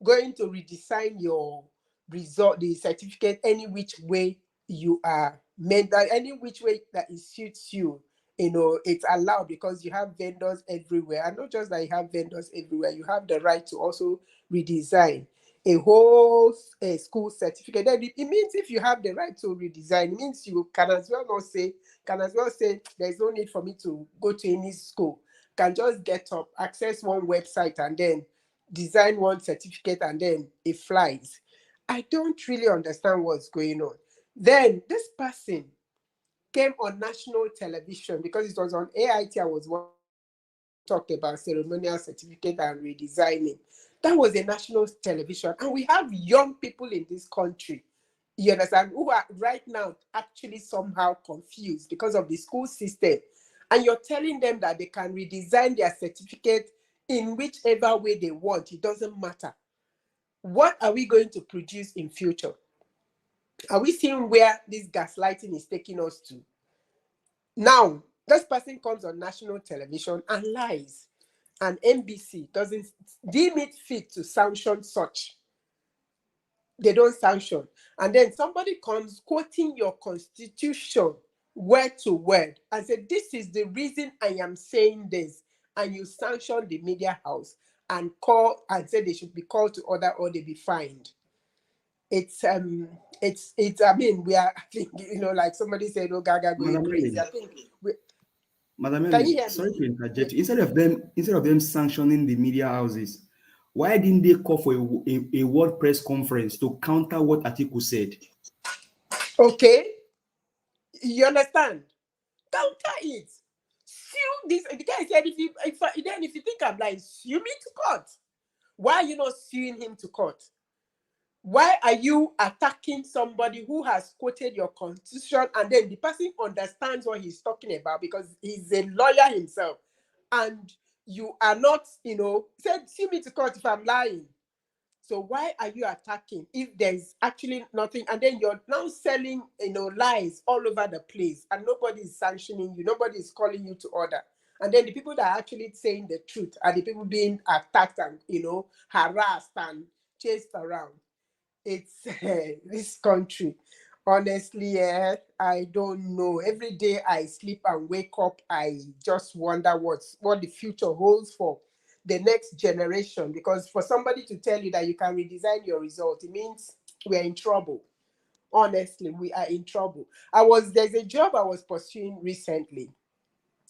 [SPEAKER 18] going to redesign your result, the certificate, any which way you are meant, that any which way that it suits you? It's allowed because you have vendors everywhere, and not just that you have vendors everywhere, you have the right to also redesign. a whole school certificate. Then it means if you have the right to redesign, it means you can as well say there's no need for me to go to any school. Can just get up, access one website, and then design one certificate, and then it flies. I don't really understand what's going on. Then this person came on national television because it was on AIT. I was talked about ceremonial certificate and redesigning. That was a national television, and we have young people in this country, you understand, who are right now actually somehow confused because of the school system, and you're telling them that they can redesign their certificate in whichever way they want. It doesn't matter. What are we going to produce in future? Are we seeing where this gaslighting is taking us to? Now, this person comes on national television and lies, and NBC doesn't deem it fit to sanction such. They don't sanction. And then somebody comes quoting your constitution word to word and said, this is the reason I am saying this. And you sanction the media house and call and say they should be called to order or they be fined. It's I mean, we are, I think, like somebody said, oh, Gaga going
[SPEAKER 17] Madam
[SPEAKER 18] crazy.
[SPEAKER 17] Ellen.
[SPEAKER 18] I think
[SPEAKER 17] Madam
[SPEAKER 18] can you
[SPEAKER 17] Ellen,
[SPEAKER 18] hear
[SPEAKER 17] sorry
[SPEAKER 18] me?
[SPEAKER 17] to interject. Instead of them sanctioning the media houses, why didn't they call for a world press conference to counter what Atiku said?
[SPEAKER 18] Okay, you understand? Counter it. Sue this. The guy said, if you think I'm lying, sue me to court. Why are you not suing him to court? Why are you attacking somebody who has quoted your constitution and then the person understands what he's talking about because he's a lawyer himself, and you are not, said, sue me to court if I'm lying. So why are you attacking if there's actually nothing? And then you're now selling, lies all over the place, and nobody is sanctioning you. Nobody is calling you to order. And then the people that are actually saying the truth are the people being attacked and, harassed and chased around. It's this country. Honestly, I don't know. Every day I sleep and wake up, I just wonder what the future holds for the next generation. Because for somebody to tell you that you can redesign your result, it means we're in trouble. Honestly, we are in trouble. There's a job I was pursuing recently,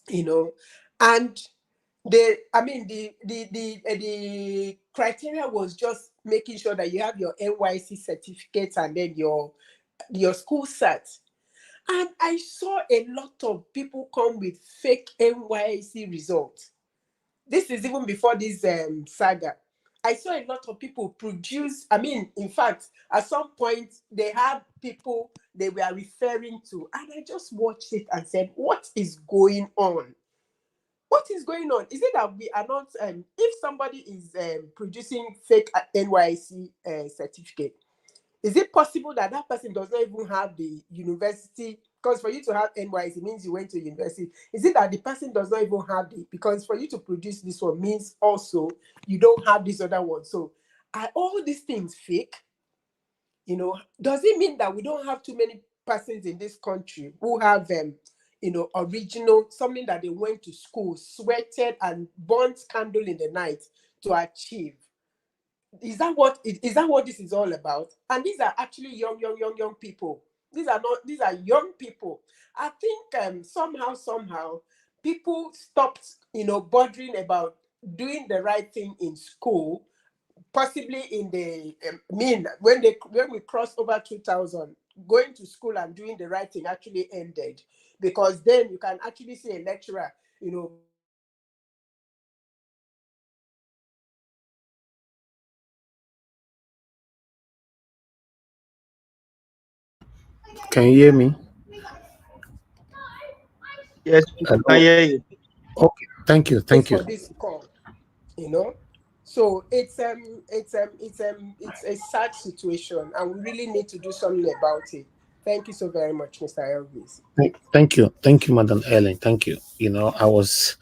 [SPEAKER 18] and the criteria was just making sure that you have your NYC certificates and then your school cert. And I saw a lot of people come with fake NYC results. This is even before this saga. I saw a lot of people produce, in fact, at some point, they have people they were referring to, and I just watched it and said, what is going on? What is going on? Is it that we are not, if somebody is producing fake NYC certificate, is it possible that that person does not even have the university? Because for you to have NYC means you went to university. Is it that the person does not even have because for you to produce this one means also you don't have this other one. So are all these things fake? Does it mean that we don't have too many persons in this country who have original, something that they went to school, sweated and burnt candle in the night to achieve? Is that what this is all about? And these are actually young people. These are young people. I think somehow people stopped bothering about doing the right thing in school. Possibly in the when we crossed over 2000, going to school and doing the right thing actually ended, because then you can actually see a lecturer,
[SPEAKER 8] Can you hear me?
[SPEAKER 19] Yes, I
[SPEAKER 8] Hello.
[SPEAKER 19] hear you.
[SPEAKER 8] Okay. Thank you. Thank you.
[SPEAKER 18] for this call, So it's a sad situation, and we really need to do something about it. Thank you so very much, Mr. Elvis.
[SPEAKER 8] Thank you, Madam Ellen. Thank you. I was,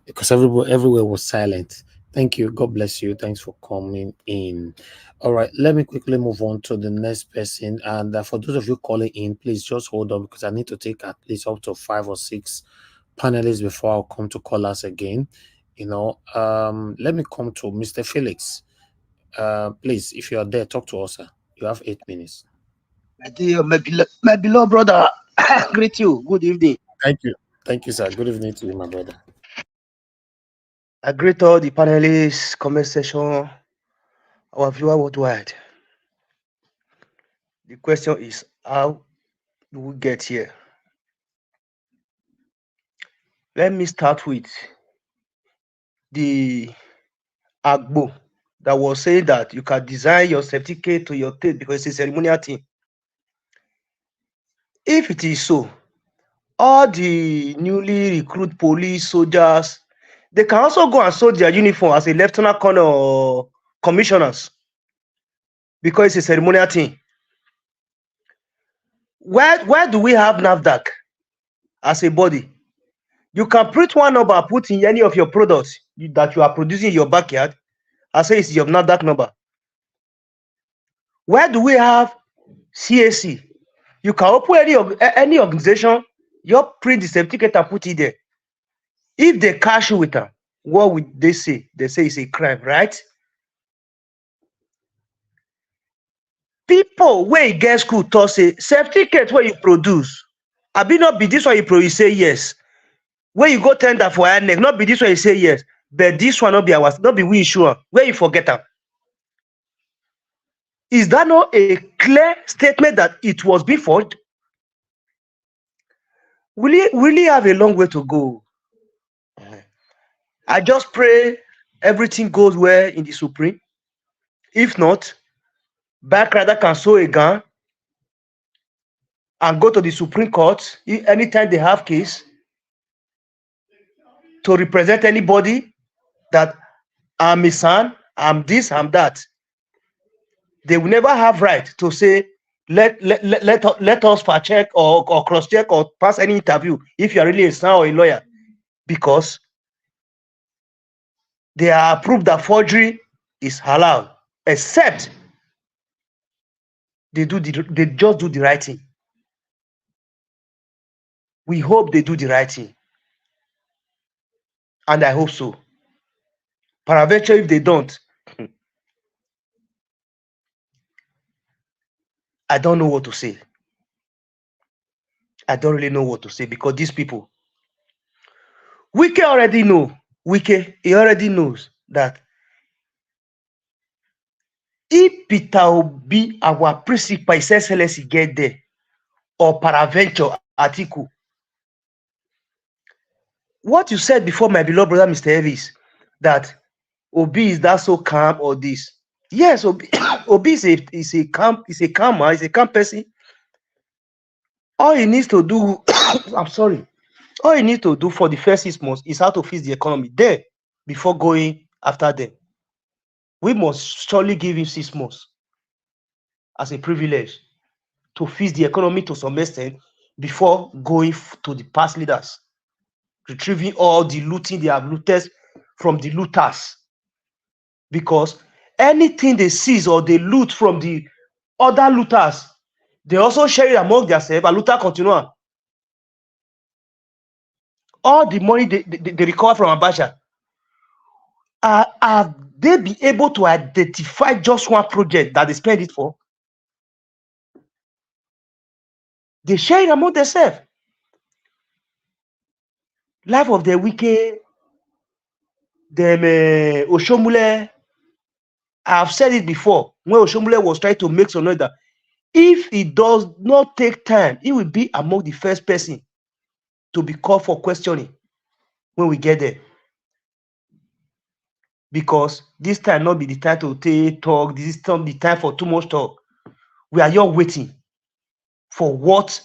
[SPEAKER 8] because everywhere was silent. Thank you. God bless you. Thanks for coming in. All right, let me quickly move on to the next person. And for those of you calling in, please just hold on, because I need to take at least up to 5 or 6 panelists before I'll come to call us again. Let me come to Mr. Felix. Please, if you are there, talk to us, sir. You have 8 minutes.
[SPEAKER 19] My beloved brother, I greet you. Good evening.
[SPEAKER 8] Thank you. Thank you, sir. Good evening to you, my brother.
[SPEAKER 19] I greet all the panelists, comment section, our viewer worldwide. The question is, how do we get here? Let me start with the Agbo that was saying that you can design your certificate to your taste because it's a ceremonial thing. If it is so, all the newly recruited police, soldiers, they can also go and sew their uniform as a lieutenant colonel or commissioners because it's a ceremonial thing. Where do we have NAFDAC as a body? You can print one number, put in any of your products that you are producing in your backyard, and say it's your NAFDAC number. Where do we have CAC? You can open any organization, you print the certificate and put it there. If they catch you with them, what would they say? They say it's a crime, right? People where you get school to say certificate where you produce, I be not be this one you produce, say yes. Where you go tender for INEC, not be this one you say yes, but this one not be ours, not be we sure. Where you forget them. Is that not a clear statement that it was before? We really have a long way to go. I just pray everything goes well in the Supreme. If not, Backrider can sew a gun and go to the Supreme Court anytime they have case to represent anybody that I'm a son, I'm this, I'm that. They will never have right to say, let us fact check or cross check or pass any interview if you are really a son or a lawyer, because they are approved that forgery is halal, except they just do the right thing. We hope they do the right thing, and I hope so. Peradventure, if they don't, I don't know what to say. I don't really know what to say, because these people, Wike already know. Wike, he already knows that if Peter Obi, our principal, His Excellency, get there, or peradventure Atiku, what you said before, my beloved brother, Mr. Elvis, that Obi is that so calm or this. Yes, Obi, Obi is a calm person. All he needs to do, I'm sorry, all he needs to do for the first 6 months is how to fix the economy there before going after them. We must surely give him 6 months as a privilege to fix the economy to some extent before going to the past leaders, retrieving all the looting they have looted from the looters. Because anything they seize or they loot from the other looters, they also share it among themselves and looter continue. All the money they recover from Abacha, have they be able to identify just one project that they spend it for? They share it among themselves. Life of the wicked, them Oshomule. I've said it before. When Oshomule was trying to make some noise that if it does not take time, it will be among the first person to be called for questioning when we get there. Because this time not be the time to talk, this is not the time for too much talk. We are here waiting for what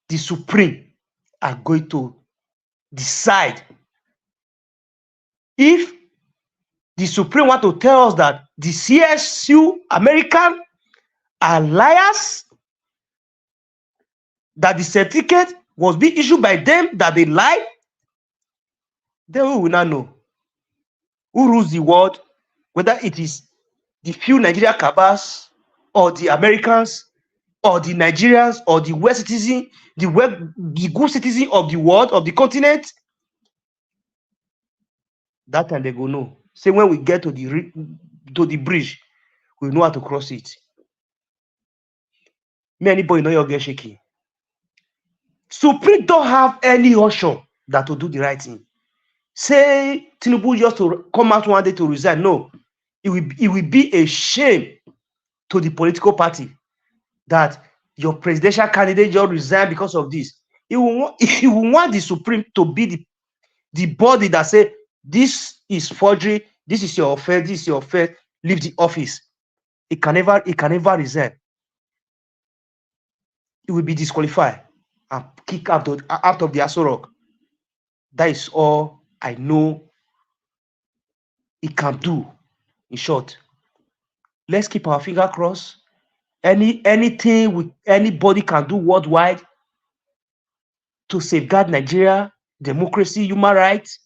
[SPEAKER 19] the Supreme are going to decide. If the Supreme want to tell us that the CSU American are liars, that the certificate was being issued by them, that they lie, then we will not know who rules the world, whether it is the few Nigeria cabals or the Americans or the Nigerians or the West citizen, the good citizen of the world, of the continent. That time they go know. Say when we get to the bridge, we know how to cross it. Me, anybody know your get shaky. Supreme don't have any option that to do the right thing. Say Tinubu just to come out one day to resign. No, it will be a shame to the political party that your presidential candidate just resigned because of this. He will want the Supreme to be the body that say this is forgery, this is your offense, this is your offense, leave the office. It can never resign. It will be disqualified and kicked out of the Aso Rock. That is all I know it can do. In short, let's keep our finger crossed. Anything anybody can do worldwide to safeguard Nigeria, democracy, human rights,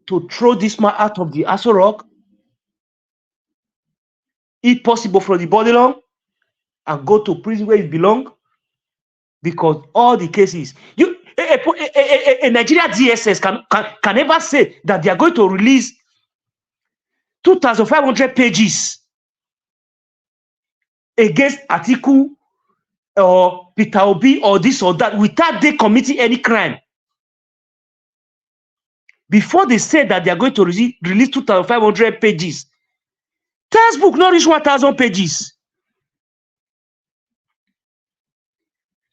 [SPEAKER 19] to throw this man out of the Aso Rock, if possible from the body long, and go to prison where it belongs, because all the cases, a Nigeria DSS can never say that they are going to release 2,500 pages against Atiku or Peter Obi or this or that without they committing any crime. Before they say that they are going to release 2,500 pages, textbook not reach 1,000 pages.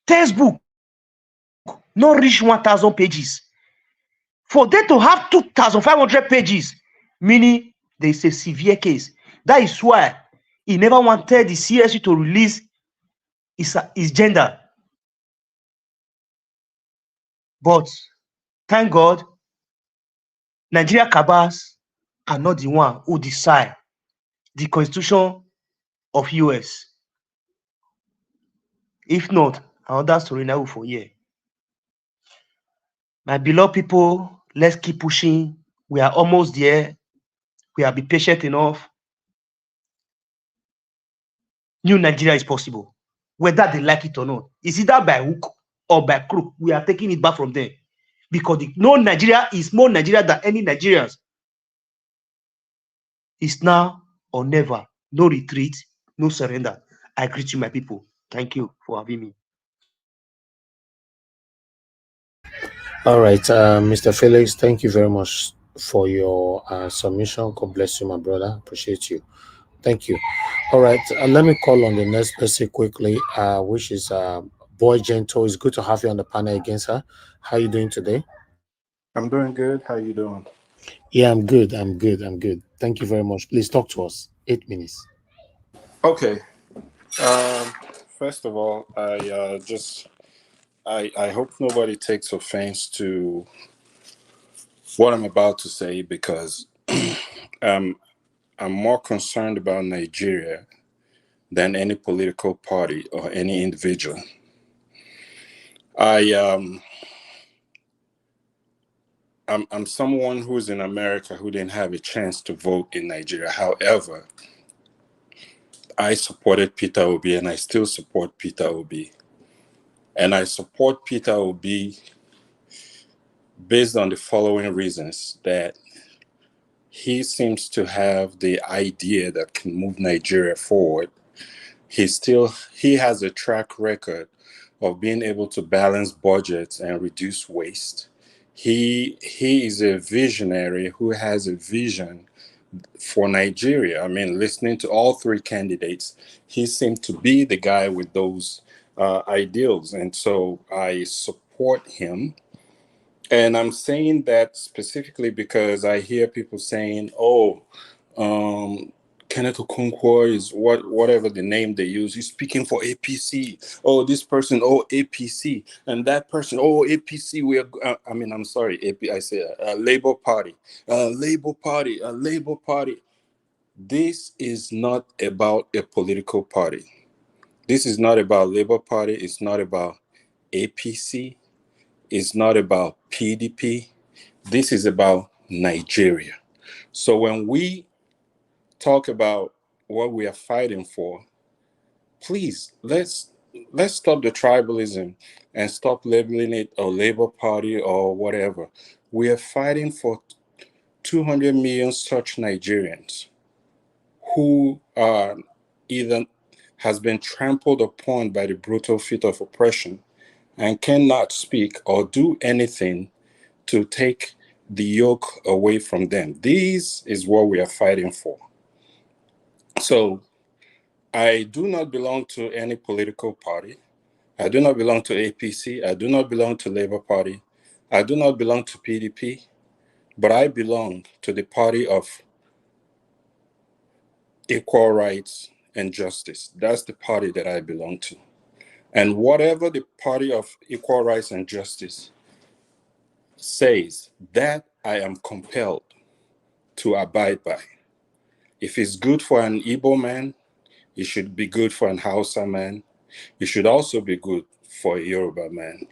[SPEAKER 19] Textbook not reach 1,000 pages. For them to have 2,500 pages, meaning there is a severe case. That is why he never wanted the CSU to release his gender. But thank God, Nigeria cabals are not the one who decide the constitution of US. If not, another story now for here. My beloved people, let's keep pushing. We are almost there. We have been patient enough. New Nigeria is possible, whether they like it or not. It's either by hook or by crook. We are taking it back from them, because no Nigeria is more Nigeria than any Nigerians. It's now or never. No retreat, no surrender. I greet you, my people. Thank you for having me.
[SPEAKER 8] All right, Mr. Felix, thank you very much for your submission. God bless you, my brother. Appreciate you. Thank you. All right, let me call on the next person quickly, which is Boy Gentle. It's good to have you on the panel again, sir. How are you doing today?
[SPEAKER 20] I'm doing good. How are you doing?
[SPEAKER 8] Yeah, I'm good. I'm good. Thank you very much. Please talk to us. 8 minutes.
[SPEAKER 20] Okay. First of all, I hope nobody takes offense to what I'm about to say, because I'm more concerned about Nigeria than any political party or any individual. I'm someone who's in America who didn't have a chance to vote in Nigeria. However, I supported Peter Obi, and I still support Peter Obi. And I support Peter Obi based on the following reasons: that he seems to have the idea that can move Nigeria forward. He has a track record of being able to balance budgets and reduce waste. He is a visionary who has a vision for Nigeria. I mean, listening to all three candidates, he seemed to be the guy with those ideals. And so I support him. And I'm saying that specifically because I hear people saying, Kenneth Okonkwo is whatever the name they use. He's speaking for APC. Oh, this person, APC. And that person, APC. I'm sorry, I say Labour Party. Labour Party. This is not about a political party. This is not about Labour Party. It's not about APC. It's not about PDP. This is about Nigeria. So when we talk about what we are fighting for, please, let's stop the tribalism and stop labeling it a Labour Party or whatever. We are fighting for 200 million such Nigerians who either has been trampled upon by the brutal feet of oppression and cannot speak or do anything to take the yoke away from them. This is what we are fighting for. So I do not belong to any political party. I do not belong to APC. I do not belong to Labour Party. I do not belong to PDP, but I belong to the party of equal rights and justice. That's the party that I belong to. And whatever the party of equal rights and justice says, that I am compelled to abide by. If it's good for an Igbo man, it should be good for an Hausa man. It should also be good for a Yoruba man.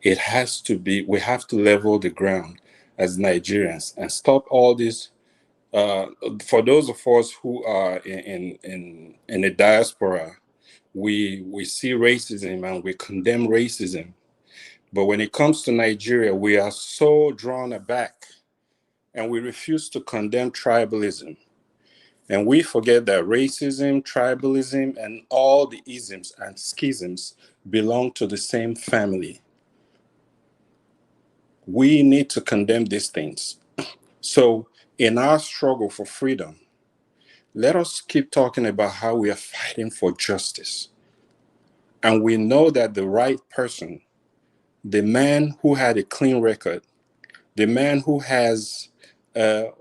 [SPEAKER 20] It has to be, we have to level the ground as Nigerians and stop all this. For those of us who are in the diaspora, we see racism and we condemn racism. But when it comes to Nigeria, we are so drawn aback and we refuse to condemn tribalism. And we forget that racism, tribalism, and all the isms and schisms belong to the same family. We need to condemn these things. So in our struggle for freedom, let us keep talking about how we are fighting for justice. And we know that the right person, the man who had a clean record, the man who has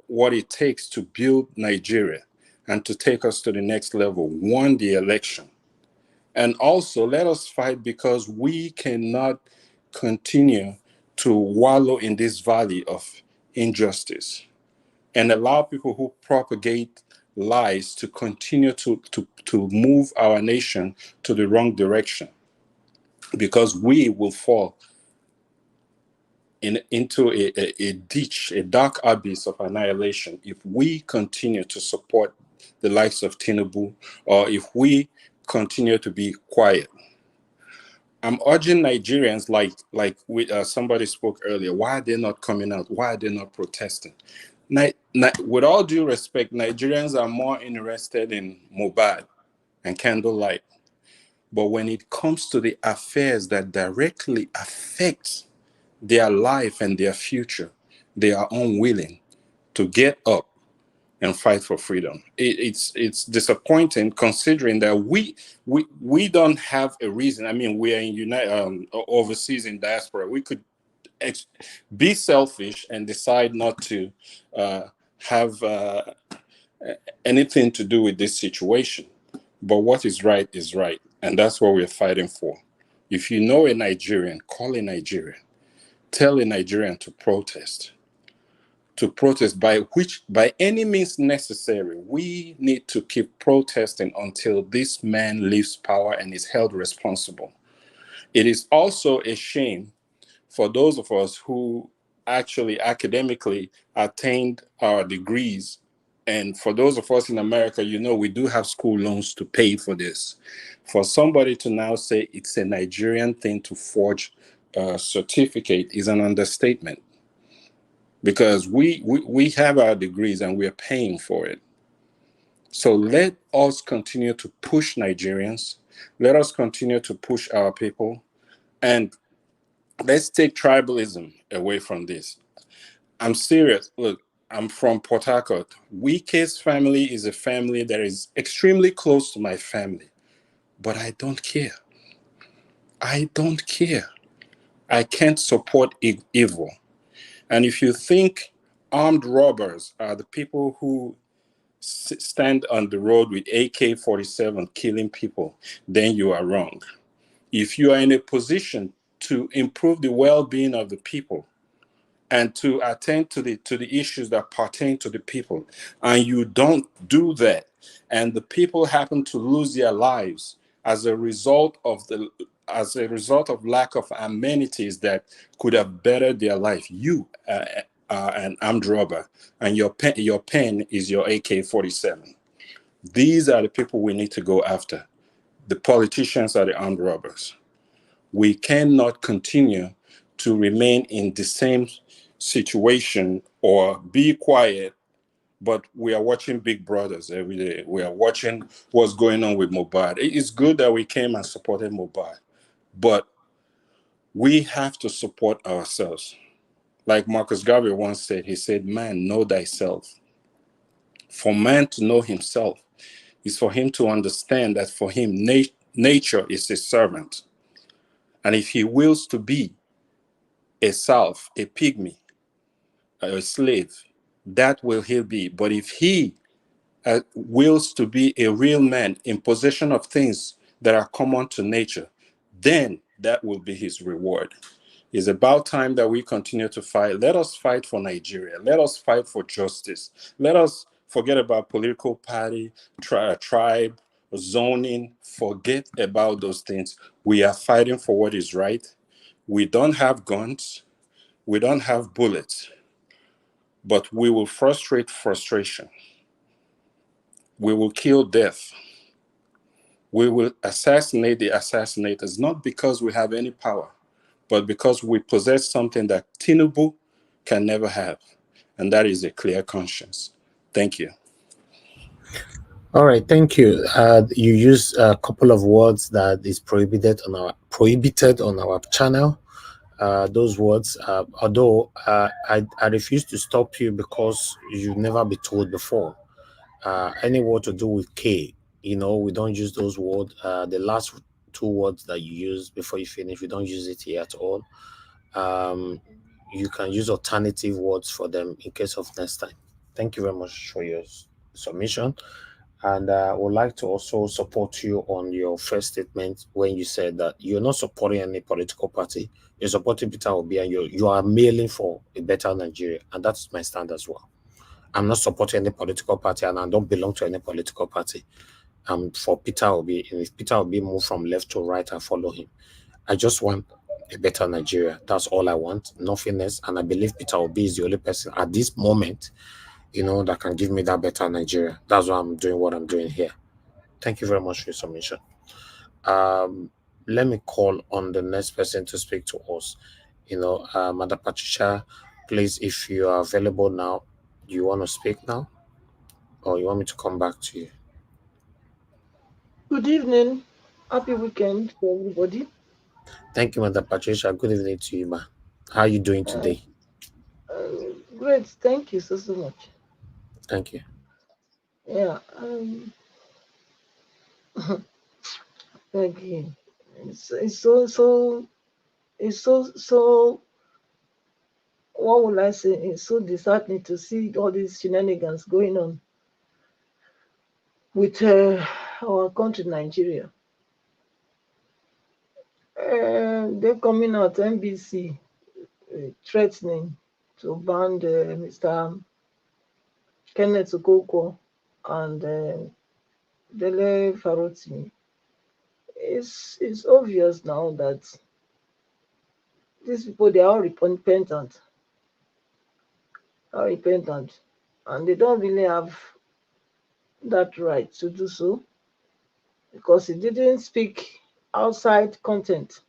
[SPEAKER 20] what it takes to build Nigeria and to take us to the next level, won the election. And also let us fight because we cannot continue to wallow in this valley of injustice and allow people who propagate lies to continue to move our nation to the wrong direction, because we will fall into a ditch, a dark abyss of annihilation if we continue to support the likes of Tinubu or if we continue to be quiet. I'm urging Nigerians, like somebody spoke earlier, why are they not coming out? Why are they not protesting? With all due respect, Nigerians are more interested in Mobad and candlelight. But when it comes to the affairs that directly affect their life and their future, they are unwilling to get up and fight for freedom. It's disappointing considering that we don't have a reason. I mean, we are in overseas in diaspora. We could be selfish and decide not to have anything to do with this situation. But what is right is right, and that's what we're fighting for. If you know a Nigerian, call a Nigerian. Tell a Nigerian to protest by any means necessary. We need to keep protesting until this man leaves power and is held responsible. It is also a shame for those of us who actually academically attained our degrees. And for those of us in America, we do have school loans to pay for this. For somebody to now say it's a Nigerian thing to forge a certificate is an understatement, because we have our degrees and we're paying for it. So let us continue to push Nigerians. Let us continue to push our people. And let's take tribalism away from this. I'm serious. Look, I'm from Port Harcourt. Wike's family is a family that is extremely close to my family. But I don't care. I don't care. I can't support evil. And if you think armed robbers are the people who stand on the road with AK-47 killing people, then you are wrong. If you are in a position to improve the well-being of the people and to attend to the issues that pertain to the people, and you don't do that, and the people happen to lose their lives as a result of lack of amenities that could have bettered their life, you are an armed robber, and your pen is your AK-47. These are the people we need to go after. The politicians are the armed robbers. We cannot continue to remain in the same situation or be quiet But we are watching Big Brothers every day. We are watching what's going on with Mohbad. It's good that we came and supported Mohbad, but we have to support ourselves. Like Marcus Garvey once said, he said, man, know thyself. For man to know himself is for him to understand that for him, nature is his servant. And if he wills to be a self, a pygmy, a slave, that will he be. But if he wills to be a real man in possession of things that are common to nature, then that will be his reward. It's about time that we continue to fight. Let us fight for Nigeria. Let us fight for justice. Let us forget about political party, tribe, zoning. Forget about those things. We are fighting for what is right. We don't have guns. We don't have bullets. But we will frustrate frustration. We will kill death. We will assassinate the assassinators, not because we have any power, but because we possess something that Tinubu can never have, and that is a clear conscience. Thank you.
[SPEAKER 8] All right, thank you. You use a couple of words that is prohibited on our channel. Those words, although I refuse to stop you because you've never been told before. Any word to do with K, we don't use those words. The last two words that you use before you finish, we don't use it here at all. You can use alternative words for them in case of next time. Thank you very much for your submission. And I would like to also support you on your first statement when you said that you're not supporting any political party. You're supporting Peter Obi and you are mailing for a better Nigeria. And that's my stand as well. I'm not supporting any political party and I don't belong to any political party. I'm for Peter Obi. And if Peter Obi move from left to right, I follow him. I just want a better Nigeria. That's all I want. Nothing else. And I believe Peter Obi is the only person at this moment that can give me that better Nigeria. That's why I'm doing what I'm doing here. Thank you very much for your submission. Let me call on the next person to speak to us. Madam Patricia, please, if you are available now, do you want to speak now? Or you want me to come back to you?
[SPEAKER 21] Good evening. Happy weekend for everybody.
[SPEAKER 8] Thank you, Madam Patricia. Good evening to you, ma. How are you doing today?
[SPEAKER 21] Great. Thank you so much.
[SPEAKER 8] Thank you.
[SPEAKER 21] Yeah. Thank you. It's so. What will I say? It's so disheartening to see all these shenanigans going on with our country, Nigeria. They're coming out, NBC, threatening to ban Mr. Kenneth Okonkwo and Dele Farotimi. It's obvious now that these people, they are all repentant, and they don't really have that right to do so because he didn't speak outside content.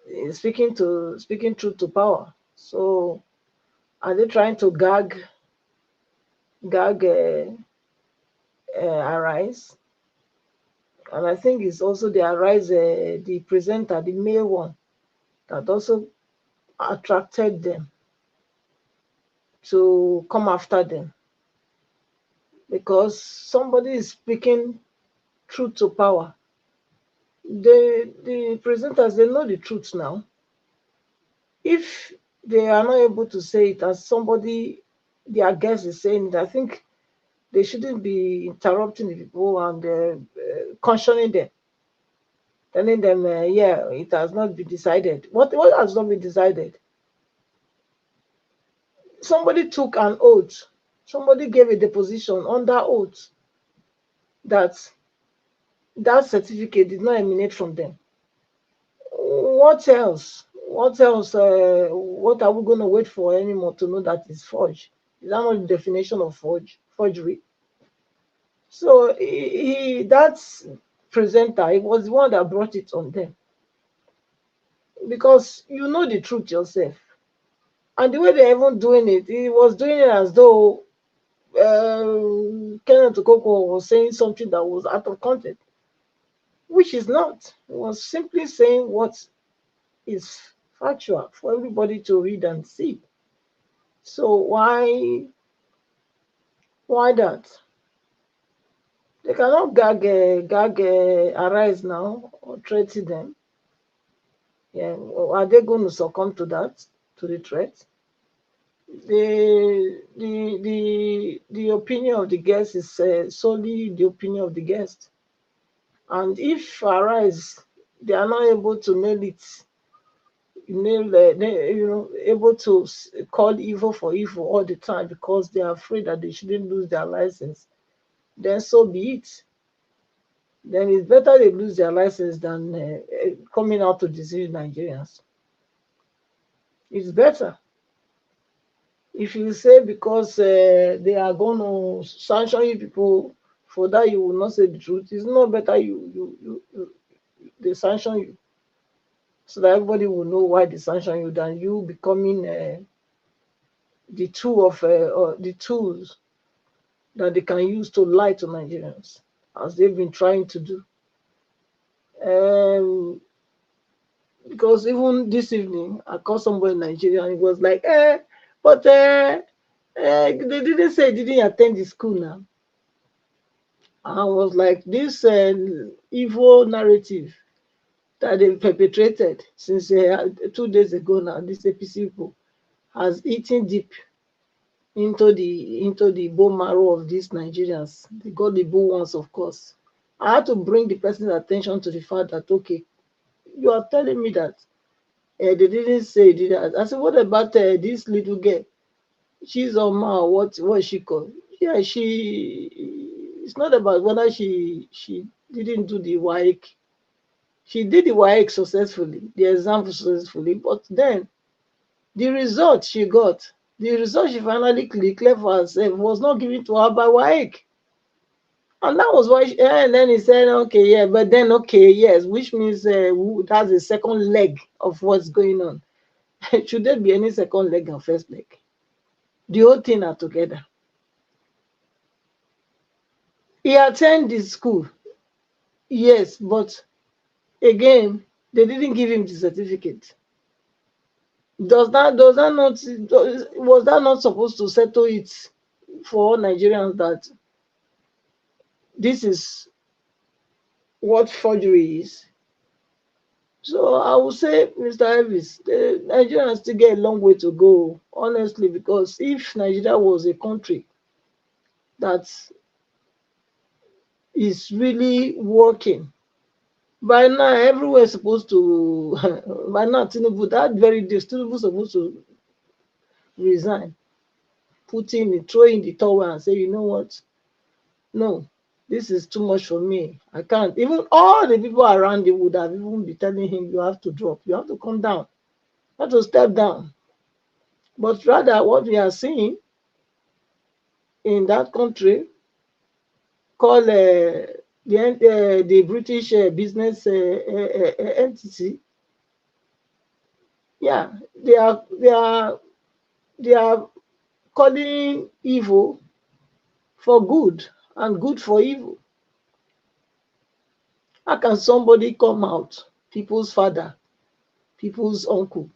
[SPEAKER 21] He's speaking truth to power. So are they trying to gag Arise? And I think it's also the Arise, the presenter, the male one, that also attracted them to come after them, because somebody is speaking truth to power. The presenters, they know the truth now. If they are not able to say it as somebody, their guest is saying it, I think they shouldn't be interrupting the people and cautioning them, telling them, yeah, it has not been decided. What has not been decided? Somebody took an oath. Somebody gave a deposition under oath that certificate did not emanate from them. What else? What else? What are we going to wait for anymore to know that it's forged? Is that not the definition of forgery? So that presenter, he was the one that brought it on them, because you know the truth yourself. And the way they're even doing it, he was doing it as though Kenneth Okonkwo was saying something that was out of context, which is not. He was simply saying what is factual for everybody to read and see. So why that? They cannot gag Arise now or threaten them. Yeah, are they going to succumb to that, to the threat? The opinion of the guest is solely the opinion of the guest. And if Arise, they are not able to nail it, able to call evil for evil all the time because they are afraid that they shouldn't lose their license, then so be it. Then it's better they lose their license than coming out to deceive Nigerians. It's better. If you say because they are going to sanction you people for that, you will not say the truth. It's not better they sanction you so that everybody will know why they sanction you than you becoming the tools that they can use to lie to Nigerians, as they've been trying to do. Because even this evening, I called somebody in Nigeria and he was like, but they didn't say they didn't attend the school now. I was like, this evil narrative that they perpetrated since 2 days ago now, this APC people, has eaten deep into the bone marrow of these Nigerians. They got the bull ones, of course. I had to bring the person's attention to the fact that, okay, you are telling me that they didn't say that. I said, what about this little girl? She's on ma, what is she called? Yeah, it's not about whether she didn't do the WAEC. She did the WAEC successfully, the exam successfully, but then the result she got, the result she finally declared for herself was not given to her by WAEC. And that was why, and then he said, okay, yeah, but then, okay, yes, which means that's the second leg of what's going on. Should there be any second leg and first leg? The whole thing are together. He attended the school, yes, but again, they didn't give him the certificate. Was that not supposed to settle it for Nigerians that this is what forgery is? So I would say, Mr. Elvis, the Nigerians still get a long way to go, honestly, because if Nigeria was a country that is really working, by now everywhere is supposed to, by now Tinubu, that very day, Tinubu supposed to resign, throw in the towel and say, you know what? No, this is too much for me. I can't. Even all the people around him would have even be telling him, you have to drop, you have to come down, you have to step down. But rather, what we are seeing in that country called the British business entity, yeah, they are calling evil for good and good for evil. How can somebody come out, people's father, people's uncle,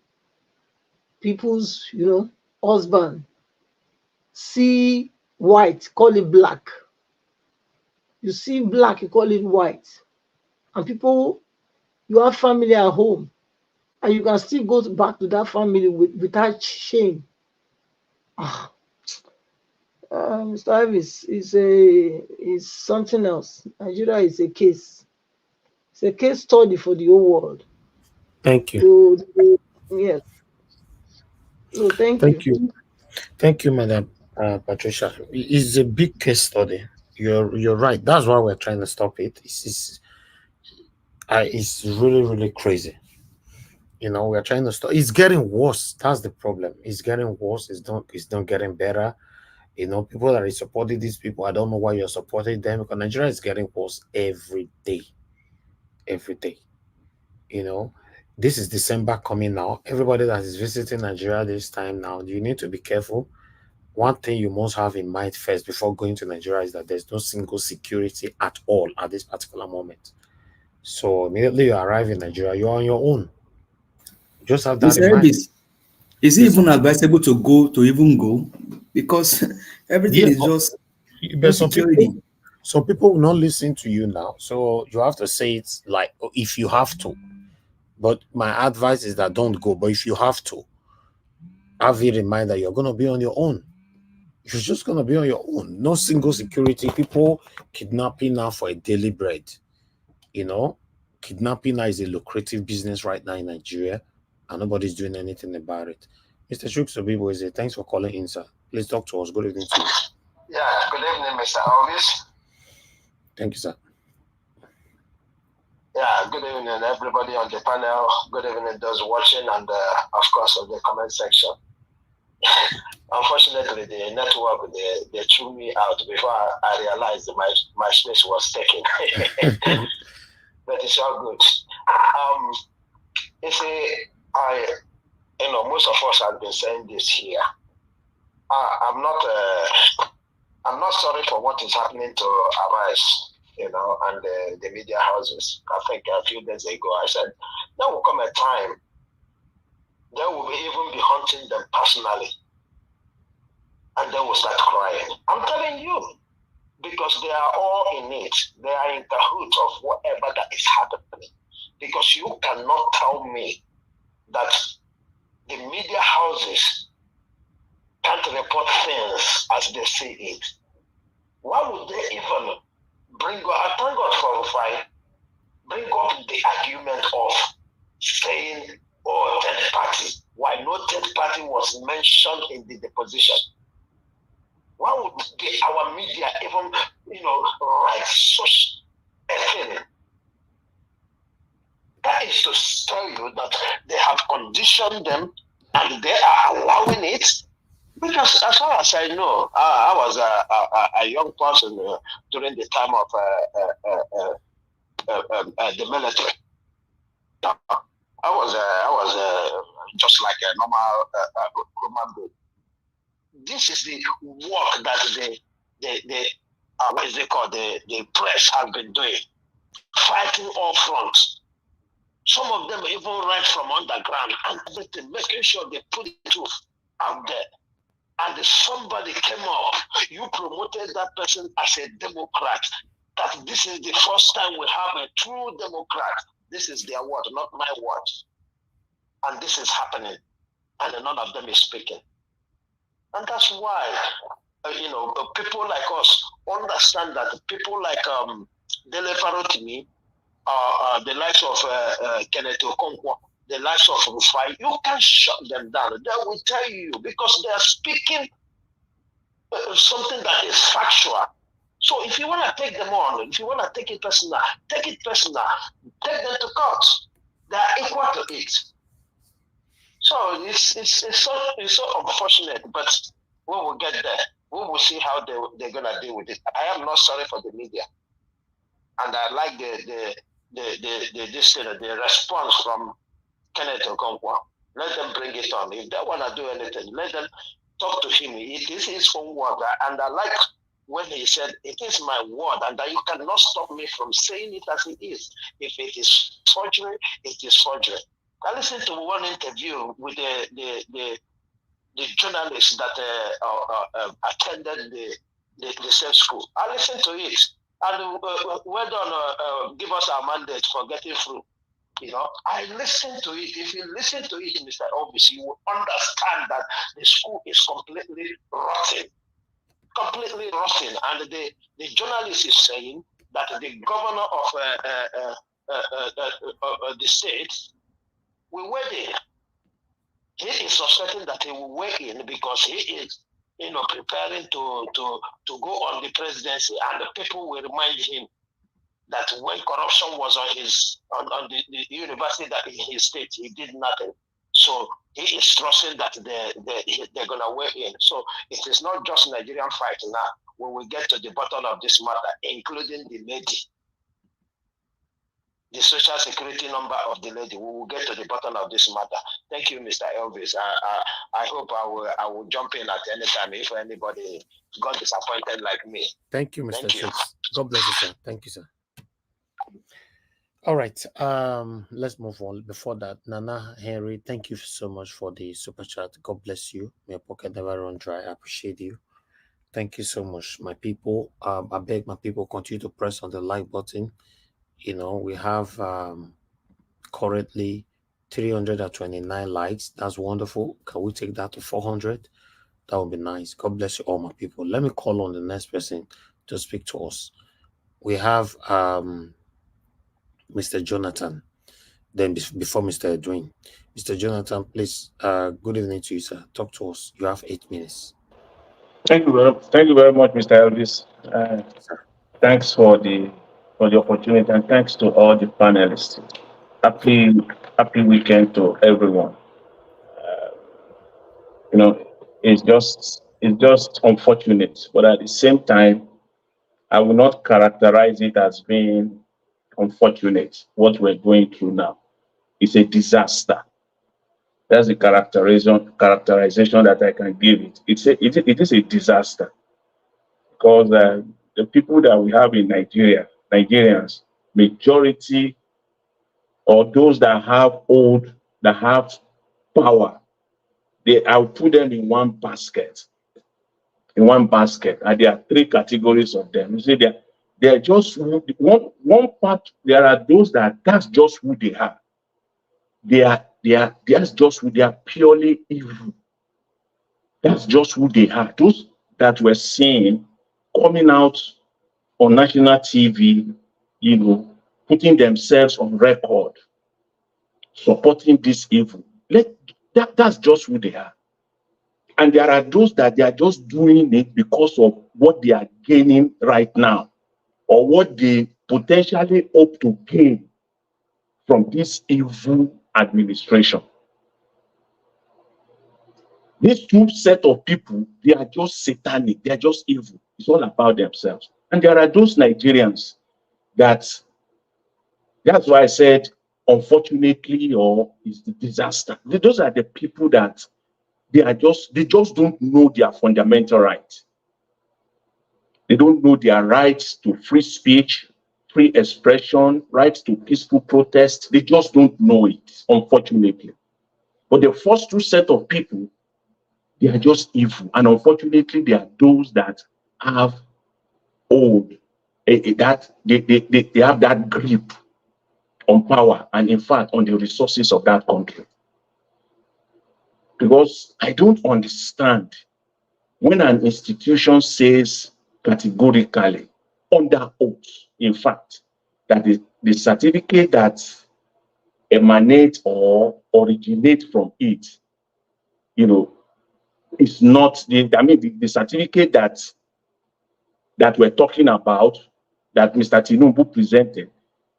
[SPEAKER 21] people's husband, see white, call it black? You see black, you call it white. And people, you have family at home, and you can still go back to that family without shame. Mr. Ivis is something else. Nigeria is a case. It's a case study for the whole world.
[SPEAKER 8] Thank you.
[SPEAKER 21] Yes. So thank
[SPEAKER 8] Thank
[SPEAKER 21] you.
[SPEAKER 8] you. Thank you, Madam Patricia. It's a big case study. You're right. That's why we're trying to stop it. It's really, really crazy. We're trying to stop. It's getting worse. That's the problem. It's getting worse. It's not getting better. People that are supporting these people, I don't know why you're supporting them, because Nigeria is getting worse every day. Every day. This is December coming now. Everybody that is visiting Nigeria this time now, you need to be careful one thing you must have in mind first before going to Nigeria is that there's no single security at all at this particular moment. So immediately you arrive in Nigeria, you're on your own. Just have that in
[SPEAKER 17] Mr.
[SPEAKER 8] mind.
[SPEAKER 17] Elvis, is it even advisable to go? Because everything
[SPEAKER 8] Yeah,
[SPEAKER 17] is just no
[SPEAKER 8] but
[SPEAKER 17] security.
[SPEAKER 8] some people will not listen to you now. So you have to say it like if you have to. But my advice is that don't go. But if you have to, have it in mind that you're going to be on your own. You're just going to be on your own. No single security. People kidnapping now for a daily bread. You know, kidnapping now is a lucrative business right now in Nigeria, and nobody's doing anything about it. Mr. Chuksobibo is thanks for calling in, sir. Please talk to us. Good evening to you.
[SPEAKER 1] Yeah, good evening, Mr. Elvis.
[SPEAKER 8] Thank you, sir.
[SPEAKER 1] Yeah, good evening, everybody on the panel. Good evening, those watching, and of course, on the comment section. Unfortunately, the network they threw me out before I realized my space was taken. But it's all good. You see, most of us have been saying this here. I'm not sorry for what is happening to Arise, and the media houses. I think a few days ago I said there will come a time they will even be hunting them personally, and they will start crying. I'm telling you, because they are all in it. They are in cahoots of whatever that is happening. Because you cannot tell me that the media houses can't report things as they see it. Why would they even bring up, thank God for Rufai, bring up the argument of saying, third party? Why no third party was mentioned in the deposition? Why would our media even, write such a thing? That is to tell you that they have conditioned them and they are allowing it. Because as far as I know, I was a young person during the time of the military. I was just like a normal human being. This is the work that what is it called? The press have been doing, fighting all fronts. Some of them even right from underground and everything, making sure they put the truth out there. And somebody came up, you promoted that person as a Democrat. That this is the first time we have a true Democrat. This is their word, not my words. And this is happening. And none of them is speaking. And that's why, people like us understand that people like Dele Farotimi, the likes of Kenneth Okonkwo, the likes of Rufai, you can shut them down. They will tell you because they are speaking something that is factual. So if you want to take them on, if you want to take it personal, take it personal. Take them to court. They are equal to it. So it's so unfortunate, but we will get there. We will see how they're gonna deal with it. I am not sorry for the media, and I like the response from Kenneth Okonkwo. Let them bring it on. If they wanna do anything, let them talk to him. It is his own word, and I like when he said, "It is my word, and that you cannot stop me from saying it as it is. If it is forgery, it is forgery." I listened to one interview with the journalist that attended the same school. I listened to it, and well done, give us our mandate for getting through. I listened to it. If you listen to it, Mr. Obis, you will understand that the school is completely rotten. Completely rotten. And the journalist is saying that the governor of the state will weigh in. He is suspecting that he will weigh in because he is, preparing to go on the presidency, and the people will remind him that when corruption was on the university that in his state, he did nothing. So he is trusting that they're gonna weigh in. So it is not just Nigerian fight now. When we get to the bottom of this matter, including the lady. the social security number of the lady. We will get to the bottom of this matter. Thank you, Mr. Elvis. I hope I will jump in at any time if anybody got disappointed like me.
[SPEAKER 8] Thank you, Mr.
[SPEAKER 1] Thank you.
[SPEAKER 8] Shakes. God bless you, sir. Thank you, sir. All right. Let's move on. Before that, Nana Henry, thank you so much for the super chat. God bless you. May your pocket never run dry. I appreciate you. Thank you so much, my people. I beg my people continue to press on the like button. You know, we have currently 329 likes. That's wonderful. Can we take that to 400? That would be nice. God bless you all, my people. Let me call on the next person to speak to us. We have Mr. Jonathan. Then before Mr. Edwin. Mr. Jonathan, please, good evening to you, sir. Talk to us. You have 8 minutes.
[SPEAKER 2] Thank you very much, Mr. Elvis. Thanks for the opportunity, and thanks to all the panelists. Happy weekend to everyone. You know, it's just unfortunate, but at the same time, I will not characterize it as being unfortunate. What we're going through now is a disaster. That's the characterization that I can give it. It is a disaster because the people that we have in Nigeria, Nigerians, majority, or those that have power, I'll put them in one basket. And there are 3 categories of them. You see, they're just one part. There are those that's just who they are. That's just who they are, purely evil. That's just who they are. Those that we're seeing coming out on national TV, you know, putting themselves on record, supporting this evil. That's just who they are. And there are those that they are just doing it because of what they are gaining right now, or what they potentially hope to gain from this evil administration. These 2 set of people, they are just satanic, they are just evil. It's all about themselves. And there are those Nigerians that's why I said, unfortunately, or it's the disaster. Those are the people that they just don't know their fundamental rights. They don't know their rights to free speech, free expression, rights to peaceful protest. They just don't know it, unfortunately. But the first 2 set of people, they are just evil. And unfortunately, they are those that have that they have that grip on power and, in fact, on the resources of that country. Because I don't understand when an institution says categorically, under oath, in fact, that the certificate that emanates or originates from it, you know, is not the certificate that we're talking about, that Mr. Tinubu presented,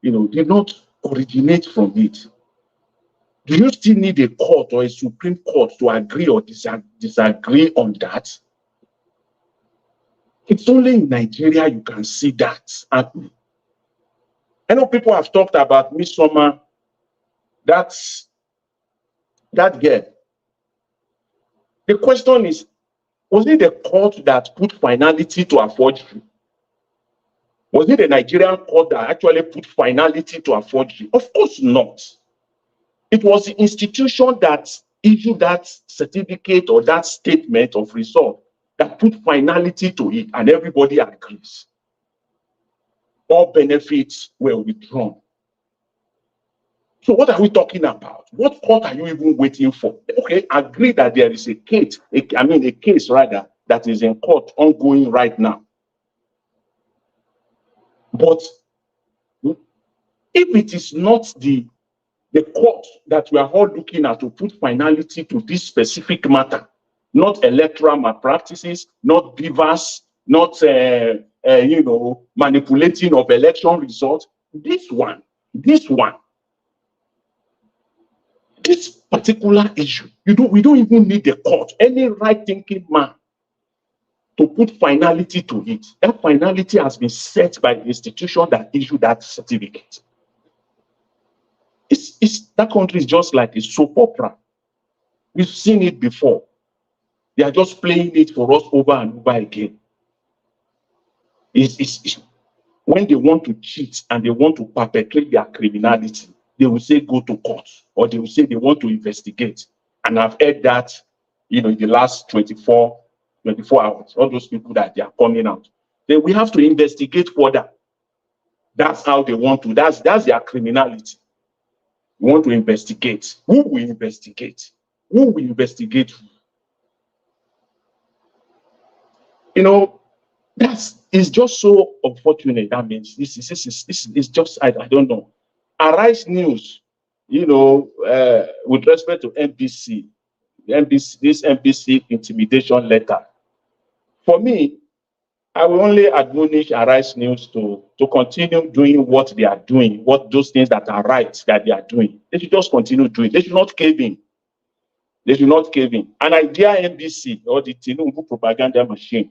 [SPEAKER 2] you know, did not originate from it. Do you still need a court or a Supreme Court to agree or disagree on that? It's only in Nigeria you can see that. And I know people have talked about Miss Summer, that girl. The question is, was it the court that put finality to her forgery? Was it the Nigerian court that actually put finality to her forgery? Of course not. It was the institution that issued that certificate or that statement of result that put finality to it, and everybody agrees. All benefits were withdrawn. So what are we talking about? What court are you even waiting for? Okay, agree that there is a case, a case rather, that is in court ongoing right now. But if it is not the court that we are all looking at to put finality to this specific matter, not electoral malpractices, not beavers, not manipulating of election results, this particular issue, we don't even need the court, any right-thinking man, to put finality to it. That finality has been set by the institution that issued that certificate. That country is just like a soap opera. We've seen it before. They are just playing it for us over and over again. It's when they want to cheat and they want to perpetrate their criminality, they will say go to court, or they will say they want to investigate. And I've heard that, in the last 24 hours, all those people that they are coming out, then we have to investigate further. That's how they want to. That's their criminality. We want to investigate. Who will investigate? Who will investigate? It's just so unfortunate. That means this is just I don't know. Arise News, with respect to NBC, this NBC intimidation letter. For me, I will only admonish Arise News to continue doing what they are doing, what those things that are right that they are doing. They should just continue doing. They should not cave in. They should not cave in. And I dare NBC or the Tinubu propaganda machine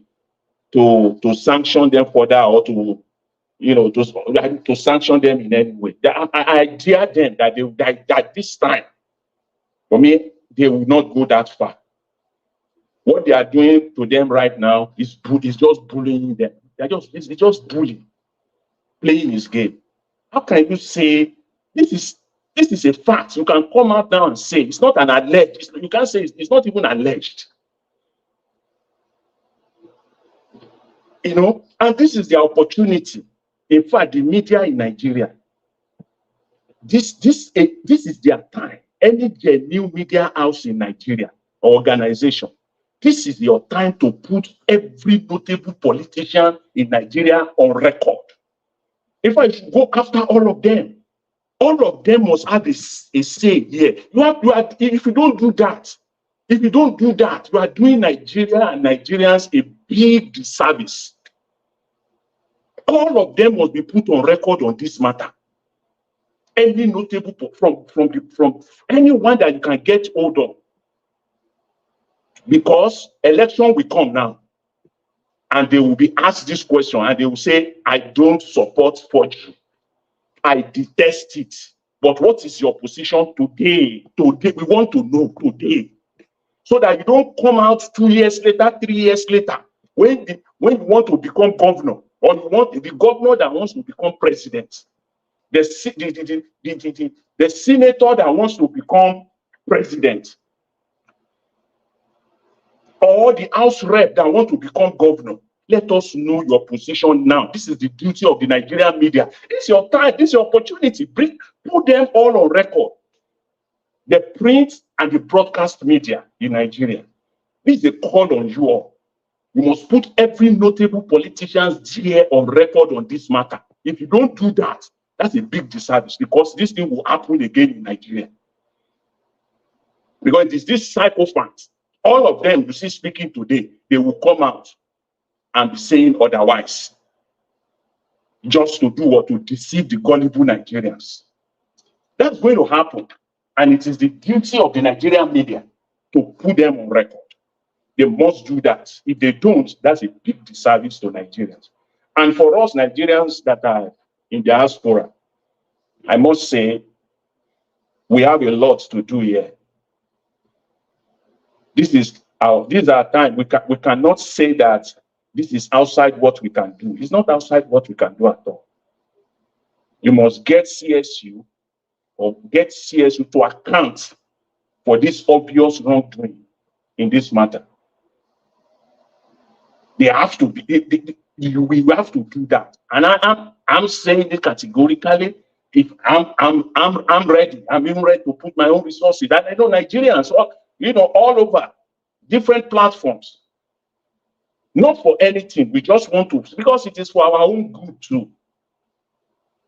[SPEAKER 2] to sanction them further, or to sanction them in any way. I dare them that this time, for me, they will not go that far. What they are doing to them right now is just bullying them. It's just bullying, playing his game. How can you say this is a fact? You can come out now and say it's not an alleged. You can't say it's not even alleged. And this is the opportunity. In fact, the media in Nigeria, this is their time. Any new media house in Nigeria or organization, this is your time to put every notable politician in Nigeria on record. If I should go after all of them must have a say here. If you don't do that, you are doing Nigeria and Nigerians a big disservice. All of them must be put on record on this matter. Any notable from anyone that you can get hold of, because election will come now, and they will be asked this question, and they will say, "I don't support forgery. I detest it." But what is your position today? Today, we want to know today, so that you don't come out 2 years later, 3 years later, when you want to become governor, or you want the governor that wants to become president, the senator that wants to become president, or the house rep that want to become governor. Let us know your position now. This is the duty of the Nigerian media. This is your time. This is your opportunity. Put them all on record. The print and the broadcast media in Nigeria. This is a call on you all. You must put every notable politician's here on record on this matter. If you don't do that, that's a big disservice, because this thing will happen again in Nigeria. Because it is this psychopaths, all of them you see speaking today, they will come out and be saying otherwise, just to do what? To deceive the gullible Nigerians. That's going to happen. And it is the duty of the Nigerian media to put them on record. They must do that. If they don't, that's a big disservice to Nigerians. And for us Nigerians that are in diaspora, I must say, we have a lot to do here. This is our time. We cannot say that this is outside what we can do. It's not outside what we can do at all. You must get CSU to account for this obvious wrongdoing in this matter. They have to be. We have to do that. And I'm saying it categorically. If I'm ready, I'm even ready to put my own resources. And I know Nigerians, all over different platforms. Not for anything. We just want to, because it is for our own good too.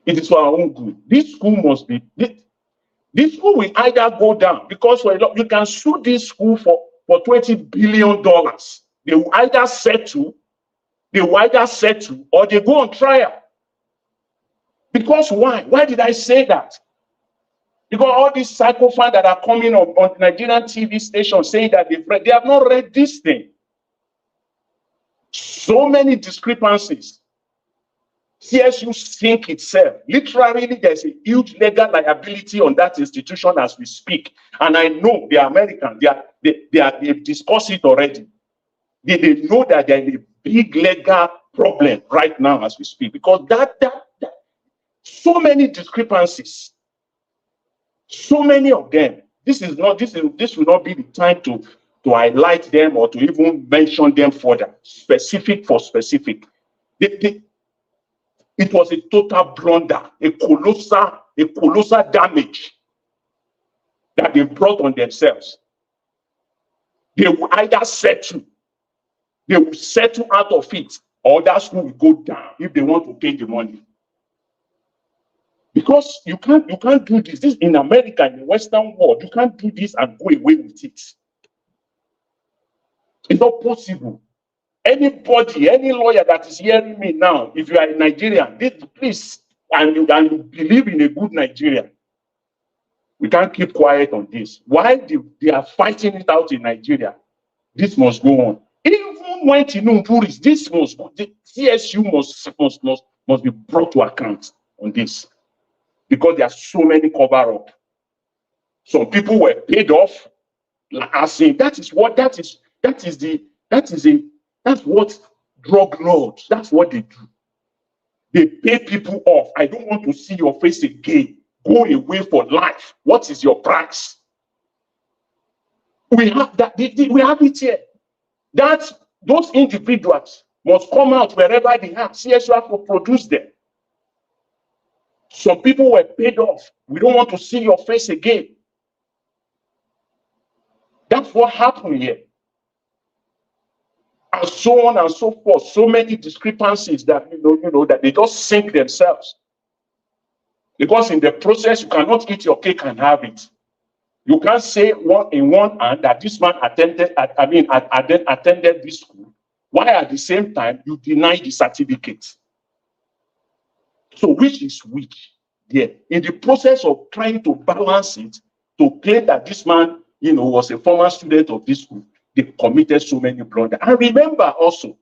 [SPEAKER 2] It is for our own good. This school must be. This school will either go down, because you can sue this school for $20 billion. They will either settle, or they go on trial. Because why? Why did I say that? Because all these psychophants that are coming on Nigerian TV stations saying that they have not read this thing. So many discrepancies. CSU sink itself. Literally, there's a huge legal liability on that institution as we speak. And I know the Americans, they've discussed it already. They know that there's a big legal problem right now as we speak, because that so many discrepancies, so many of them. This will not be the time to highlight them or to even mention them further, specific for specific. It was a total blunder, a colossal damage that they brought on themselves. They will either settle, out of it, or that school will go down if they want to pay the money. Because you can't do this. This in America, in the Western world, you can't do this and go away with it. It's not possible. Anybody, any lawyer that is hearing me now, if you are a Nigerian, please, and you believe in a good Nigeria, we can't keep quiet on this. Why they are fighting it out in Nigeria? This must go on. Even when Tinubu is, this must go. The CSU must be brought to account on this, because there are so many cover-up. Some people were paid off. As saying that's what drug lords, that's what they do. They pay people off. I don't want to see your face again. Go away for life. What is your price? We have that. We have it here. Those individuals must come out wherever they have. CSU have to produce them. Some people were paid off. We don't want to see your face again. That's what happened here. And so on and so forth. So many discrepancies that that they just sink themselves. Because in the process, you cannot eat your cake and have it. You can't say in one hand that this man attended this school, while at the same time you deny the certificate. So which is which? Yeah. In the process of trying to balance it, to claim that this man, was a former student of this school, they committed so many blunders. And remember also,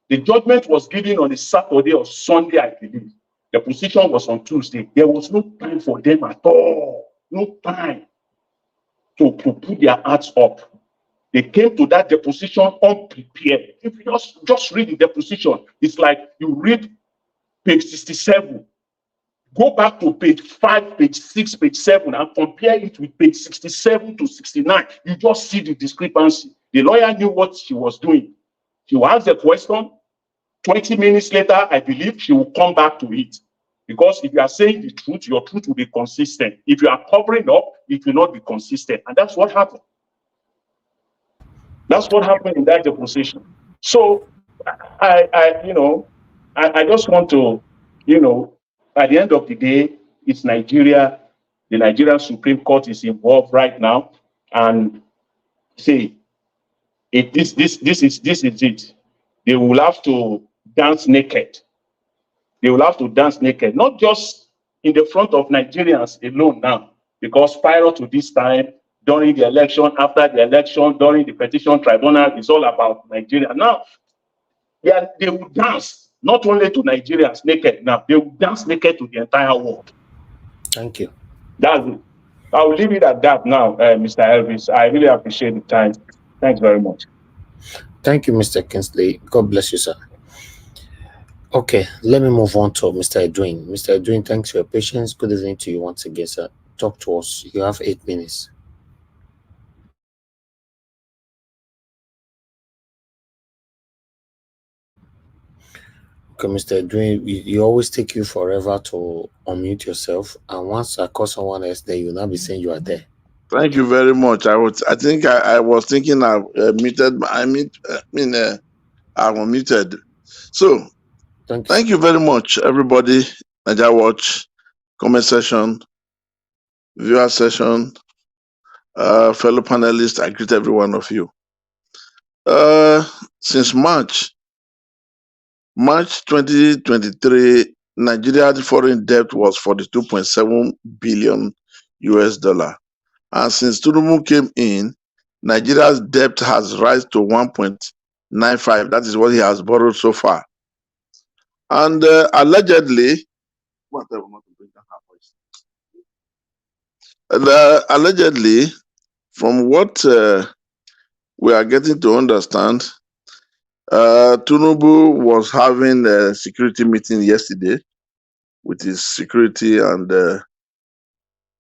[SPEAKER 2] the judgment was given on a Saturday or Sunday, I believe. The position was on Tuesday. There was no time for them at all. No time to put their hearts up. They came to that deposition unprepared. If you just read the deposition, it's like you read page 67. Go back to page 5, page 6, page 7, and compare it with page 67 to 69. You just see the discrepancy. The lawyer knew what she was doing. She will ask the question. 20 minutes later, I believe she will come back to it. Because if you are saying the truth, your truth will be consistent. If you are covering up, it will not be consistent. And that's what happened. That's what happened in that deposition. So I just want to, at the end of the day, it's Nigeria. The Nigerian Supreme Court is involved right now, and say, this is it. They will have to dance naked. They will have to dance naked, not just in the front of Nigerians alone now, because prior to this time, during the election, after the election, during the petition tribunal, it's all about Nigeria. Now, they will dance not only to Nigerians naked now, they will dance naked to the entire world.
[SPEAKER 8] Thank you.
[SPEAKER 2] That's it. I will leave it at that now, Mr. Elvis. I really appreciate the time. Thanks very much.
[SPEAKER 8] Thank you, Mr. Kingsley. God bless you, sir. Okay, let me move on to Mr. Edwin. Mr. Edwin, thanks for your patience. Good evening to you once again, sir. Talk to us. You have 8 minutes. Okay, Mr. Edwin, you always take you forever to unmute yourself, and once I call someone else, then you'll not be saying you are there.
[SPEAKER 14] Thank you very much. I was thinking I muted. I'm unmuted. So thank you very much, everybody. Naija Watch, comment session, viewer session, fellow panelists. I greet every one of you. Since March 2023, Nigeria's foreign debt was $42.7 billion US. And since Tinubu came in, Nigeria's debt has risen to 1.95. That is what he has borrowed so far. And allegedly, allegedly, from what we are getting to understand, Tinubu was having a security meeting yesterday with his security and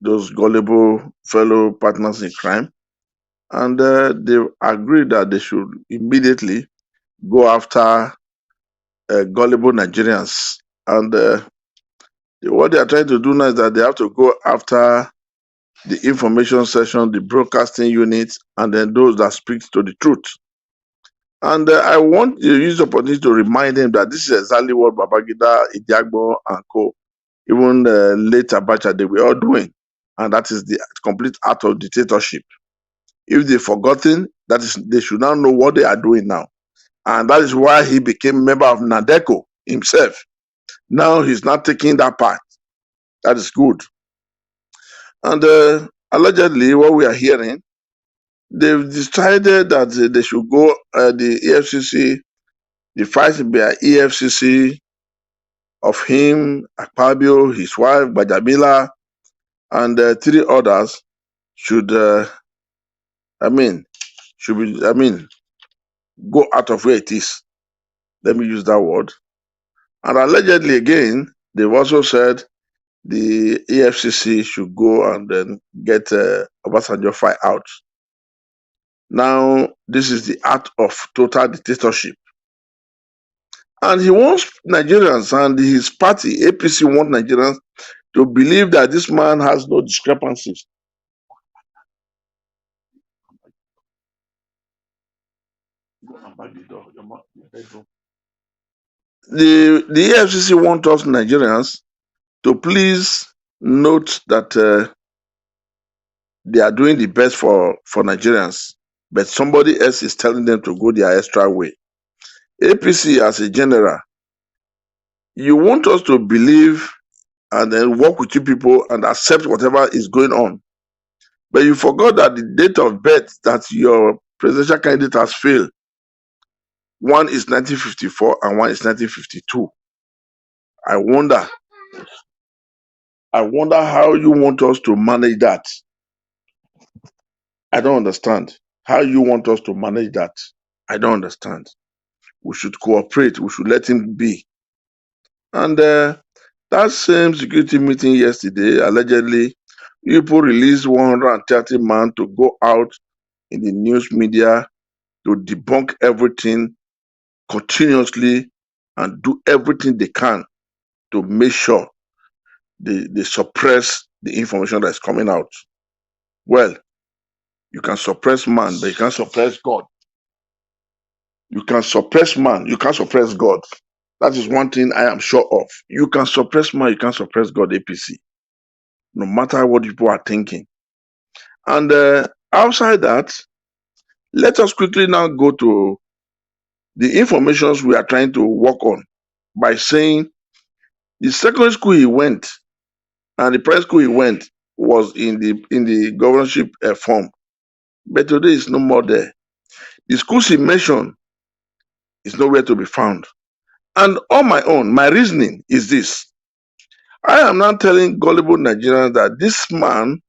[SPEAKER 14] those gullible fellow partners in crime. And they agreed that they should immediately go after gullible Nigerians. And what they are trying to do now is that they have to go after the information session, the broadcasting unit, and then those that speak to the truth. And I want to use the opportunity to remind them that this is exactly what Babangida, Idiagbo, and co, even late Abacha, they were all doing. And that is the complete act of dictatorship. If they've forgotten, that is, they should now know what they are doing now. And that is why he became a member of Nadeco himself. Now he's not taking that part. That is good. And allegedly, what we are hearing, they've decided that they should go, the EFCC, the fight by EFCC of him, Akpabio, his wife, Bajamila, and 3 others should, go out of where it is. Let me use that word. And allegedly, again, they've also said the EFCC should go and then get Obasanjo file out. Now, this is the act of total dictatorship. And he wants Nigerians and his party, APC, want Nigerians to believe that this man has no discrepancies. The EFCC want us Nigerians to please note that they are doing the best for Nigerians, but somebody else is telling them to go their extra way. APC as a general, you want us to believe and then work with you people and accept whatever is going on. But you forgot that the date of birth that your presidential candidate has failed, one is 1954 and one is 1952. I wonder how you want us to manage that. I don't understand how you want us to manage that. I don't understand. We should cooperate. We should let him be. And that same security meeting yesterday, allegedly, people released 130 men to go out in the news media to debunk everything continuously and do everything they can to make sure they suppress the information that is coming out. Well, you can suppress man, but you can't suppress God. You can suppress man, you can't suppress God. That is one thing I am sure of. You can suppress man, you can't suppress God, APC. No matter what people are thinking. And outside that, let us quickly now go to the informations we are trying to work on by saying the secondary school he went and the primary school he went was in the governorship form. But today is no more there. The schools he mentioned is nowhere to be found. And on my own, my reasoning is this. I am now telling gullible Nigerians that this man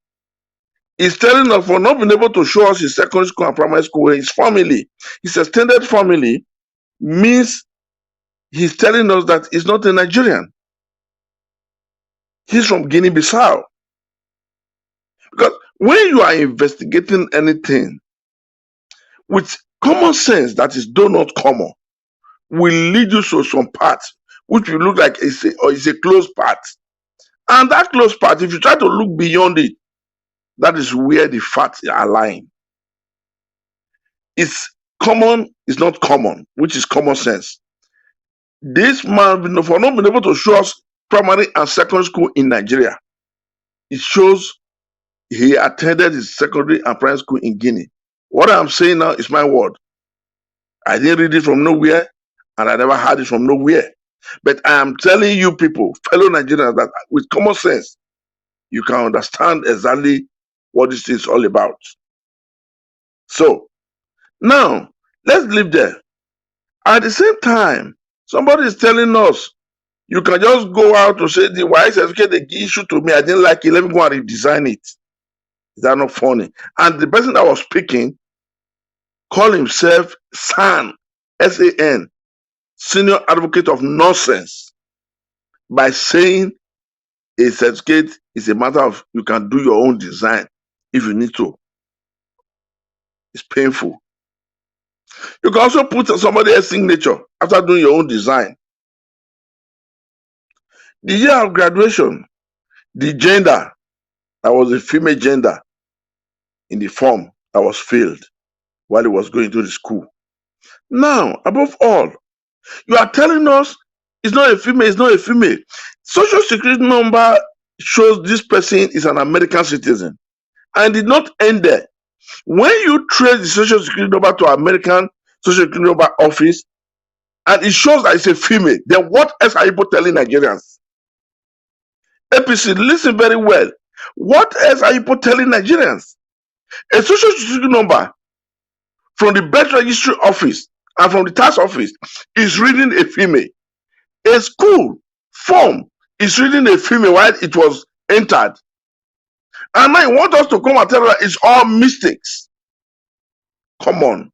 [SPEAKER 14] is telling us for not being able to show us his secondary school and primary school, his family, his extended family, means he's telling us that he's not a Nigerian. He's from Guinea-Bissau. Because when you are investigating anything with common sense that is though not common, will lead you to some part which will look like it's a closed part. And that closed part, if you try to look beyond it, that is where the facts are lying. It's common, it's not common, which is common sense. This man, for not being able to show us primary and secondary school in Nigeria, it shows he attended his secondary and primary school in Guinea. What I'm saying now is my word. I didn't read it from nowhere, and I never heard it from nowhere. But I am telling you people, fellow Nigerians, that with common sense, you can understand exactly what this is all about. So, now, let's leave there. At the same time, somebody is telling us You can just go out to say the why certificate they issue to me, I didn't like it, let me go and redesign it. Is that not funny? And the person that was speaking called himself SAN, S-A-N, Senior Advocate of Nonsense, by saying a certificate is a matter of you can do your own design if you need to. It's painful. You can also put somebody else's signature after doing your own design. The year of graduation, the gender, that was a female gender in the form that was filled while he was going to the school. Now, above all, you are telling us it's not a female, it's not a female. Social security number shows this person is an American citizen and did not end there. When you trace the social security number to American social security number office and it shows that it's a female, then what else are you telling Nigerians? APC, listen very well. What else are you telling Nigerians? A social security number from the birth registry office and from the tax office is reading a female. A school form is reading a female while it was entered. And now you want us to come and tell us it's all mistakes. Come on.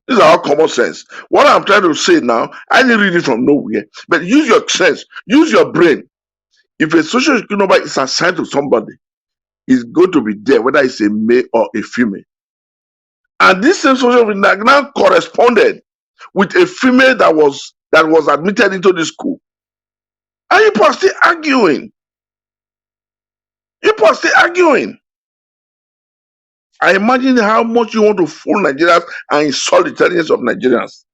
[SPEAKER 14] This is our common sense. What I'm trying to say now, I didn't read it from nowhere. But use your sense, use your brain. If a social security number is assigned to somebody, it's going to be there, whether it's a male or a female. And this same social security number now corresponded with a female that was admitted into the school. And you are still arguing. People are still arguing. I imagine how much you want to fool Nigerians and insult the intelligence of Nigerians.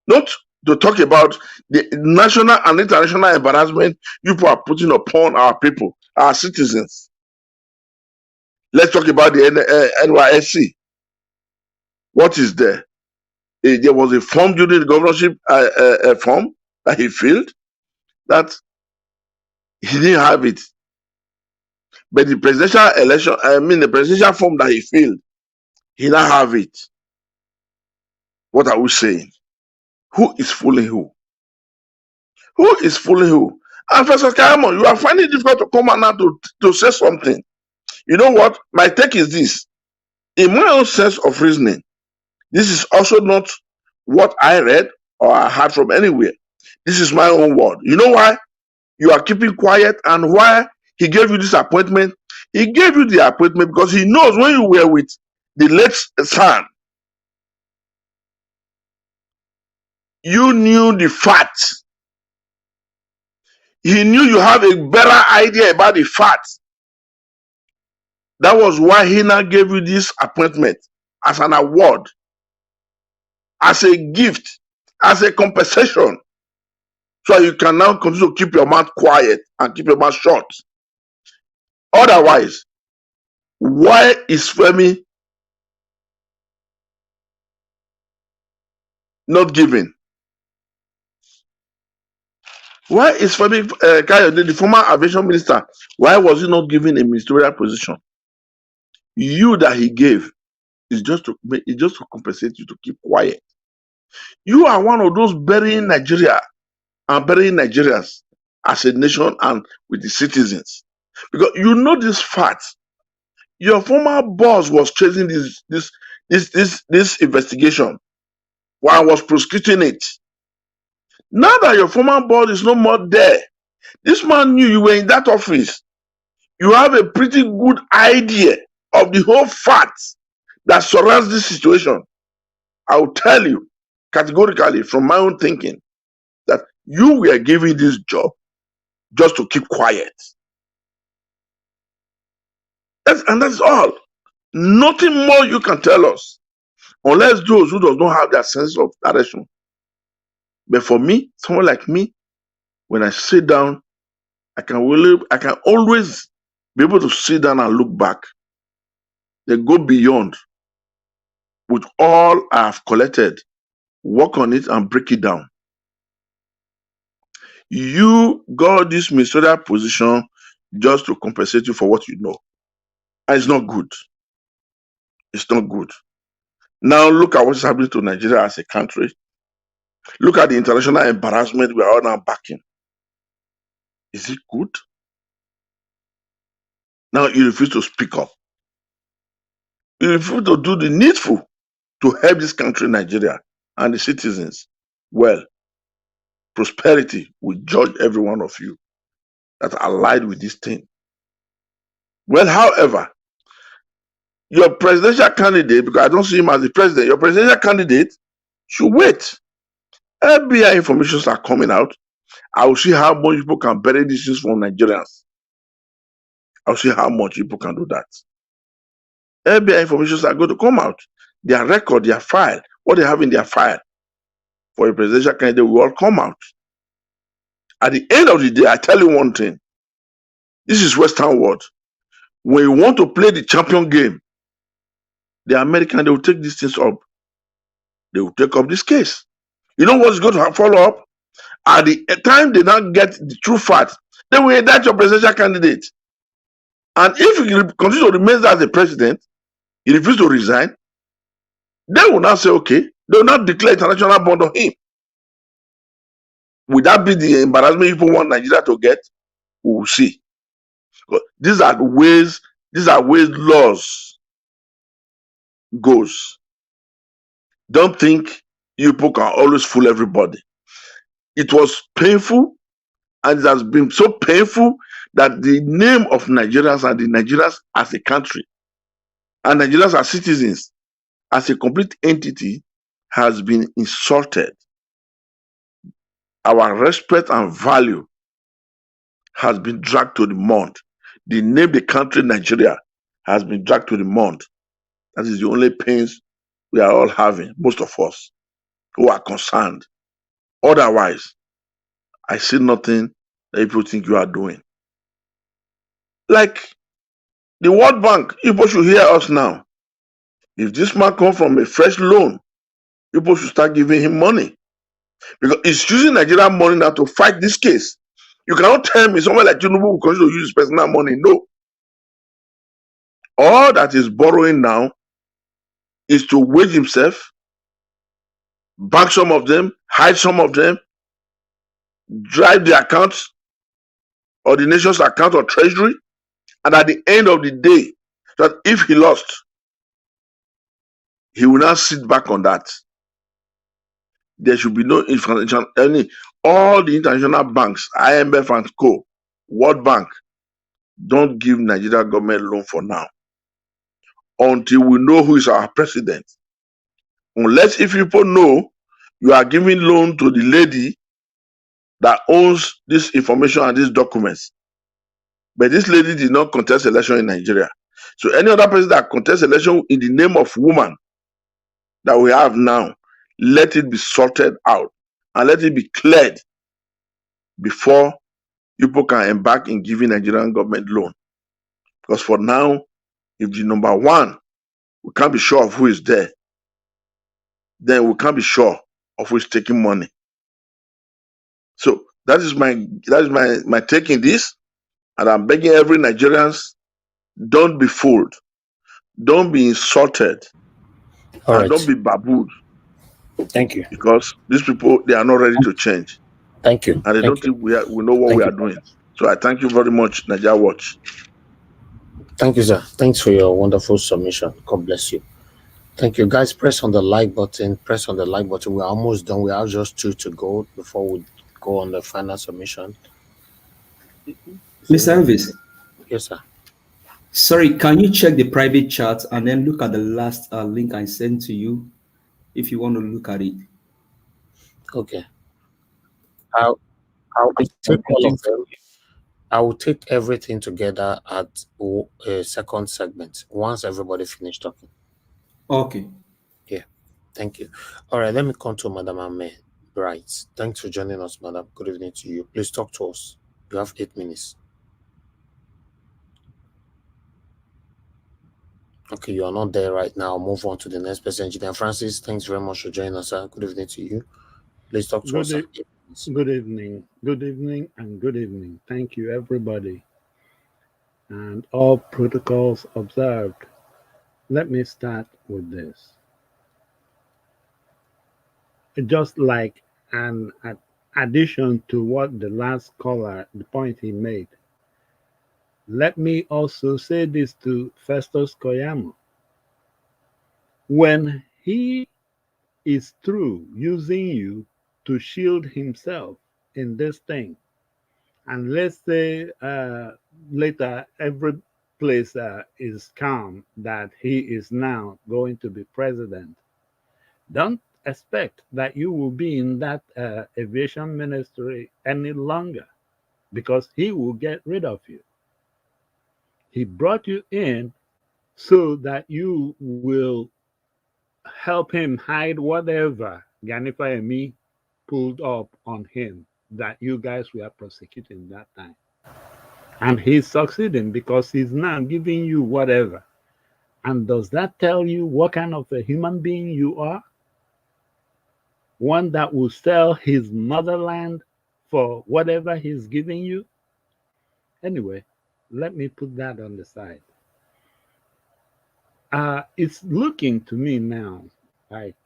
[SPEAKER 14] Not to talk about the national and international embarrassment you people are putting upon our people, our citizens. Let's talk about the NYSC. What is there? There was a form during the governorship form that he filled that he didn't have it. But the presidential election, the presidential form that he filled, he now have it. What are we saying? Who is fooling who? Who is fooling who? And Professor Kaimon, you are finding it difficult to come out now to say something. You know what? My take is this. In my own sense of reasoning, this is also not what I read or I heard from anywhere. This is my own word. You know why? You are keeping quiet and why he gave you this appointment? He gave you the appointment because he knows when you were with the late son, you knew the facts. He knew you have a better idea about the facts. That was why he now gave you this appointment as an award, as a gift, as a compensation. So you can now continue to keep your mouth quiet and keep your mouth shut. Otherwise, why is Femi not giving? Why is Femi Kayode, the former aviation minister, why was he not given a ministerial position? You that he gave is just to compensate you to keep quiet. You are one of those burying Nigeria and burying Nigerians as a nation and with the citizens. Because you know this fact. Your former boss was chasing this investigation while I was prosecuting it. Now that your former boss is no more there, this man knew you were in that office. You have a pretty good idea of the whole facts that surrounds this situation. I will tell you categorically from my own thinking that you were given this job just to keep quiet. And that's all. Nothing more you can tell us, unless those who does not have that sense of direction. But for me, someone like me, when I sit down, I can always be able to sit down and look back. They go beyond with all I have collected, work on it and break it down. You got this ministerial position just to compensate you for what you know. And it's not good. It's not good. Now look at what's happening to Nigeria as a country. Look at the international embarrassment we are all now backing. Is it good? Now you refuse to speak up. You refuse to do the needful to help this country, Nigeria, and the citizens. Well, prosperity will judge every one of you that allied with this thing. Well, however, your presidential candidate, because I don't see him as the president, your presidential candidate should wait. FBI informations are coming out. I will see how much people can bury these things from Nigerians. I'll see how much people can do that. FBI informations are going to come out. Their record, their file, what they have in their file for a presidential candidate will all come out. At the end of the day, I tell you one thing. This is Western world. When you want to play the champion game, the American, they will take these things up. They will take up this case. You know what's going to follow up? At the time they now get the true fact, they will indict your presidential candidate. And if he continues to remain as the president, he refuses to resign, they will now say, okay, they will not declare international bond on him. Would that be the embarrassment people want Nigeria to get? We will see. But these are ways laws goes. Don't think you people can always fool everybody. It was painful, and it has been so painful that the name of Nigerians and the Nigerians as a country and Nigerians as citizens, as a complete entity, has been insulted. Our respect and value has been dragged to the mud. The name, the country Nigeria, has been dragged to the mud. That is the only pains we are all having, most of us who are concerned. Otherwise, I see nothing that people think you are doing. Like the World Bank, people should hear us now. If this man comes from a fresh loan, people should start giving him money. Because he's using Nigerian money now to fight this case. You cannot tell me someone like Tinubu will continue to use his personal money. No. All that is borrowing now is to wage himself, bank some of them, hide some of them, drive the accounts or the nation's account or treasury, and at the end of the day, that if he lost, he will not sit back on that. There should be no international, all the international banks, IMF and Co, World Bank, don't give Nigeria government loan for now until we know who is our president. Unless if people know you are giving loan to the lady that owns this information and these documents, but this lady did not contest election in Nigeria. So any other person that contests election in the name of woman that we have now, let it be sorted out and let it be cleared before people can embark in giving Nigerian government loan. Because for now, if the number one, we can't be sure of who is there, then we can't be sure of who is taking money. So that is my take in this, and I'm begging every Nigerians, don't be fooled, don't be insulted,
[SPEAKER 8] All
[SPEAKER 14] and
[SPEAKER 8] right.
[SPEAKER 14] don't be babooed.
[SPEAKER 8] Thank you.
[SPEAKER 14] Because these people, they are not ready to change.
[SPEAKER 8] Thank you.
[SPEAKER 14] And they don't think we know what we are doing. So I thank you very much, Nigeria Watch.
[SPEAKER 8] Thank you, sir. Thanks for your wonderful submission. God bless you. Thank you. Guys, press on the like button. Press on the like button. We're almost done. We have just 2 to go before we go on the final submission.
[SPEAKER 17] Mr. Elvis.
[SPEAKER 8] Yes, sir.
[SPEAKER 17] Sorry, can you check the private chat and then look at the last link I sent to you if you want to look at it?
[SPEAKER 8] Okay. I'll take all of them. I will take everything together at a second segment once everybody finished talking.
[SPEAKER 17] Okay.
[SPEAKER 8] Yeah. Thank you. All right. Let me come to Madam Ame. Right. Thanks for joining us, Madam. Good evening to you. Please talk to us. You have 8 minutes. Okay, you are not there right now. I'll move on to the next person. Engineer Francis, thanks very much for joining us, sir. Good evening to you. Please talk to us.
[SPEAKER 4] Good evening. Good evening and good evening. Thank you, everybody. And all protocols observed. Let me start with this. Just like And in addition to what the last caller, the point he made, let me also say this to Festus Koyamo. When he is through using you to shield himself in this thing, and let's say later every place is calm that he is now going to be president, don't expect that you will be in that aviation ministry any longer, because he will get rid of you. He brought you in so that you will help him hide whatever Ganifa Emi pulled up on him that you guys were prosecuting that time. And he's succeeding because he's now giving you whatever. And does that tell you what kind of a human being you are? One that will sell his motherland for whatever he's giving you? Anyway, let me put that on the side. It's looking to me now like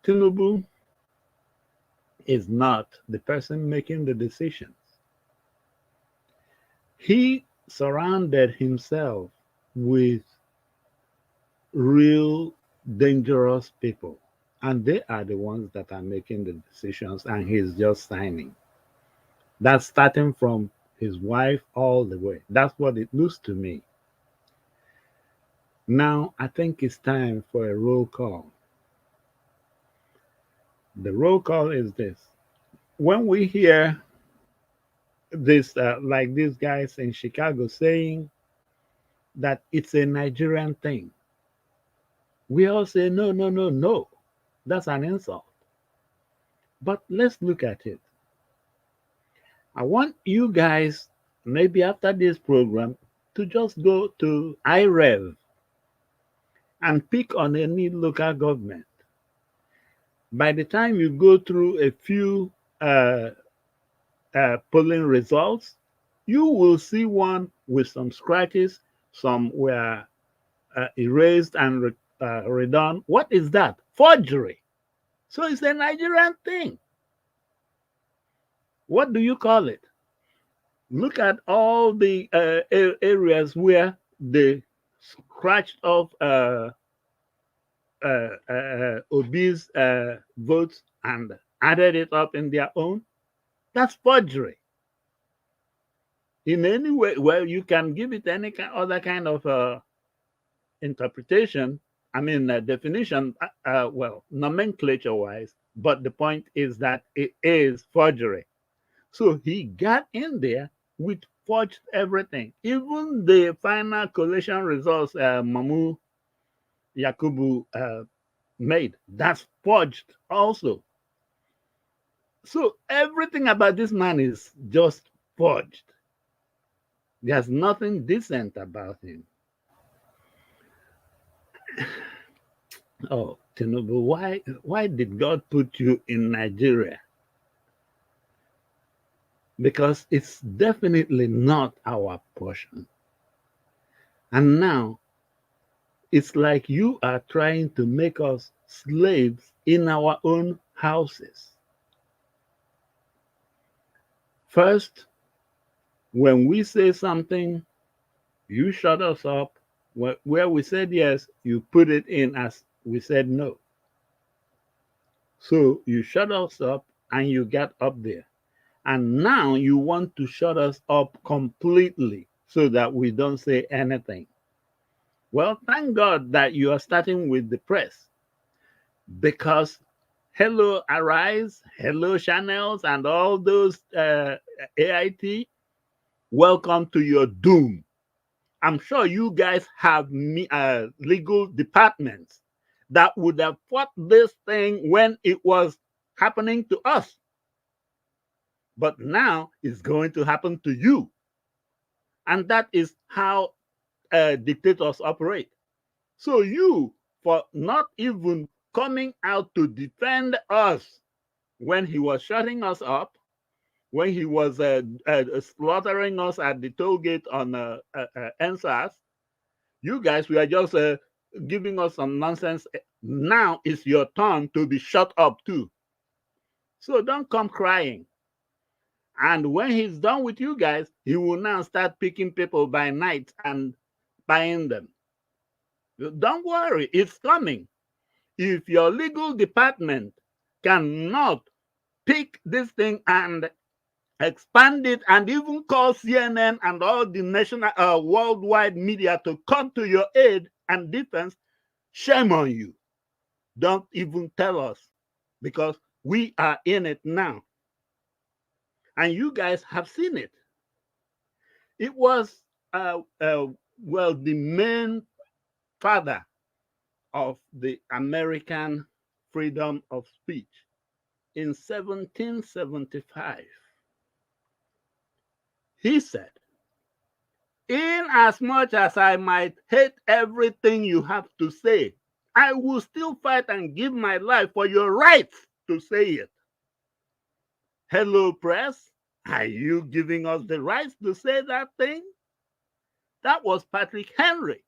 [SPEAKER 4] Tinubu is not the person making the decisions. He surrounded himself with real dangerous people, and they are the ones that are making the decisions, and he's just signing. That's starting from his wife all the way. That's what it looks to me. Now, I think it's time for a roll call. The roll call is this. When we hear this, like these guys in Chicago saying that it's a Nigerian thing, we all say, no, no, no, no. That's an insult. But let's look at it. I want you guys, maybe after this program, to just go to IREV and pick on any local government. By the time you go through a few polling results, you will see one with some scratches, some were erased and redone. What is that? Forgery. So it's a Nigerian thing. What do you call it? Look at all the areas where they scratched off Obi's votes and added it up in their own. That's forgery. In any way, well, you can give it any other kind of interpretation. I mean, definition, well, nomenclature-wise, but the point is that it is forgery. So he got in there with forged everything. Even the final collation results Mamu Yakubu made, that's forged also. So everything about this man is just forged. There's nothing decent about him. Oh, Tinubu, why did God put you in Nigeria? Because it's definitely not our portion. And now, it's like you are trying to make us slaves in our own houses. First, when we say something, you shut us up. Where we said yes, you put it in as we said no. So you shut us up and you got up there. And now you want to shut us up completely so that we don't say anything. Well, thank God that you are starting with the press, because hello Arise, hello Channels, and all those AIT, welcome to your doom. I'm sure you guys have legal departments that would have fought this thing when it was happening to us. But now it's going to happen to you. And that is how dictators operate. So you, for not even coming out to defend us when he was shutting us up, when he was slaughtering us at the toll gate on NSAS, you guys were just giving us some nonsense. Now it's your turn to be shut up too. So don't come crying. And when he's done with you guys, he will now start picking people by night and buying them. Don't worry, it's coming. If your legal department cannot pick this thing and expand it and even call CNN and all the national worldwide media to come to your aid and defense, shame on you. Don't even tell us, because we are in it now. And you guys have seen it. It was, well, the main father of the American freedom of speech in 1775. He said, "In as much as I might hate everything you have to say, I will still fight and give my life for your right to say it." Hello, press. Are you giving us the right to say that thing? That was Patrick Henry,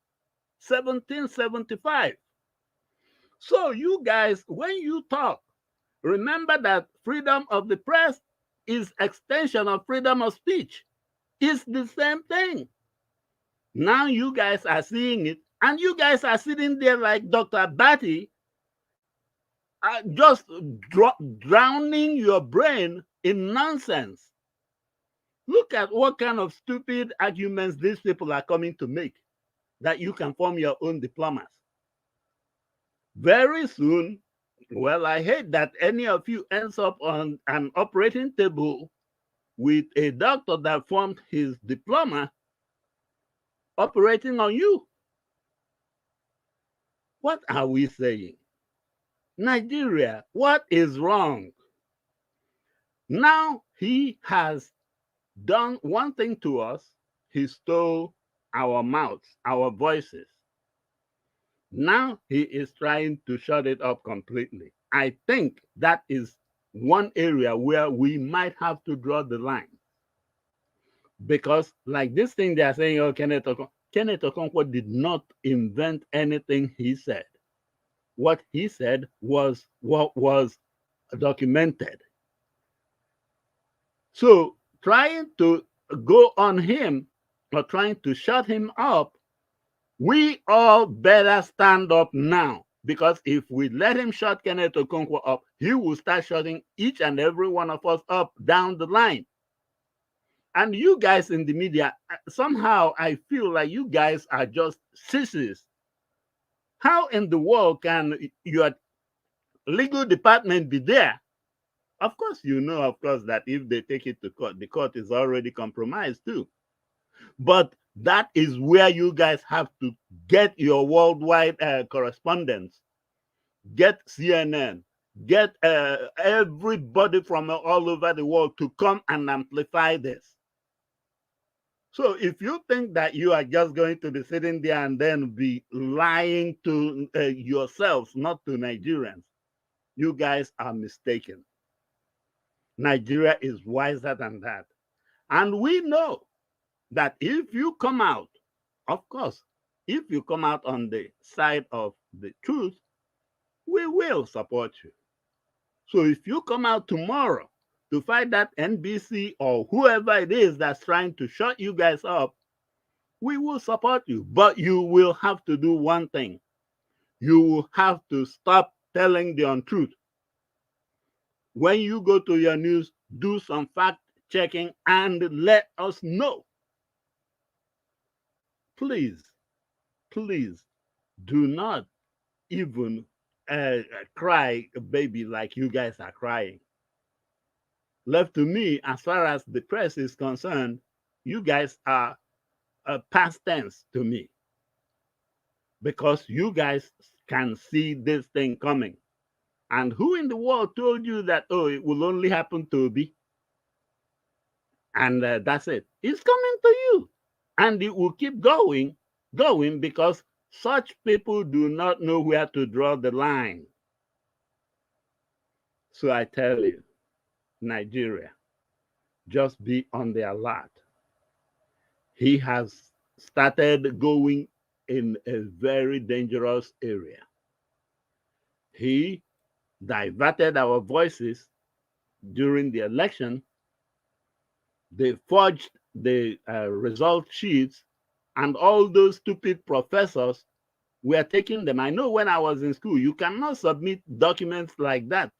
[SPEAKER 4] 1775. So you guys, when you talk, remember that freedom of the press is extension of freedom of speech. It's the same thing. Now you guys are seeing it, and you guys are sitting there like Dr. Batty, just drowning your brain in nonsense. Look at what kind of stupid arguments these people are coming to make, that you can form your own diplomas. Very soon, well, I hate that any of you ends up on an operating table with a doctor that formed his diploma operating on you. What are we saying? Nigeria, what is wrong? Now he has done one thing to us. He stole our mouths, our voices. Now he is trying to shut it up completely. I think that is one area where we might have to draw the line. Because like this thing they are saying, oh, Kenneth Okonkwo did not invent anything he said. What he said was what was documented. So trying to go on him or trying to shut him up, we all better stand up now. Because if we let him shut Kenneth Okonkwo up, he will start shutting each and every one of us up down the line. And you guys in the media, somehow I feel like you guys are just sissies. How in the world can your legal department be there? Of course, you know, of course, that if they take it to court, the court is already compromised too. But that is where you guys have to get your worldwide correspondence, get CNN, get everybody from all over the world to come and amplify this. So if you think that you are just going to be sitting there and then be lying to yourselves, not to Nigerians, you guys are mistaken. Nigeria is wiser than that. And we know that if you come out, of course, if you come out on the side of the truth, we will support you. So if you come out tomorrow to fight that NBC or whoever it is that's trying to shut you guys up, we will support you. But you will have to do one thing. You will have to stop telling the untruth. When you go to your news, do some fact checking and let us know. Please, please do not even cry baby like you guys are crying. Left to me, as far as the press is concerned, you guys are past tense to me, because you guys can see this thing coming. And who in the world told you that, oh, it will only happen to Obi? And that's it. It's coming to you. And it will keep going, because such people do not know where to draw the line. So I tell you, Nigeria, just be on the alert. He has started going in a very dangerous area. He diverted our voices during the election, they forged the result sheets, and all those stupid professors were taking them. I know when I was in school, you cannot submit documents like that.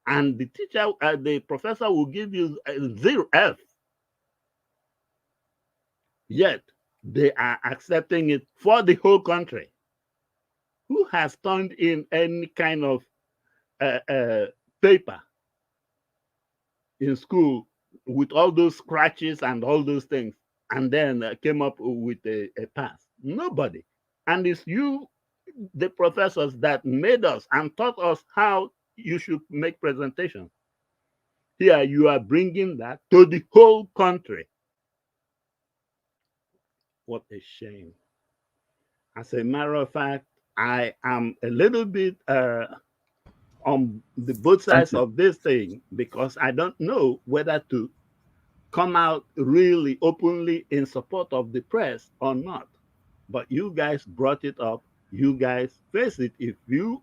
[SPEAKER 4] And the teacher, the professor will give you a 0 F. Yet they are accepting it for the whole country. Who has turned in any kind of paper in school with all those scratches and all those things, and then came up with a pass? Nobody. And it's you, the professors, that made us and taught us how you should make presentations. Here you are bringing that to the whole country. What a shame. As a matter of fact, I am a little bit on the both sides of this thing, because I don't know whether to come out really openly in support of the press or not. But you guys brought it up. You guys face it. If you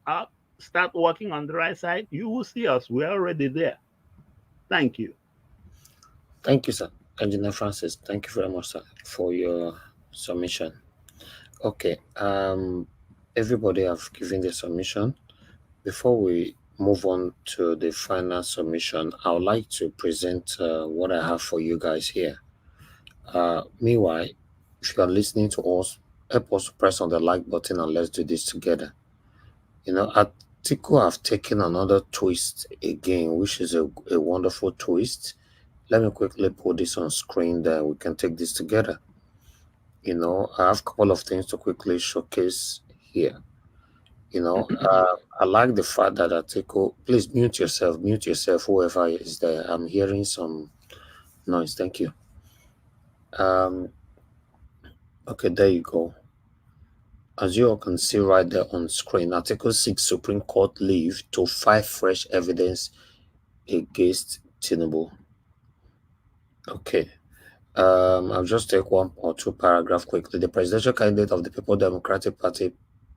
[SPEAKER 4] start working on the right side, you will see us. We're already there. Thank you.
[SPEAKER 8] Thank you, sir. Engineer Francis, thank you very much, sir, for your submission. Okay, everybody have given their submission. Before we move on to the final submission, I would like to present what I have for you guys here. Meanwhile, if you are listening to us, help us to press on the like button and let's do this together. You know, Atiku have taken another twist again, which is a wonderful twist. Let me quickly put this on screen, that we can take this together. You know, I have a couple of things to quickly showcase here. You know, I like the fact that Atiku, please mute yourself, whoever is there. I'm hearing some noise. Thank you. Okay, there you go. As you all can see right there on screen, Article 6 Supreme Court leave to file fresh evidence against Tinubu. Okay. I'll just take one or two paragraphs quickly. The presidential candidate of the People Democratic Party,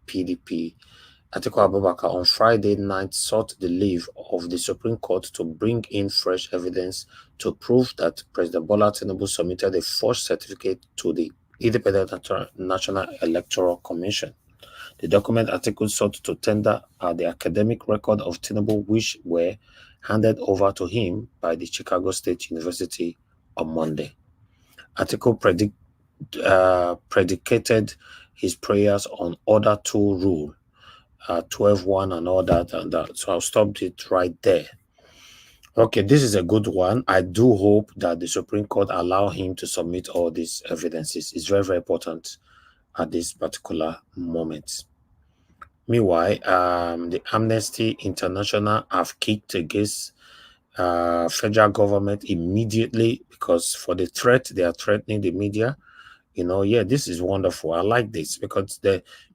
[SPEAKER 8] PDP, Atiku Abubakar, on Friday night sought the leave of the Supreme Court to bring in fresh evidence to prove that President Bola Tinubu submitted a forged certificate to the Independent National Electoral Commission. The document Atiku sought to tender are the academic record of Tinubu, which were handed over to him by the Chicago State University on Monday. Atiku predicated his prayers on Order 2 rule, 12.1 and all that and that. So I'll stop it right there. Okay, this is a good one. I do hope that the Supreme Court allow him to submit all these evidences. It's very, very important at this particular moment. Meanwhile, the Amnesty International have kicked against federal government immediately, because for the threat they are threatening the media. You know, yeah, this is wonderful. I like this, because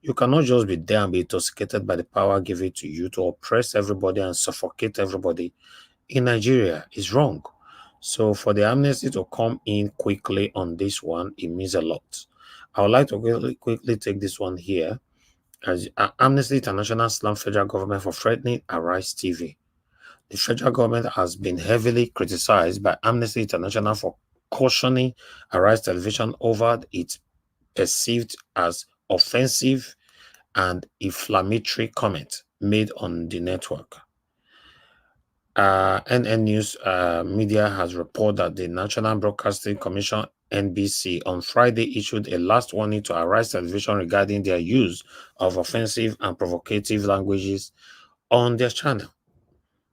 [SPEAKER 8] you cannot just be there and be intoxicated by the power given to you to oppress everybody and suffocate everybody in Nigeria. Is wrong. So for the Amnesty to come in quickly on this one, it means a lot. I would like to quickly take this one here. As Amnesty International slammed federal government for threatening Arise TV. The federal government has been heavily criticized by Amnesty International for cautioning Arise Television over its perceived as offensive and inflammatory comments made on the network. NN News Media has reported that the National Broadcasting Commission, NBC, on Friday issued a last warning to Arise Television regarding their use of offensive and provocative languages on their channel.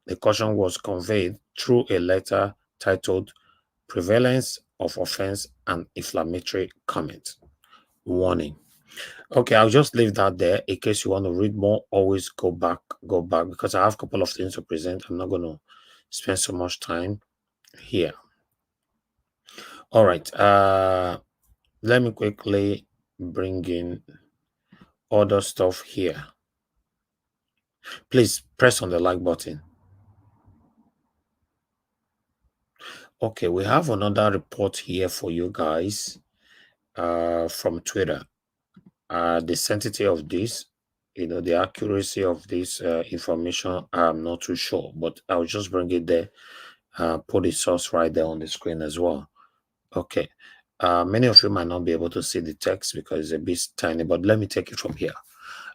[SPEAKER 8] The caution was conveyed through a letter titled Prevalence of Offense and Inflammatory Comment. Warning. Okay, I'll just leave that there. In case you want to read more, always go back, because I have a couple of things to present. I'm not going to spend so much time here. All right. Let me quickly bring in other stuff here. Please press on the like button. Okay, we have another report here for you guys from Twitter. The sanctity of this, the accuracy of this information, I'm not too sure, but I'll just bring it there. Put the source right there on the screen as well. Okay. Many of you might not be able to see the text because it's a bit tiny, but let me take it from here.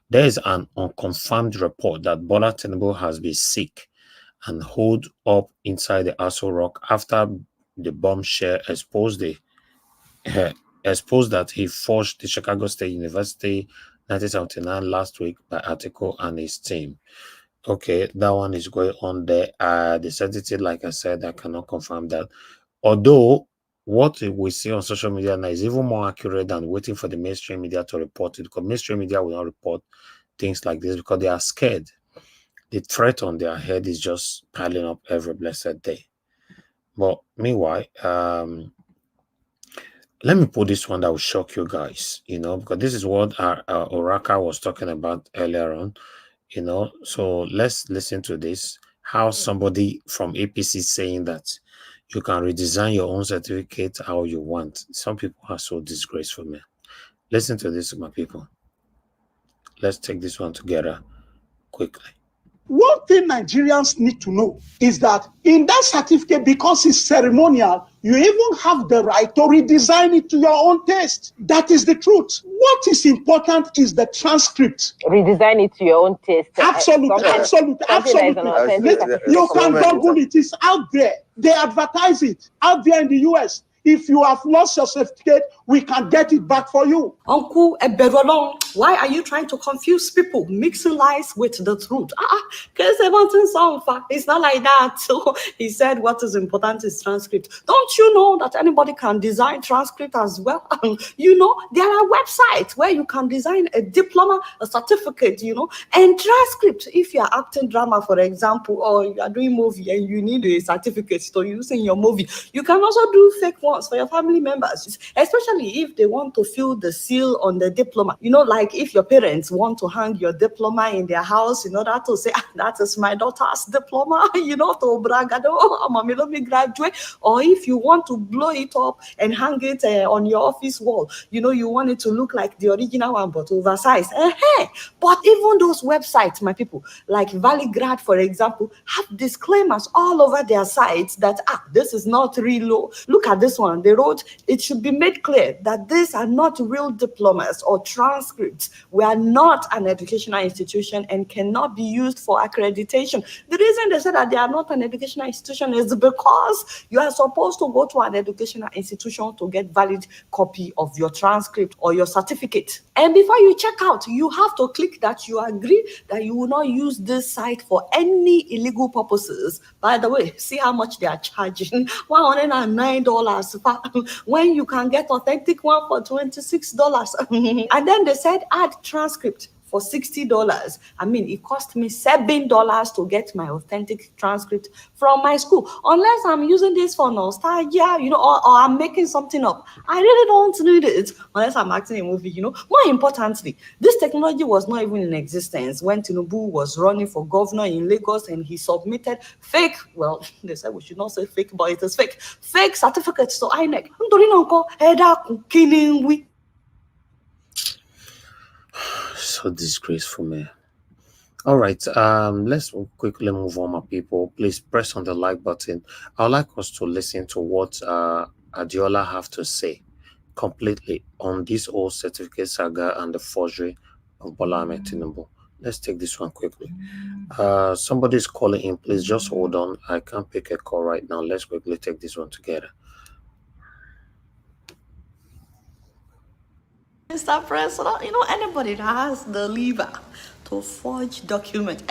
[SPEAKER 8] There is an unconfirmed report that Bola Tinubu has been sick and holed up inside the Aso Rock after the bombshell exposed that he forged the Chicago State University 1979 last week by Article and his team. Okay, that one is going on there. The sensitive, like I said, I cannot confirm that. Although what we see on social media now is even more accurate than waiting for the mainstream media to report it, because mainstream media will not report things like this because they are scared. The threat on their head is just piling up every blessed day. But meanwhile, let me put this one that will shock you guys, because this is what Oraka was talking about earlier on, So let's listen to this. How somebody from APC saying that you can redesign your own certificate how you want. Some people are so disgraceful, man. Listen to this, my people. Let's take this one together quickly.
[SPEAKER 5] One thing Nigerians need to know is that in that certificate, because it's ceremonial, you even have the right to redesign it to your own taste. That is the truth. What is important is the transcript.
[SPEAKER 22] Redesign it to your own taste.
[SPEAKER 5] Absolutely. You can Google it. It's out there. They advertise it out there in the US. If you have lost your certificate, we can get it back for you.
[SPEAKER 23] Uncle Eberolong, why are you trying to confuse people, mixing lies with the truth? It's not like that. So he said what is important is transcript. Don't you know that anybody can design transcript as well? There are websites where you can design a diploma, a certificate, and transcript. If you are acting drama, for example, or you are doing movie and you need a certificate to use in your movie, you can also do fake ones for your family members, especially if they want to fill the seal on the diploma. Like if your parents want to hang your diploma in their house in order to say, that is my daughter's diploma, to bragado, mommy, let me graduate. Or if you want to blow it up and hang it on your office wall, you want it to look like the original one, but oversized. But even those websites, my people, like Valleygrad, for example, have disclaimers all over their sites that, this is not real. Look at this one. They wrote, it should be made clear that these are not real diplomas or transcripts. We are not an educational institution and cannot be used for accreditation. The reason they said that they are not an educational institution is because you are supposed to go to an educational institution to get valid copy of your transcript or your certificate. And before you check out, you have to click that you agree that you will not use this site for any illegal purposes. By the way, see how much they are charging. $109 when you can get authentic one for $26. And then they said add transcript for $60. I mean, it cost me $7 to get my authentic transcript from my school. Unless I'm using this for nostalgia, or I'm making something up. I really don't need it unless I'm acting a movie, More importantly, this technology was not even in existence when Tinubu was running for governor in Lagos and he submitted fake, well, they said we should not say fake, but it is fake certificates to INEC.
[SPEAKER 8] So disgraceful, man. All right, let's quickly move on, my people. Please press on the like button. I'd like us to listen to what Adiola have to say completely on this whole certificate saga and the forgery of Bola Ahmed Tinubu. Let's take this one quickly. Somebody's calling in. Please just hold on. I can't pick a call right now. Let's quickly take this one together.
[SPEAKER 23] Mr. President, anybody that has the lever to forge documents.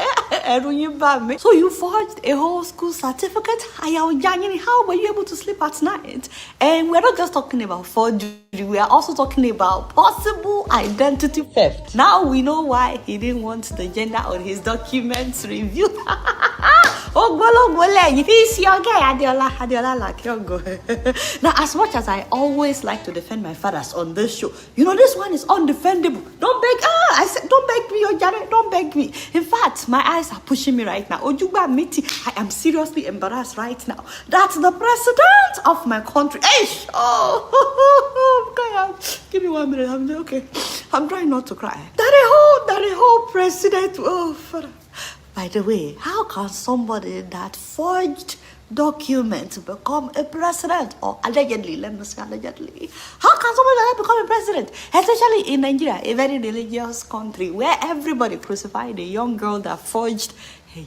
[SPEAKER 23] So you forged a whole school certificate? How were you able to sleep at night? And we're not just talking about forgery, we are also talking about possible identity theft. Now we know why he didn't want the gender on his documents reviewed. Now, as much as I always like to defend my fathers on this show, this one is undefendable. Don't beg. I said, don't beg me, Ojare. Don't beg me. In fact, my eyes are pushing me right now. Ojuba Miti, I am seriously embarrassed right now. That's the president of my country. Oh, God. Give me 1 minute. I'm okay. I'm trying not to cry. That the whole president. By the way, how can somebody that forged documents become a president? Or allegedly, let me say allegedly. How can somebody like that become a president? Especially in Nigeria, a very religious country where everybody crucified a young girl that forged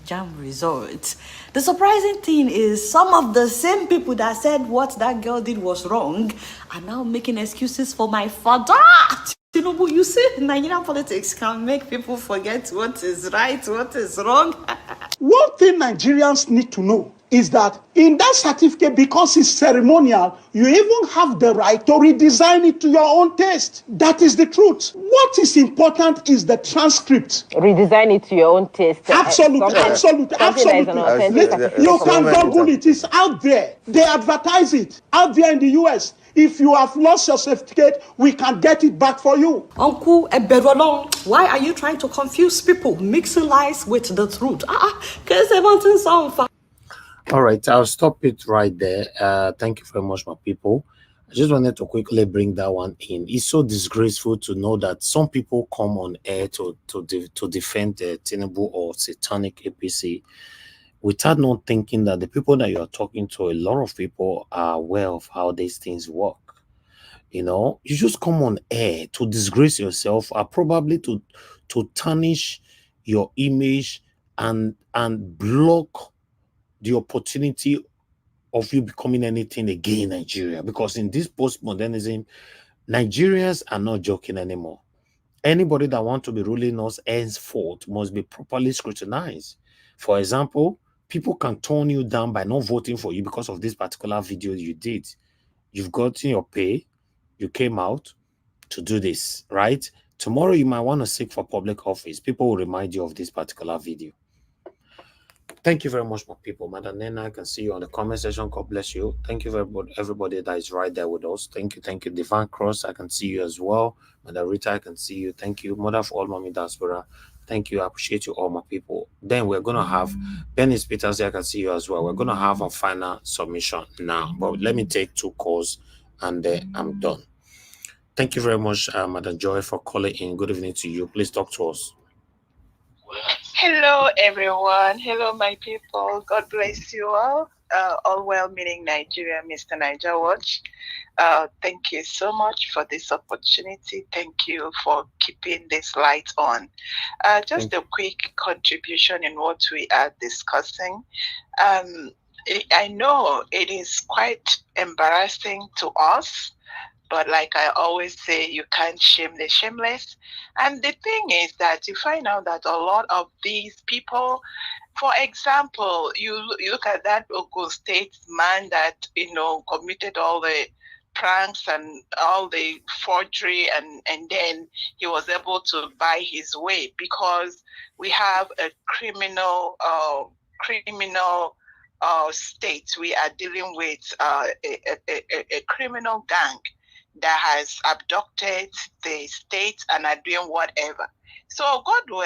[SPEAKER 23] jam results. The surprising thing is some of the same people that said what that girl did was wrong are now making excuses for my father. Tinubu, you see, Nigerian politics can make people forget what is right, what is wrong.
[SPEAKER 5] One thing Nigerians need to know is that in that certificate, because it's ceremonial, you even have the right to redesign it to your own taste. That is the truth. What is important is the transcript.
[SPEAKER 22] Redesign it to your own taste.
[SPEAKER 5] Absolutely. You can Google it. It's out there. They advertise it out there in the US. If you have lost your certificate, we can get it back for you.
[SPEAKER 23] Uncle Eberolong, why are you trying to confuse people, mixing lies with the truth?
[SPEAKER 8] All right, I'll stop it right there. Thank you very much, my people. I just wanted to quickly bring that one in. It's so disgraceful to know that some people come on air to defend Tinubu or satanic APC without not thinking that the people that you're talking to, a lot of people are aware of how these things work. You know, you just come on air to disgrace yourself, or probably to tarnish your image and block the opportunity of you becoming anything again in Nigeria. Because in this postmodernism, Nigerians are not joking anymore. Anybody that wants to be ruling us henceforth must be properly scrutinized. For example, people can turn you down by not voting for you because of this particular video you did. You've gotten your pay, you came out to do this, right? Tomorrow you might want to seek for public office. People will remind you of this particular video. Thank you very much, my people. Madam Nena, I can see you on the comment section. God bless you. Thank you very much, everybody that is right there with us. Thank you. Thank you. Divine Cross, I can see you as well. Madam Rita, I can see you. Thank you. Mother for all mommy diaspora. Thank you. I appreciate you all, my people. Then we're going to have Dennis Peters, I can see you as well. We're going to have a final submission now. But let me take 2 calls and I'm done. Thank you very much, Madam Joy, for calling in. Good evening to you. Please talk to us.
[SPEAKER 3] Hello, everyone. Hello, my people. God bless you all. All well-meaning Nigeria, Mr. Niger Watch. Thank you so much for this opportunity. Thank you for keeping this light on. Just a quick contribution in what we are discussing. I know it is quite embarrassing to us, but like I always say, you can't shame the shameless. And the thing is that you find out that a lot of these people, for example, you look at that Ogun State man that, committed all the pranks and all the forgery, and then he was able to buy his way because we have a criminal state. We are dealing with a criminal gang that has abducted the state and are doing whatever. So God will,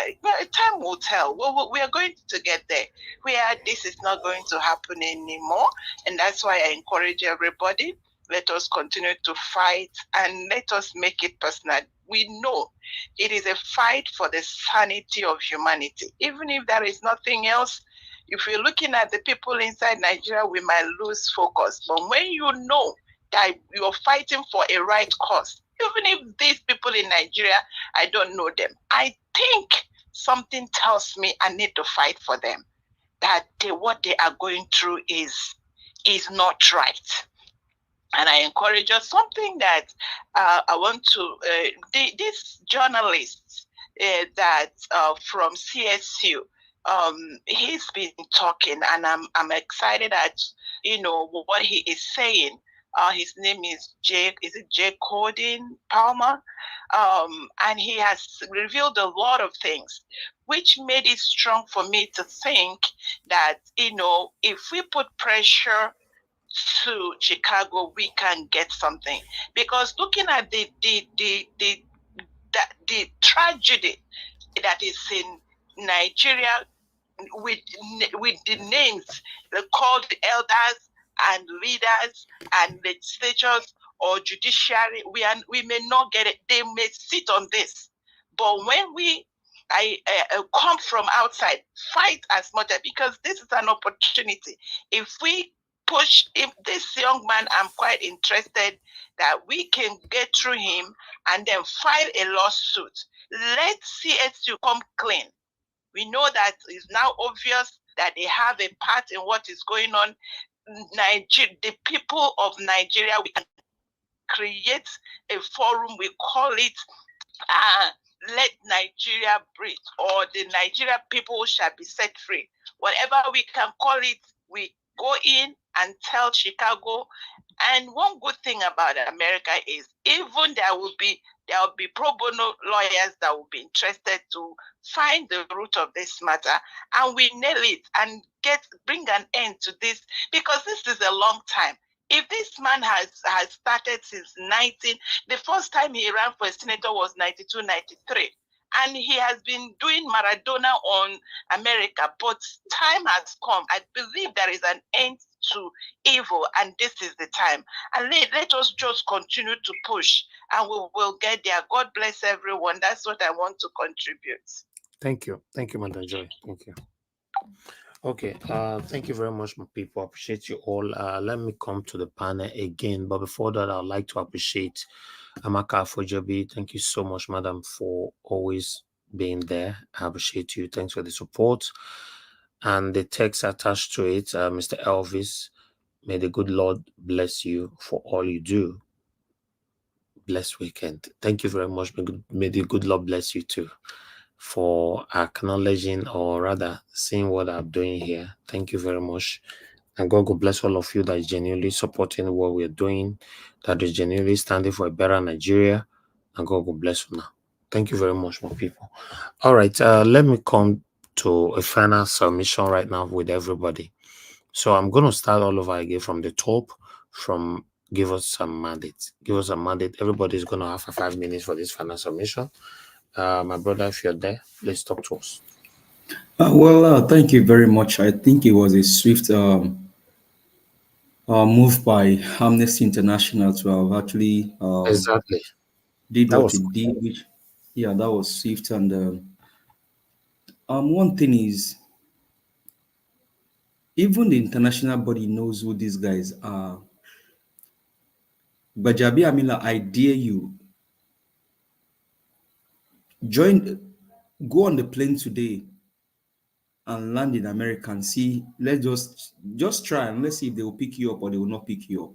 [SPEAKER 3] time will tell. We are going to get there where this is not going to happen anymore. And that's why I encourage everybody, let us continue to fight and let us make it personal. We know it is a fight for the sanity of humanity. Even if there is nothing else, if we're looking at the people inside Nigeria, we might lose focus. But when you know that you're fighting for a right cause, even if these people in Nigeria, I don't know them, I think something tells me I need to fight for them, that what they are going through is not right. And I encourage us, something that I want to, these journalists that from CSU, he's been talking, and I'm excited at what he is saying. His name is Jay Cordin Palmer? And he has revealed a lot of things, which made it strong for me to think that, if we put pressure to Chicago, we can get something. Because looking at the tragedy that is in Nigeria, with the names called the elders and leaders and legislatures or judiciary, we may not get it. They may sit on this, but when we come from outside, fight as much as, because this is an opportunity. If we push this young man, I'm quite interested that we can get through him and then file a lawsuit. Let CSU come clean. We know that it's now obvious that they have a part in what is going on. The people of Nigeria, we can create a forum, we call it Let Nigeria Breathe, or the Nigeria people shall be set free. Whatever we can call it, we go in and tell Chicago. And one good thing about America is even there will be pro bono lawyers that will be interested to find the root of this matter, and we nail it and bring an end to this, because this is a long time. If this man has started since the first time he ran for a senator was 92, 93. And he has been doing Maradona on America, but time has come. I believe there is an end to evil, and this is the time. And let us just continue to push, and we will get there. God bless everyone. That's what I want to contribute.
[SPEAKER 8] Thank you, Madam Joy. Thank you. Okay, thank you very much, my people. I appreciate you all. Let me come to the panel again, but before that, I'd like to appreciate Amaka Fojobi. Thank you so much, madam, for always being there. I appreciate you. Thanks for the support. And the text attached to it, Mr. Elvis, may the good Lord bless you for all you do. Blessed weekend. Thank you very much. May the good Lord bless you too for acknowledging, or rather seeing what I'm doing here. Thank you very much. And God will bless all of you that is genuinely supporting what we're doing, that is genuinely standing for a better Nigeria. And God will bless you now. Thank you very much, my people. All right, let me come to a final submission right now with everybody. So I'm going to start all over again from the top, from give us some mandate. Give us a mandate. Everybody's going to have 5 minutes for this final submission. My brother, if you're there, please talk to us.
[SPEAKER 17] Thank you very much. I think it was a swift move by Amnesty International to have actually
[SPEAKER 8] exactly
[SPEAKER 17] did what it did. Which, yeah, that was swift. And one thing is, even the international body knows who these guys are. But Jabi Amila, I dare you, go on the plane today and land in America and see. Let's just try and let's see if they will pick you up or they will not pick you up.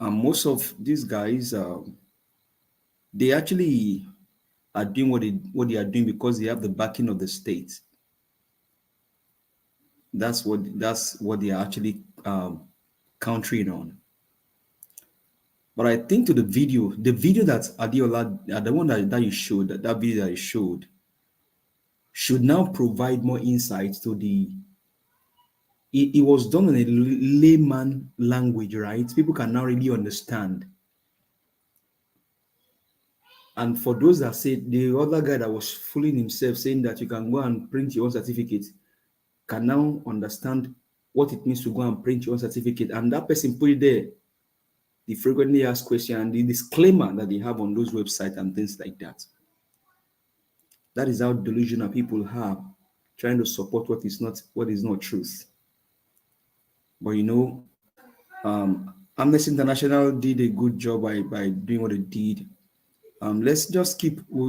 [SPEAKER 17] And most of these guys, they actually are doing what they are doing because they have the backing of the state. That's what they are actually countering on. But I think to the video that Adiola, the one that you showed, that video that you showed, should now provide more insight to it was done in a layman language, right? People can now really understand. And for those that said, the other guy that was fooling himself saying that you can go and print your own certificate can now understand what it means to go and print your own certificate. And that person put it there, the frequently asked question and the disclaimer that they have on those websites and things like that. That is how delusional people have, trying to support what is not truth. But you know, Amnesty International did a good job by doing what it did. We'll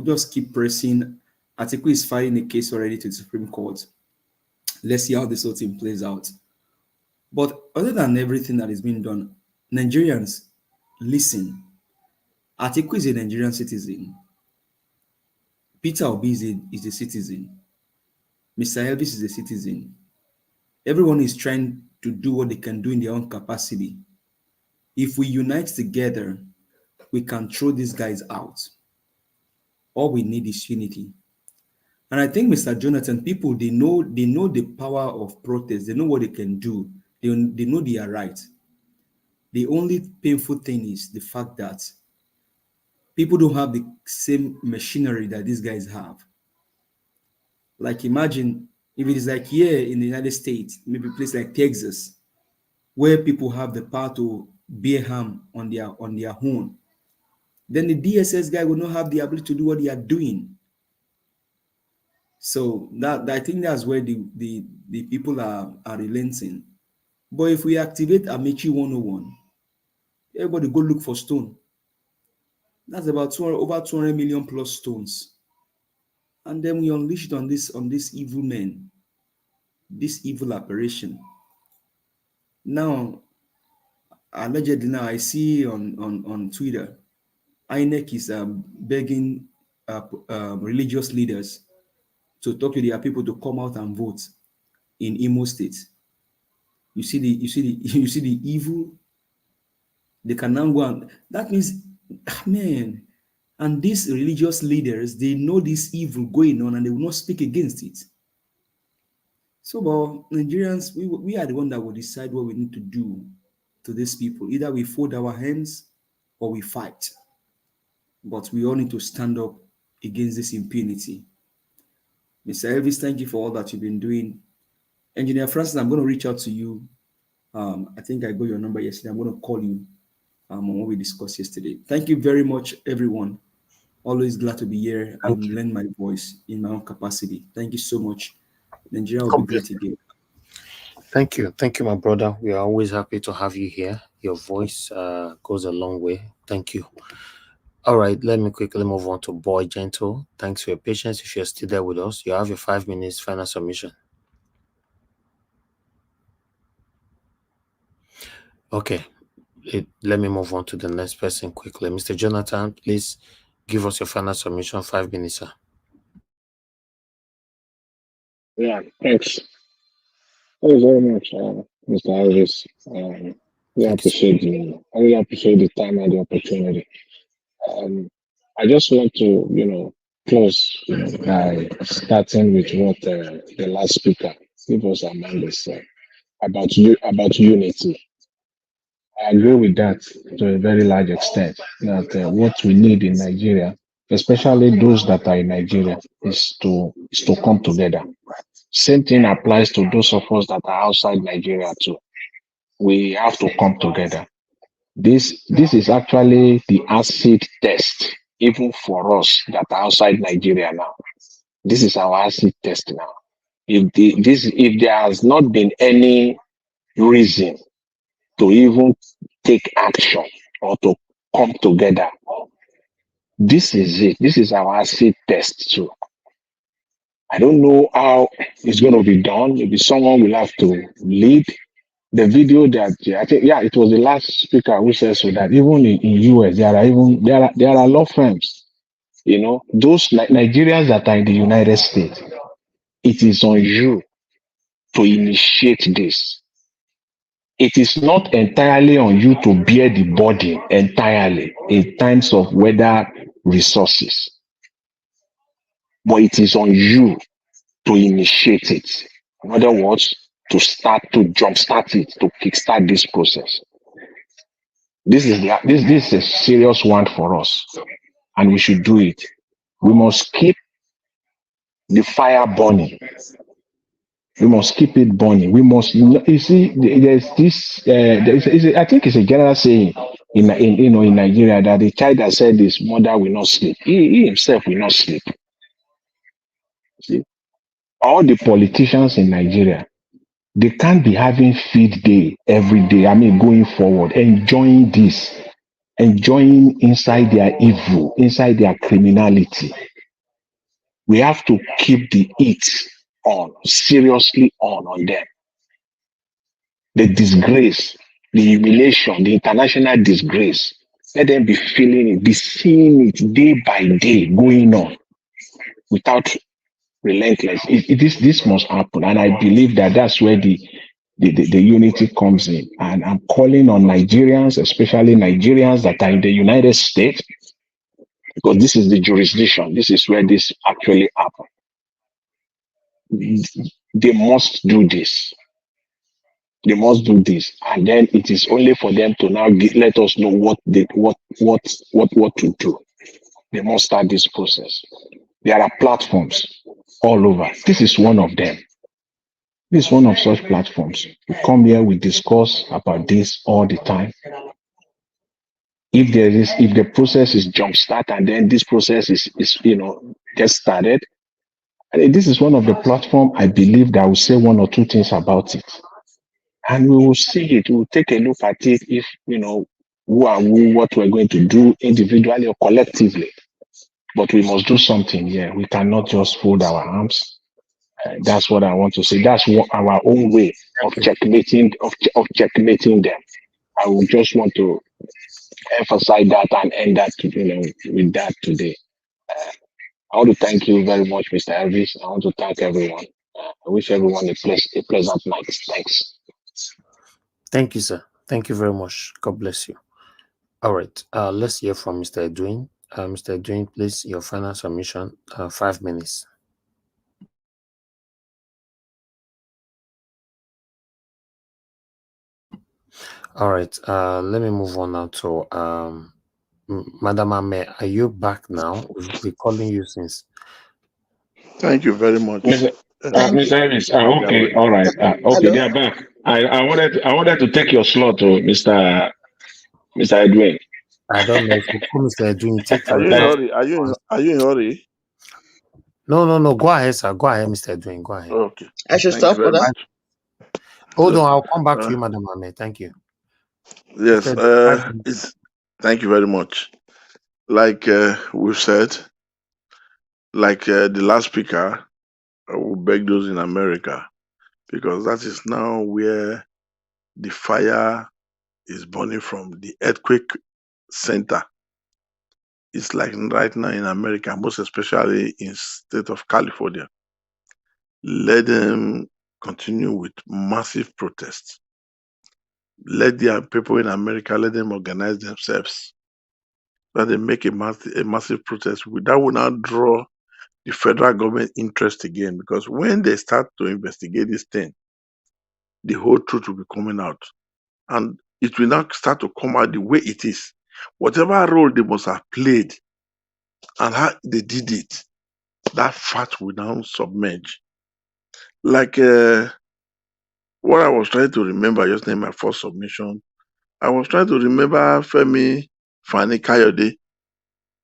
[SPEAKER 17] just keep pressing. Atiku is filing a case already to the Supreme Court. Let's see how this whole thing plays out. But other than everything that is being done, Nigerians, listen. Atiku is a Nigerian citizen. Peter Obi is a citizen. Mr. Elvis is a citizen. Everyone is trying to do what they can do in their own capacity. If we unite together, we can throw these guys out. All we need is unity. And I think, Mr. Jonathan, people, they know the power of protest. They know what they can do. They know they are right. The only painful thing is the fact that people don't have the same machinery that these guys have. Like, imagine if it is like here in the United States, maybe a place like Texas, where people have the power to bear harm on their own. then the DSS guy will not have the ability to do what they are doing. So that I think that's where the people are relenting. But if we activate Amici 101, everybody go look for stone. That's about over 200 million plus stones. And then we unleash it on this evil men, this evil apparition. Now, allegedly, now I see on Twitter, INEC is begging religious leaders to talk to their people to come out and vote in Imo State. You see the evil. They can now go and that means, man. And these religious leaders, they know this evil going on and they will not speak against it. So, well, Nigerians, we are the one that will decide what we need to do to these people. Either we fold our hands or we fight. But we all need to stand up against this impunity. Mr. Elvis, thank you for all that you've been doing. Engineer Francis, I'm going to reach out to you. I think I got your number yesterday. I'm going to call you on what we discussed yesterday. Thank you very much, everyone. Always glad to be here and lend my voice in my own capacity. Thank you so much. Nigeria will be great again.
[SPEAKER 8] Thank you. Thank you, my brother. We are always happy to have you here. Your voice goes a long way. Thank you. All right, let me quickly move on to Boy Gentle. Thanks for your patience. If you're still there with us, you have your 5 minutes final submission. Okay, let me move on to the next person quickly. Mr. Jonathan, please give us your final submission, 5 minutes, sir.
[SPEAKER 6] Yeah, thanks. Thank you very much, Mr. Harris. I really appreciate the time and the opportunity. I just want to, close by starting with what the last speaker, Stephen Amanda, said about unity. I agree with that to a very large extent. That what we need in Nigeria, especially those that are in Nigeria, is to come together. Same thing applies to those of us that are outside Nigeria too. We have to come together. This is actually the acid test, even for us that are outside Nigeria now. This is our acid test now. If there has not been any reason to even take action or to come together, this is it. This is our acid test too. I don't know how it's going to be done. Maybe someone will have to lead. The video that I think, it was the last speaker who said so that even in US there are law firms. Those Nigerians that are in the United States. It is on you to initiate this. It is not entirely on you to bear the burden entirely in times of weather resources, but it is on you to initiate it. In other words, to jumpstart it, to kickstart this process. This is a serious one for us, and we should do it. We must keep the fire burning. We must keep it burning. We must, you see, there's this. I think it's a general saying in Nigeria that the child that said his mother will not sleep. He himself will not sleep. See, all the politicians in Nigeria, they can't be having feed day every day. I mean, going forward, enjoying inside their evil, inside their criminality. We have to keep the heat seriously on them. The disgrace, the humiliation, the international disgrace. Let them be feeling it, be seeing it day by day going on without relentless. This must happen, and I believe that's where the unity comes in. And I'm calling on Nigerians, especially Nigerians that are in the United States, because this is the jurisdiction. This is where this actually happens. They must do this. They must do this, and then it is only for them to now let us know what to do. They must start this process. There are platforms all over. This is one of them. This is one of such platforms. We come here, we discuss about this all the time.
[SPEAKER 8] if the process is jumpstart and then this process is gets started, this is one of the platform I believe that will say one or two things about it, and we will see it. We will take a look at it if who are who, what we're going to do individually or collectively. But we must do something here. We cannot just fold our arms. That's what I want to say. That's our own way of checkmating them. I would just want to emphasize that and end that with that today. I want to thank you very much, Mr. Elvis. I want to thank everyone. I wish everyone a pleasant night. Thanks.
[SPEAKER 7] Thank you, sir. Thank you very much. God bless you. All right. Let's hear from Mr. Edwin. Mr. Edwin, please, your final submission. 5 minutes. All right. Let me move on now to Madam Ame. Are you back now? We've been calling you since.
[SPEAKER 14] Thank you very much.
[SPEAKER 2] Mr. Elvis. Okay, all right. Okay, they are back. I wanted to take your slot to Mr. Edwin.
[SPEAKER 7] I don't know if you call Mr. Edwin. Take
[SPEAKER 14] Are
[SPEAKER 7] your
[SPEAKER 14] you in
[SPEAKER 7] time.
[SPEAKER 14] hurry? Are you in hurry?
[SPEAKER 7] No. Go ahead, sir. Go ahead, Mr. Edwin. Go ahead.
[SPEAKER 14] Okay.
[SPEAKER 10] I should stop for that.
[SPEAKER 7] Hold on, I'll come back to you, Madam Ame. Thank you.
[SPEAKER 14] Yes. Thank you very much. Like we've said, like the last speaker, I will beg those in America, because that is now where the fire is burning from, the earthquake center. It's like right now in America, most especially in state of California. Let them continue with massive protests. Let their people in America, let them organize themselves. That they make a massive protest. That will now draw the federal government interest again, because when they start to investigate this thing, the whole truth will be coming out. And it will now start to come out the way it is. Whatever role they must have played and how they did it, that fact will now submerge. Like what I was trying to remember just in my first submission, I was trying to remember Femi Fani Kayode.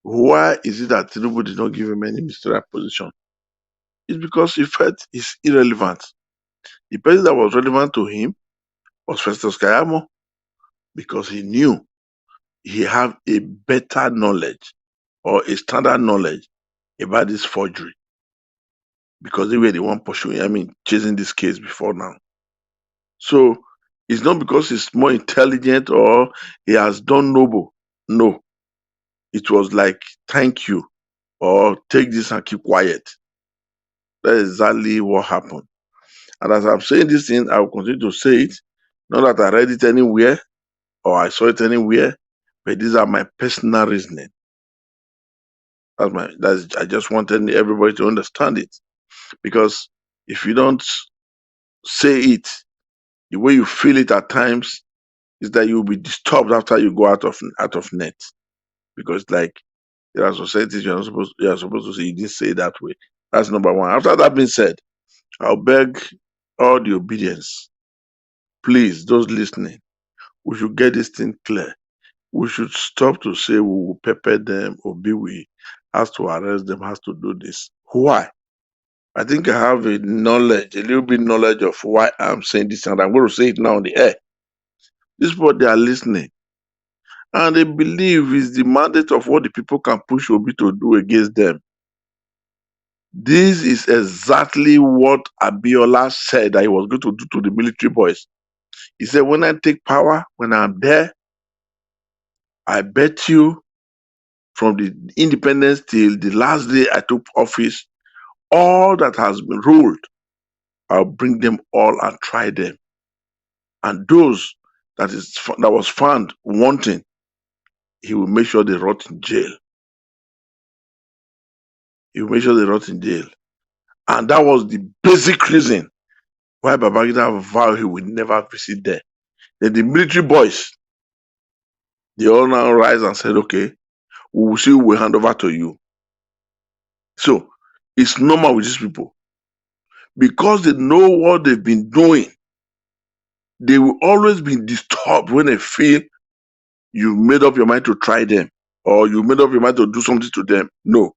[SPEAKER 14] Why is it that Tinubu did not give him any ministerial position? It's because he felt it's irrelevant. The person that was relevant to him was Festus Kayamo, because he knew he had a better knowledge or a standard knowledge about this forgery, because they were the one pursuing, chasing this case before now. So it's not because he's more intelligent or he has done noble. No. It was like, thank you, or take this and keep quiet. That is exactly what happened. And as I'm saying this thing, I will continue to say it. Not that I read it anywhere or I saw it anywhere, but these are my personal reasoning. I just wanted everybody to understand it. Because if you don't say it, the way you feel it at times is that you'll be disturbed after you go out of net. Because like there are societies you are supposed to say, you didn't say it that way. That's number one. After that being said, I'll beg all the obedience. Please, those listening, we should get this thing clear. We should stop to say we will pepper them or we has to arrest them, has to do this. Why? I think I have a little bit knowledge of why I'm saying this, and I'm going to say it now on the air. This is what they are listening. And they believe is the mandate of what the people can push Obi to do against them. This is exactly what Abiola said that he was going to do to the military boys. He said, when I take power, when I'm there, I bet you from the independence till the last day I took office, all that has been ruled, I'll bring them all and try them. And those that was found wanting, he will make sure they rot in jail. He will make sure they rot in jail. And that was the basic reason why Babangida vowed he would never visit there. Then the military boys, they all now rise and said, okay, we will see who will hand over to you. So it's normal with these people. Because they know what they've been doing, they will always be disturbed when they feel you made up your mind to try them, or you made up your mind to do something to them. No,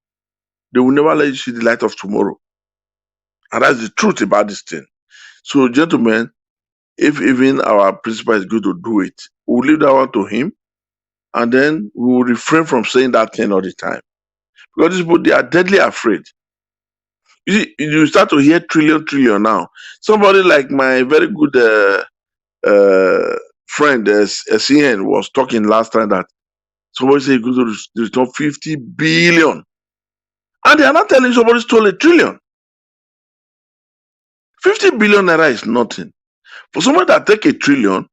[SPEAKER 14] they will never let you see the light of tomorrow. And that's the truth about this thing. So, gentlemen, if even our principal is going to do it, we'll leave that one to him, and then we will refrain from saying that thing all the time. Because these people, they are deadly afraid. You see, you start to hear trillion now. Somebody like my very good friend, CN, was talking last time that somebody said he's going to return 50 billion. And they are not telling somebody stole $1 trillion. 50 billion naira is nothing. For somebody that take $1 trillion,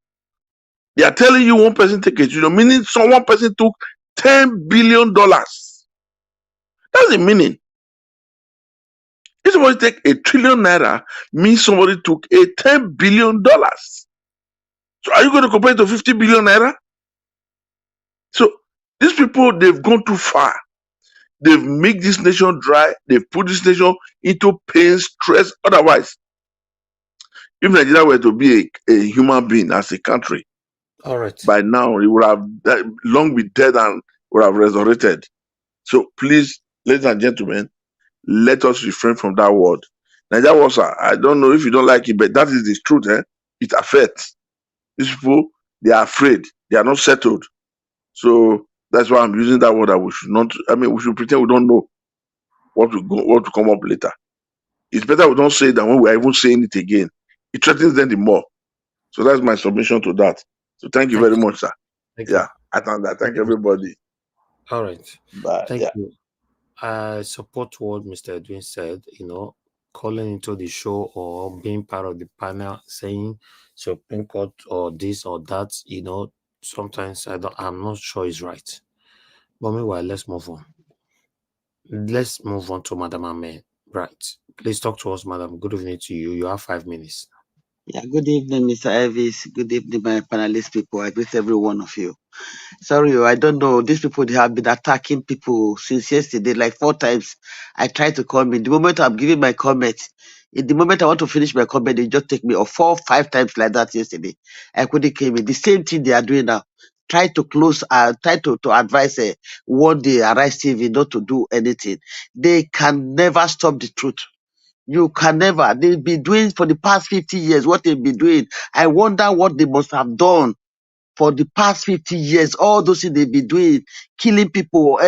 [SPEAKER 14] they are telling you one person take $1 trillion, meaning one person took $10 billion. That's the meaning. If somebody take $1 trillion naira, means somebody took $10 billion. So are you going to compare it to 50 billion naira? So these people, they've gone too far. They've made this nation dry. They've put this nation into pain, stress. Otherwise, if Nigeria were to be a human being as a country,
[SPEAKER 7] All right.
[SPEAKER 14] by now it would have long been dead and would have resurrected. So please, ladies and gentlemen, let us refrain from that word. Nigeria was, I don't know if you don't like it, but that is the truth. It affects these people. They are afraid. They are not settled. So that's why I'm using that word. That we should not. I mean, we should pretend we don't know what will come up later. It's better we don't say it than when we are even saying it again. It threatens them the more. So that's my submission to that. So thank you very much, sir.
[SPEAKER 7] Thank
[SPEAKER 14] Yeah, I thank that. Thank everybody.
[SPEAKER 7] All right.
[SPEAKER 14] Bye.
[SPEAKER 7] Thank
[SPEAKER 14] Yeah.
[SPEAKER 7] you. I support what Mr. Edwin said, calling into the show or being part of the panel saying Supreme Court or this or that, sometimes I'm not sure is right. But meanwhile, let's move on. Let's move on to Madam Ame. Right. Please talk to us, Madam. Good evening to you. You have 5 minutes.
[SPEAKER 10] Yeah, good evening, Mr. Elvis. Good evening, my panelist people. I greet every one of you. Sorry, I don't know. These people, they have been attacking people since yesterday, like 4 times. I tried to comment. The moment I'm giving my comment, in the moment I want to finish my comment, they just take me off 4 or 5 times like that yesterday. I couldn't came in. The same thing they are doing now. Try to advise one day Arise TV not to do anything. They can never stop the truth. You can never. They've been doing for the past 50 years what they've been doing. I wonder what they must have done for the past 50 years. All those things they've been doing, killing people,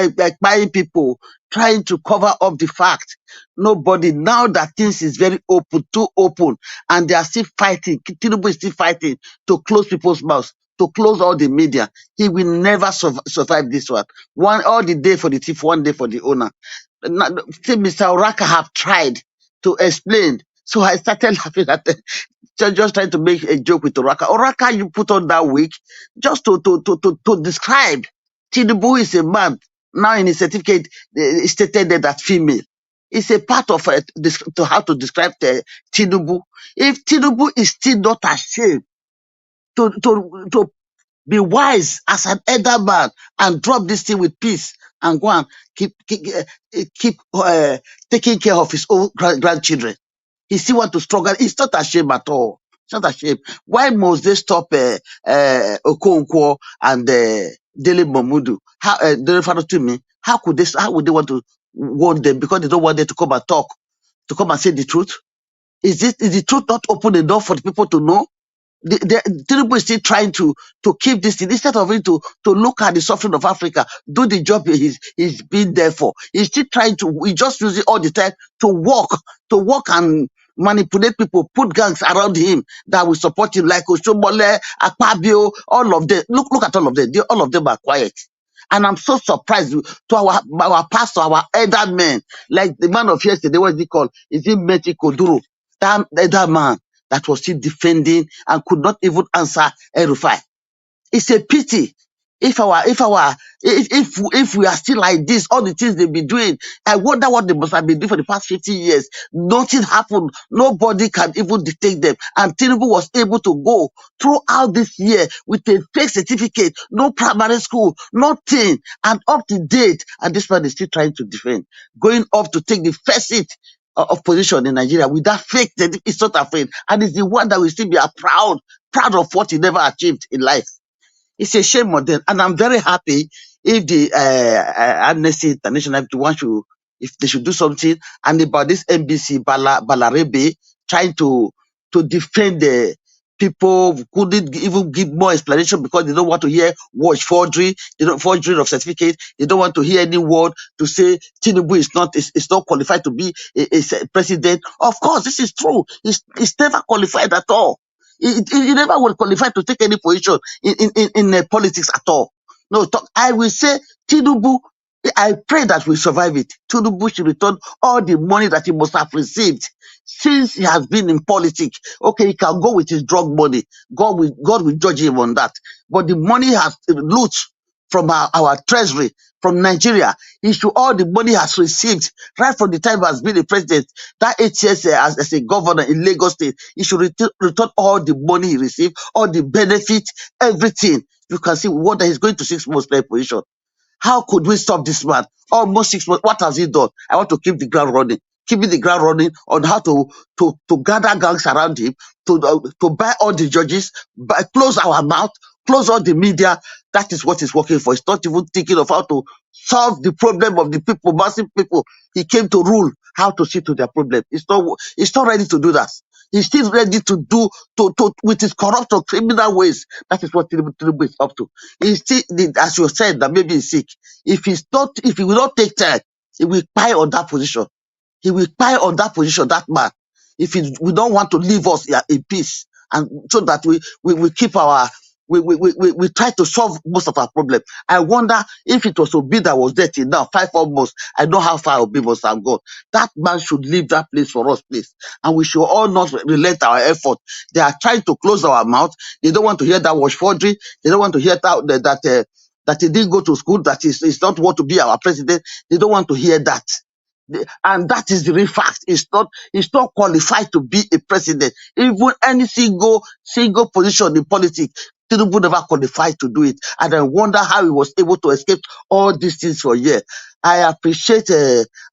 [SPEAKER 10] buying people, trying to cover up the fact. Nobody, now that things is very open, too open, and they are still fighting. Tinubu is still fighting to close people's mouths, to close all the media. He will never survive this one. All the day for the thief, one day for the owner. Now, Mr. Oraka have tried to explain. So I started laughing at it. Just trying to make a joke with Oraka. Oraka, you put on that wig just to describe. Tinubu is a man. Now in his certificate, it stated that female. It's a part of to how to describe Tinubu. If Tinubu is still not ashamed to be wise as an elder man and drop this thing with peace and go and keep taking care of his own grandchildren. He still want to struggle. He's not ashamed at all. He's not ashamed. Why must they stop Okonkwo and Dele Momudu? How would they want to warn them because they don't want them to come and talk, to come and say the truth? Is the truth not open enough for the people to know? Tinubu is still trying to keep this thing instead of it to look at the suffering of Africa, do the job he's been there for. He's still trying to, he just uses it all the time to walk and manipulate people, put gangs around him that will support him, like Oshomole, Akpabio, all of them. Look at all of them. All of them are quiet. And I'm so surprised to our pastor, our elder men, like the man of yesterday, what is he called? Is it Meti Koduro? That elder man that was still defending and could not even answer Erufai. It's a pity. If we are still like this, all the things they've been doing, I wonder what they must have been doing for the past 50 years. Nothing happened. Nobody can even detect them. And Tinubu was able to go throughout this year with a fake certificate, no primary school, nothing, and up to date. And this man is still trying to defend, going up to take the first seat of position in Nigeria with that fake certificate. It's not afraid, and it's the one that will still be proud of what he never achieved in life. It's a shame on them. And I'm very happy if the Amnesty International, if they should do something, and about this NBC Balarebe trying to defend the people who couldn't even give more explanation because they don't want to hear watch forgery, they don't forgery of certificate, they don't want to hear any word to say Tinubu is not qualified to be a president. Of course, this is true. He's never qualified at all. He never will qualify to take any position in politics at all. No, I will say Tinubu, I pray that we survive it. Tinubu should return all the money that he must have received since he has been in politics. Okay, he can go with his drug money. God will judge him on that. But the money has loot from our treasury, from Nigeria. All the money has received right from the time he has been a president. That 8 years as a governor in Lagos State, he should return all the money he received, all the benefits, everything. You can see what he's going to 6 months play position. How could we stop this man? Almost 6 months. What has he done? I want to keep the ground running. Keeping the ground running on how to gather gangs around him, to buy all the judges, close our mouth, close all the media. That is what he's working for. He's not even thinking of how to solve the problem of the people, massive people. He came to rule, how to see to their problem. He's not ready to do that. He's still ready to do with his corrupt or criminal ways. That is what Tinubu is up to. He's still, as you said, that maybe he's sick. If he will not take time, he will pie on that position. He will pie on that position, that man. If we don't want to leave us in peace, and so that we keep our we try to solve most of our problems. I wonder if it was Obi that was there till now, 5 months. I know how far Obi must have gone. That man should leave that place for us, please. And we should all not relent our effort. They are trying to close our mouth. They don't want to hear that was forgery. They don't want to hear that he didn't go to school, that he's not want to be our president. They don't want to hear that. And that is the real fact. He's not qualified to be a president. Even any single position in politics, Tinubu never qualified to do it. And I wonder how he was able to escape all these things for a year. I appreciate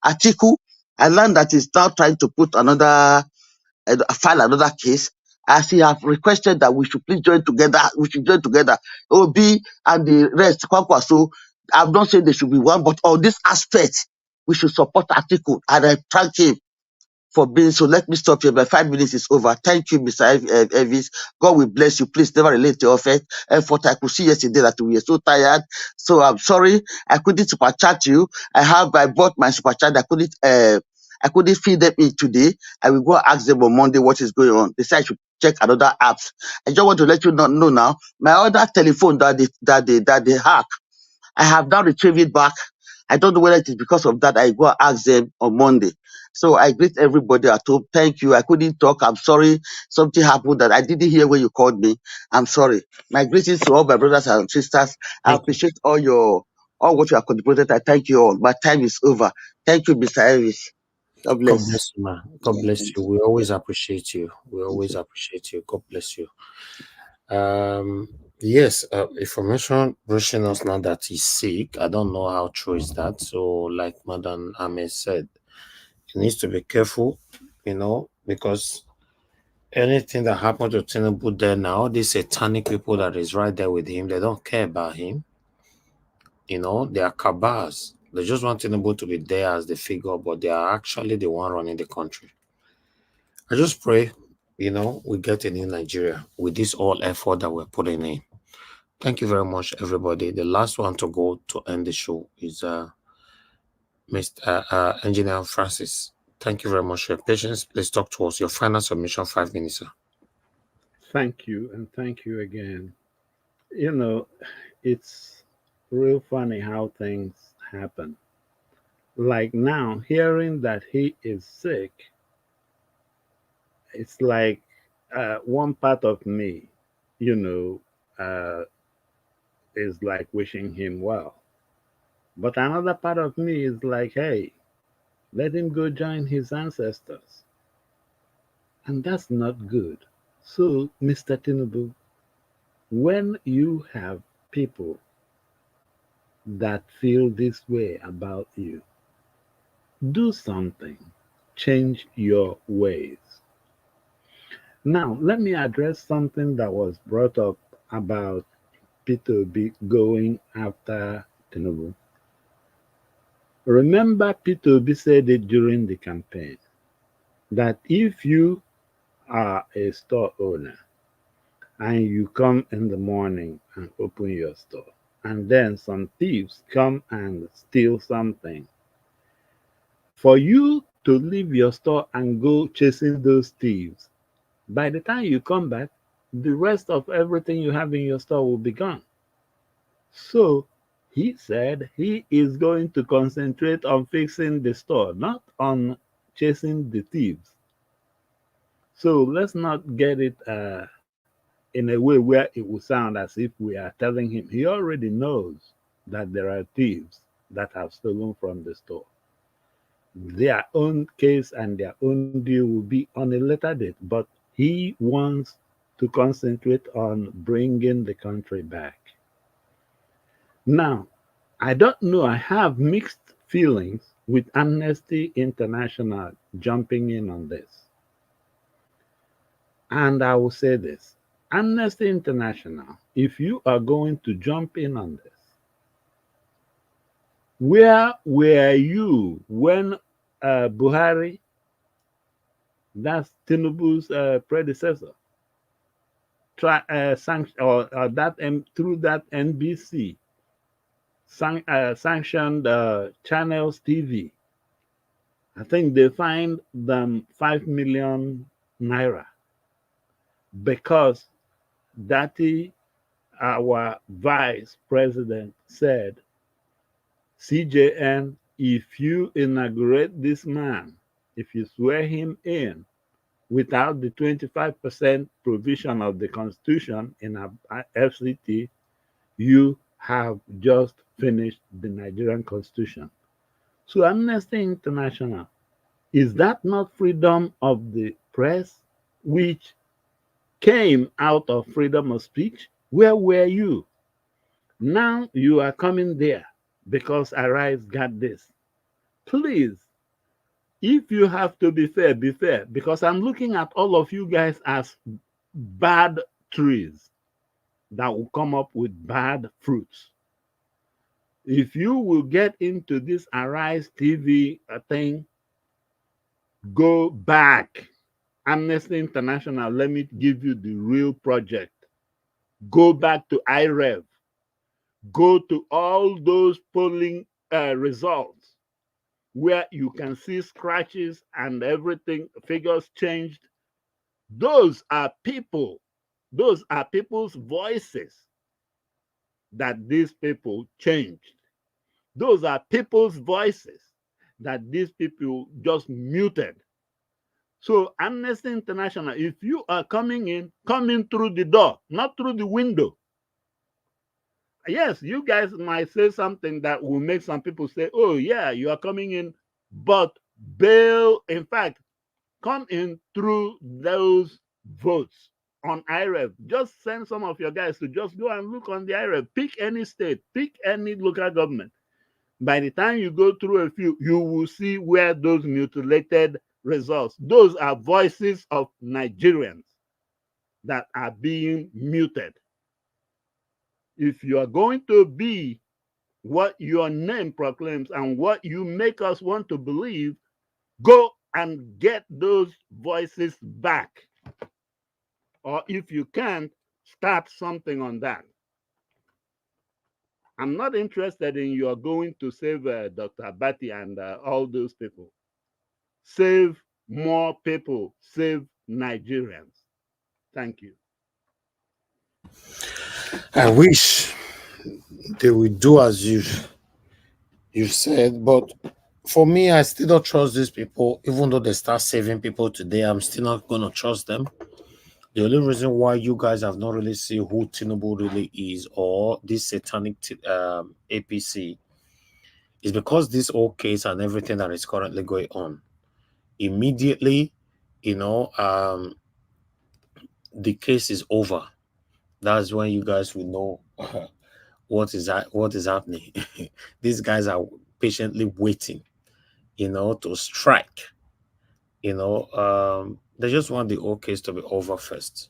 [SPEAKER 10] Atiku. I learned that he's now trying to put file another case, as he have requested that we should please join together. We should join together. Obi and the rest, Kwankwa. So I'm not saying they should be one, but on this aspect, we should support Atiku. And I thank him for being so. Let me stop here. My 5 minutes is over. Thank you, Mr. Elvis. God will bless you. Please never relate to your faith. Effort. I could see yesterday that we were so tired. So I'm sorry. I couldn't super chat you. I bought my super chat. I couldn't feed them in today. I will go ask them on Monday what is going on. They said I should check another apps. I just want to let you know now. My other telephone that they hack, I have now retrieved it back. I don't know whether it is because of that. I go and ask them on Monday. So I greet everybody at home. Thank you. I couldn't talk. I'm sorry. Something happened that I didn't hear when you called me. I'm sorry. My greetings to all my brothers and sisters. I
[SPEAKER 7] Thank you.
[SPEAKER 10] appreciate all what you have contributed. I thank you all. My time is over. Thank you, Mr. Elvis. God
[SPEAKER 7] God
[SPEAKER 10] bless.
[SPEAKER 7] bless you, man. God bless you. We always appreciate you. We always appreciate you. God bless you. Yes, information reaching us now that he's sick. I don't know how true is that. So, like Madam Ahmed said, he needs to be careful, because anything that happened to Tinubu there now, these satanic people that is right there with him, they don't care about him. They are cabals. They just want Tinubu to be there as the figure, but they are actually the one running the country. I just pray, we get a new Nigeria with this all effort that we're putting in. Thank you very much, everybody. The last one to go to end the show is Mr. Engineer Francis. Thank you very much for your patience. Please talk to us. Your final submission, 5 minutes, sir.
[SPEAKER 4] Thank you, and thank you again. It's real funny how things happen. Like now, hearing that he is sick, it's like one part of me, is like wishing him well. But another part of me is like, hey, let him go join his ancestors. And that's not good. So, Mr. Tinubu, when you have people that feel this way about you, do something. Change your ways. Now, let me address something that was brought up about Peter be going after Tinubu. Remember, Peter B said it during the campaign that if you are a store owner and you come in the morning and open your store, and then some thieves come and steal something, for you to leave your store and go chasing those thieves, by the time you come back, the rest of everything you have in your store will be gone. So he said he is going to concentrate on fixing the store, not on chasing the thieves. So let's not get it in a way where it will sound as if we are telling him. He already knows that there are thieves that have stolen from the store. Their own case and their own deal will be on a later date, but he wants to concentrate on bringing the country back. Now, I don't know, I have mixed feelings with Amnesty International jumping in on this. And I will say this, Amnesty International, if you are going to jump in on this, where were you when Buhari, that's Tinubu's predecessor, through that NBC sanctioned Channels TV? I think they fined them 5 million naira because Dati, our vice president, said, CJN, if you inaugurate this man, if you swear him in without the 25% provision of the Constitution in FCT, you have just finished the Nigerian Constitution. So Amnesty International, is that not freedom of the press, which came out of freedom of speech? Where were you? Now you are coming there because Arise got this. Please, if you have to be fair, because I'm looking at all of you guys as bad trees that will come up with bad fruits. If you will get into this Arise TV thing, go back. Amnesty International, let me give you the real project. Go back to IREV. Go to all those polling results where you can see scratches and everything, figures changed. Those are people. Those are people's voices that these people changed. Those are people's voices that these people just muted. So Amnesty International, if you are coming in, come in through the door, not through the window. Yes, you guys might say something that will make some people say, oh yeah, you are coming in, but bail, in fact, come in through those votes on IREV. Just send some of your guys to just go and look on the IREV. Pick any state, pick any local government. By the time you go through a few, you will see where those mutilated results, those are voices of Nigerians that are being muted. If you are going to be what your name proclaims and what you make us want to believe, go and get those voices back. Or if you can't, start something on that. I'm not interested in you are going to save Dr. Abati and all those people. Save more people, save Nigerians. Thank you.
[SPEAKER 8] I wish they would do as you said, but for me, I still don't trust these people. Even though they start saving people today, I'm still not going to trust them. The only reason why you guys have not really seen who Tinubu really is or this satanic APC is because this whole case and everything that is currently going on. Immediately, the case is over. That's when you guys will know what is happening. These guys are patiently waiting, to strike. They just want the whole case to be over first.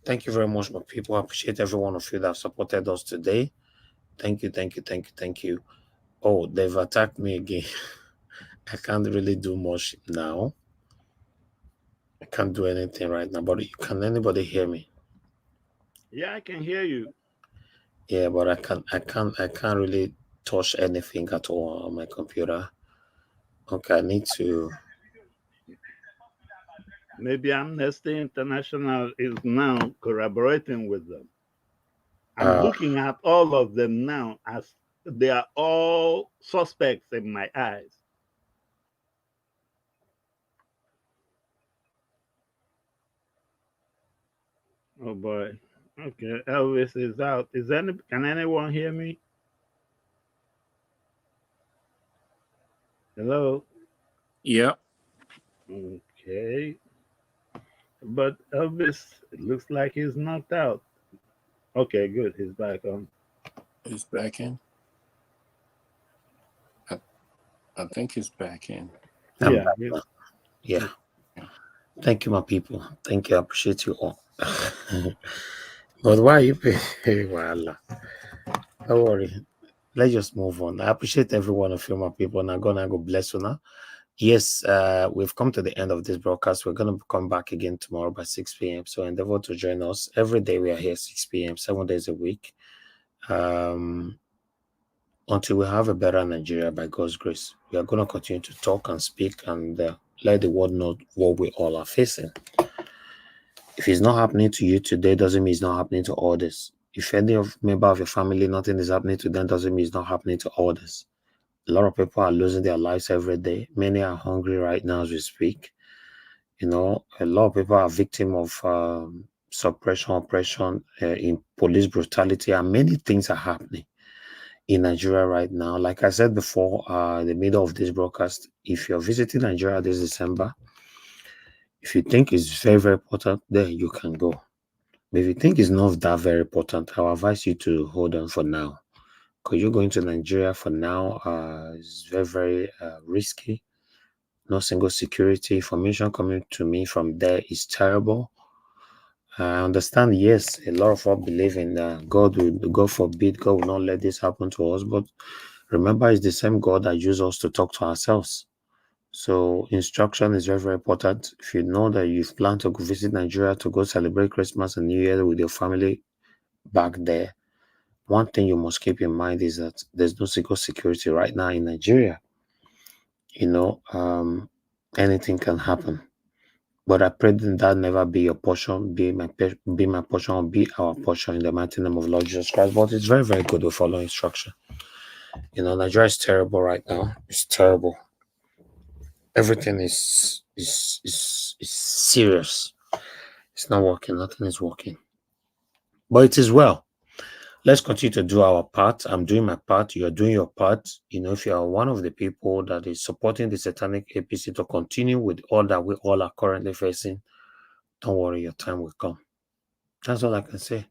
[SPEAKER 7] Thank you very much, my people. I appreciate every one of you that have supported us today. Thank you, thank you, thank you, thank you. Oh, they've attacked me again. I can't really do much now. I can't do anything right now. But can anybody hear me?
[SPEAKER 4] Yeah, I can hear you.
[SPEAKER 7] Yeah, but I can't really touch anything at all on my computer. Okay, I need to.
[SPEAKER 4] Maybe Amnesty International is now collaborating with them. I'm looking at all of them now as they are all suspects in my eyes. Oh boy. Okay, Elvis is out. Can anyone hear me? Hello?
[SPEAKER 20] Yeah.
[SPEAKER 4] Okay. But Elvis, it looks like he's knocked out. Okay, good. He's back on.
[SPEAKER 20] He's back in. I think he's back in.
[SPEAKER 7] Yeah. Yeah. Thank you, my people. Thank you. I appreciate you all. But why you pay? Well, don't worry. Let's just move on. I appreciate every one of you, my people. And I'm gonna go bless you now. Yes, we've come to the end of this broadcast. We're gonna come back again tomorrow by 6 p.m. So endeavor to join us. Every day we are here 6 p.m., 7 days a week. Until we have a better Nigeria by God's grace. We are going to continue to talk and speak and let the world know what we all are facing. If it's not happening to you today, doesn't mean it's not happening to others. If any member of your family, nothing is happening to them, doesn't mean it's not happening to others. A lot of people are losing their lives every day. Many are hungry right now as we speak. You know, a lot of people are victim of suppression, oppression, in police brutality, and many things are happening in Nigeria right now. Like I said before, the middle of this broadcast, if you're visiting Nigeria this December, if you think it's very, very important, then you can go. But if you think it's not that very important, I'll advise you to hold on for now. Because you're going to Nigeria for now is very, very risky. No single security. Information coming to me from there is terrible. I understand, yes, a lot of us believe in God forbid, God will not let this happen to us. But remember, it's the same God that uses us to talk to ourselves. So instruction is very, very important. If you know that you've planned to go visit Nigeria to go celebrate Christmas and New Year with your family back there, one thing you must keep in mind is that there's no single security right now in Nigeria. You know, anything can happen. But I pray that never be your portion, be my portion, or be our portion in the mighty name of Lord Jesus Christ. But it's very, very good to follow instruction. You know, Nigeria is terrible right now. It's terrible. Everything is serious. It's not working. Nothing is working. But it is well. Let's continue to do our part. I'm doing my part. You're doing your part. You know, if you are one of the people that is supporting the satanic APC to continue with all that we all are currently facing, don't worry, your time will come. That's all I can say.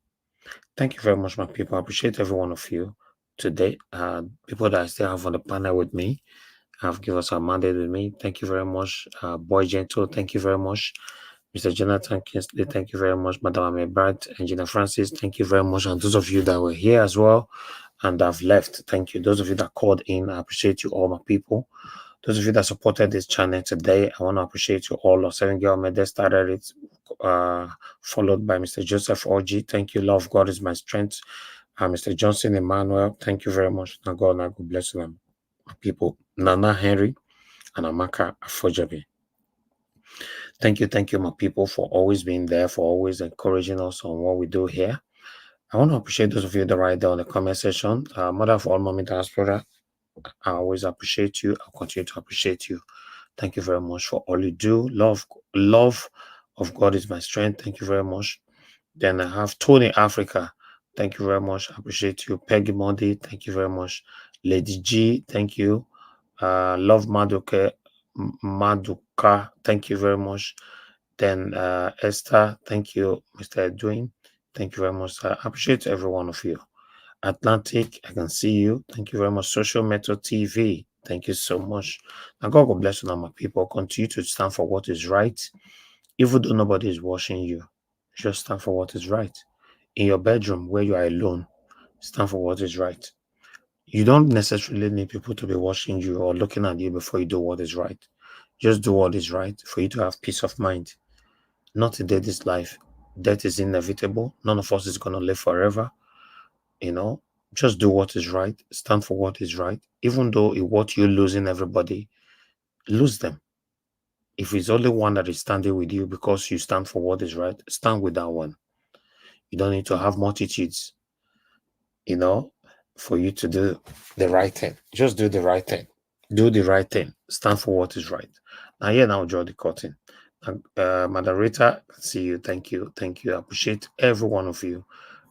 [SPEAKER 7] Thank you very much, my people. I appreciate every one of you today. People that I still have on the panel with me have given us a mandate with me. Thank you very much. Boy Gentle, thank you very much. Mr. Jonathan Kinsley, thank you very much. Madam Amebrat, Engineer Francis, thank you very much. And those of you that were here as well and have left, thank you. Those of you that called in, I appreciate you all, my people. Those of you that supported this channel today, I want to appreciate you all. Our 7 girl made started it, followed by Mr. Joseph Orji. Thank you. Love God is my strength. Mr. Johnson Emmanuel, thank you very much. Now God bless them, my people. Nana Henry and Amaka Afojabi. Thank you, my people, for always being there, for always encouraging us on what we do here. I want to appreciate those of you that write there on the comment section. Mother of all mommy diaspora, I always appreciate you. I'll continue to appreciate you. Thank you very much for all you do. Love of God is my strength. Thank you very much. Then I have Tony Africa. Thank you very much. I appreciate you. Peggy Mondi, thank you very much. Lady G, thank you. Love Maduka, thank you very much. Then Esther, thank you. Mr. Edwin, thank you very much. I appreciate every one of you. Atlantic, I can see you. Thank you very much. Social Method TV, thank you so much. Now God will bless you, now, my people. Continue to stand for what is right, even though nobody is watching you. just stand for what is right. In your bedroom where you are alone, stand for what is right. You don't necessarily need people to be watching you or looking at you before you do what is right. Just do what is right for you to have peace of mind. Not in this life. Death is inevitable. None of us is going to live forever. You know, just do what is right. Stand for what is right. Even though what you're losing everybody, lose them. If it's only one that is standing with you because you stand for what is right, stand with that one. You don't need to have multitudes, you know, for you to do the right thing. Just do the right thing. Do the right thing. Stand for what is right. Now, here now, draw the curtain. Moderator, see you. Thank you. Thank you. I appreciate every one of you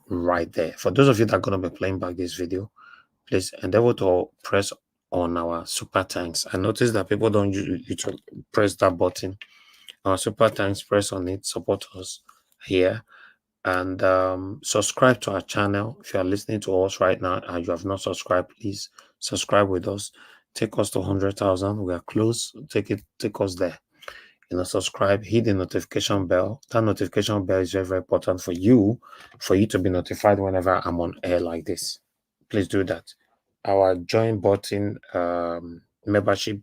[SPEAKER 7] right there. For those of you that are going to be playing back this video, please endeavor to press on our super thanks. I noticed that people don't usually press that button. Our super thanks, press on it, support us here, and subscribe to our channel. If you are listening to us right now and you have not subscribed, please subscribe with us. Take us to 100,000. We are close. Take us there. You know, subscribe, hit the notification bell. That notification bell is very, very important for you to be notified whenever I'm on air like this. Please do that. Our join button, membership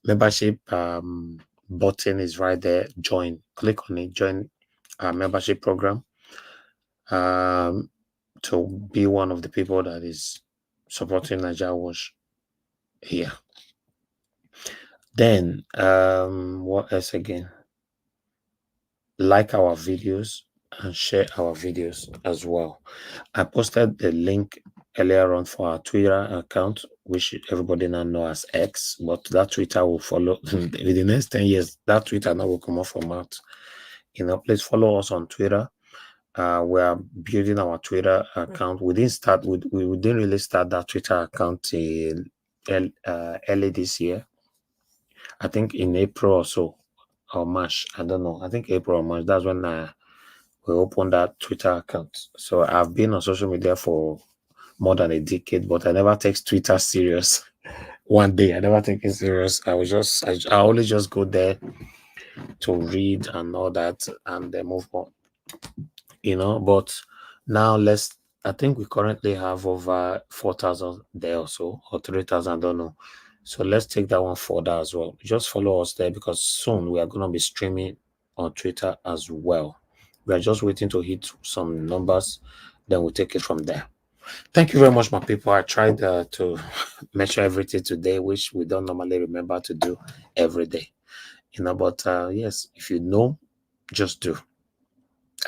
[SPEAKER 7] button is right there. Join. Click on it. Join our membership program. To be one of the people that is supporting Nigeria Watch here. Then, what else again? Like our videos and share our videos as well. I posted the link earlier on for our Twitter account, which everybody now knows as X, but that Twitter will follow in the next 10 years. That Twitter now will come off from out. You know, please follow us on Twitter. We are building our Twitter account. We didn't really start that Twitter account till early this year. I think in April or so, or March. I don't know. I think April or March. That's when we opened that Twitter account. So I've been on social media for more than a decade, but I never take Twitter serious. One day, I never take it serious. I only just go there to read and all that, and then move on. You know, but now I think we currently have over 4,000 there or so, or 3,000, I don't know. So let's take that one further as well. Just follow us there because soon we are going to be streaming on Twitter as well. We are just waiting to hit some numbers, then we'll take it from there. Thank you very much, my people. I tried to measure everything today, which we don't normally remember to do every day. You know, but yes, if you know, just do.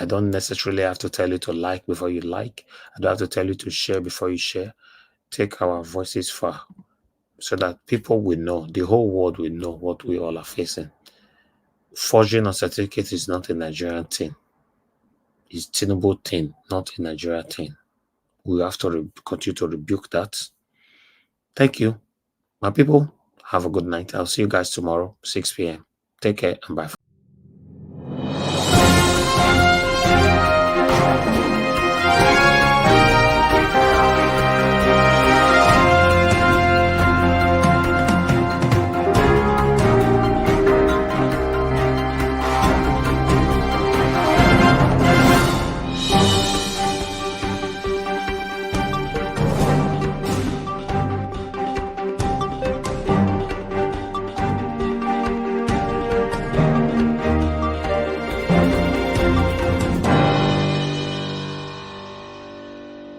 [SPEAKER 7] I don't necessarily have to tell you to like before you like. I don't have to tell you to share before you share. Take our voices far so that people will know, the whole world will know what we all are facing. Forging a certificate is not a Nigerian thing. It's Tinubu thing, not a Nigerian thing. We have to continue to rebuke that. Thank you. My people, have a good night. I'll see you guys tomorrow, 6 p.m. Take care and bye.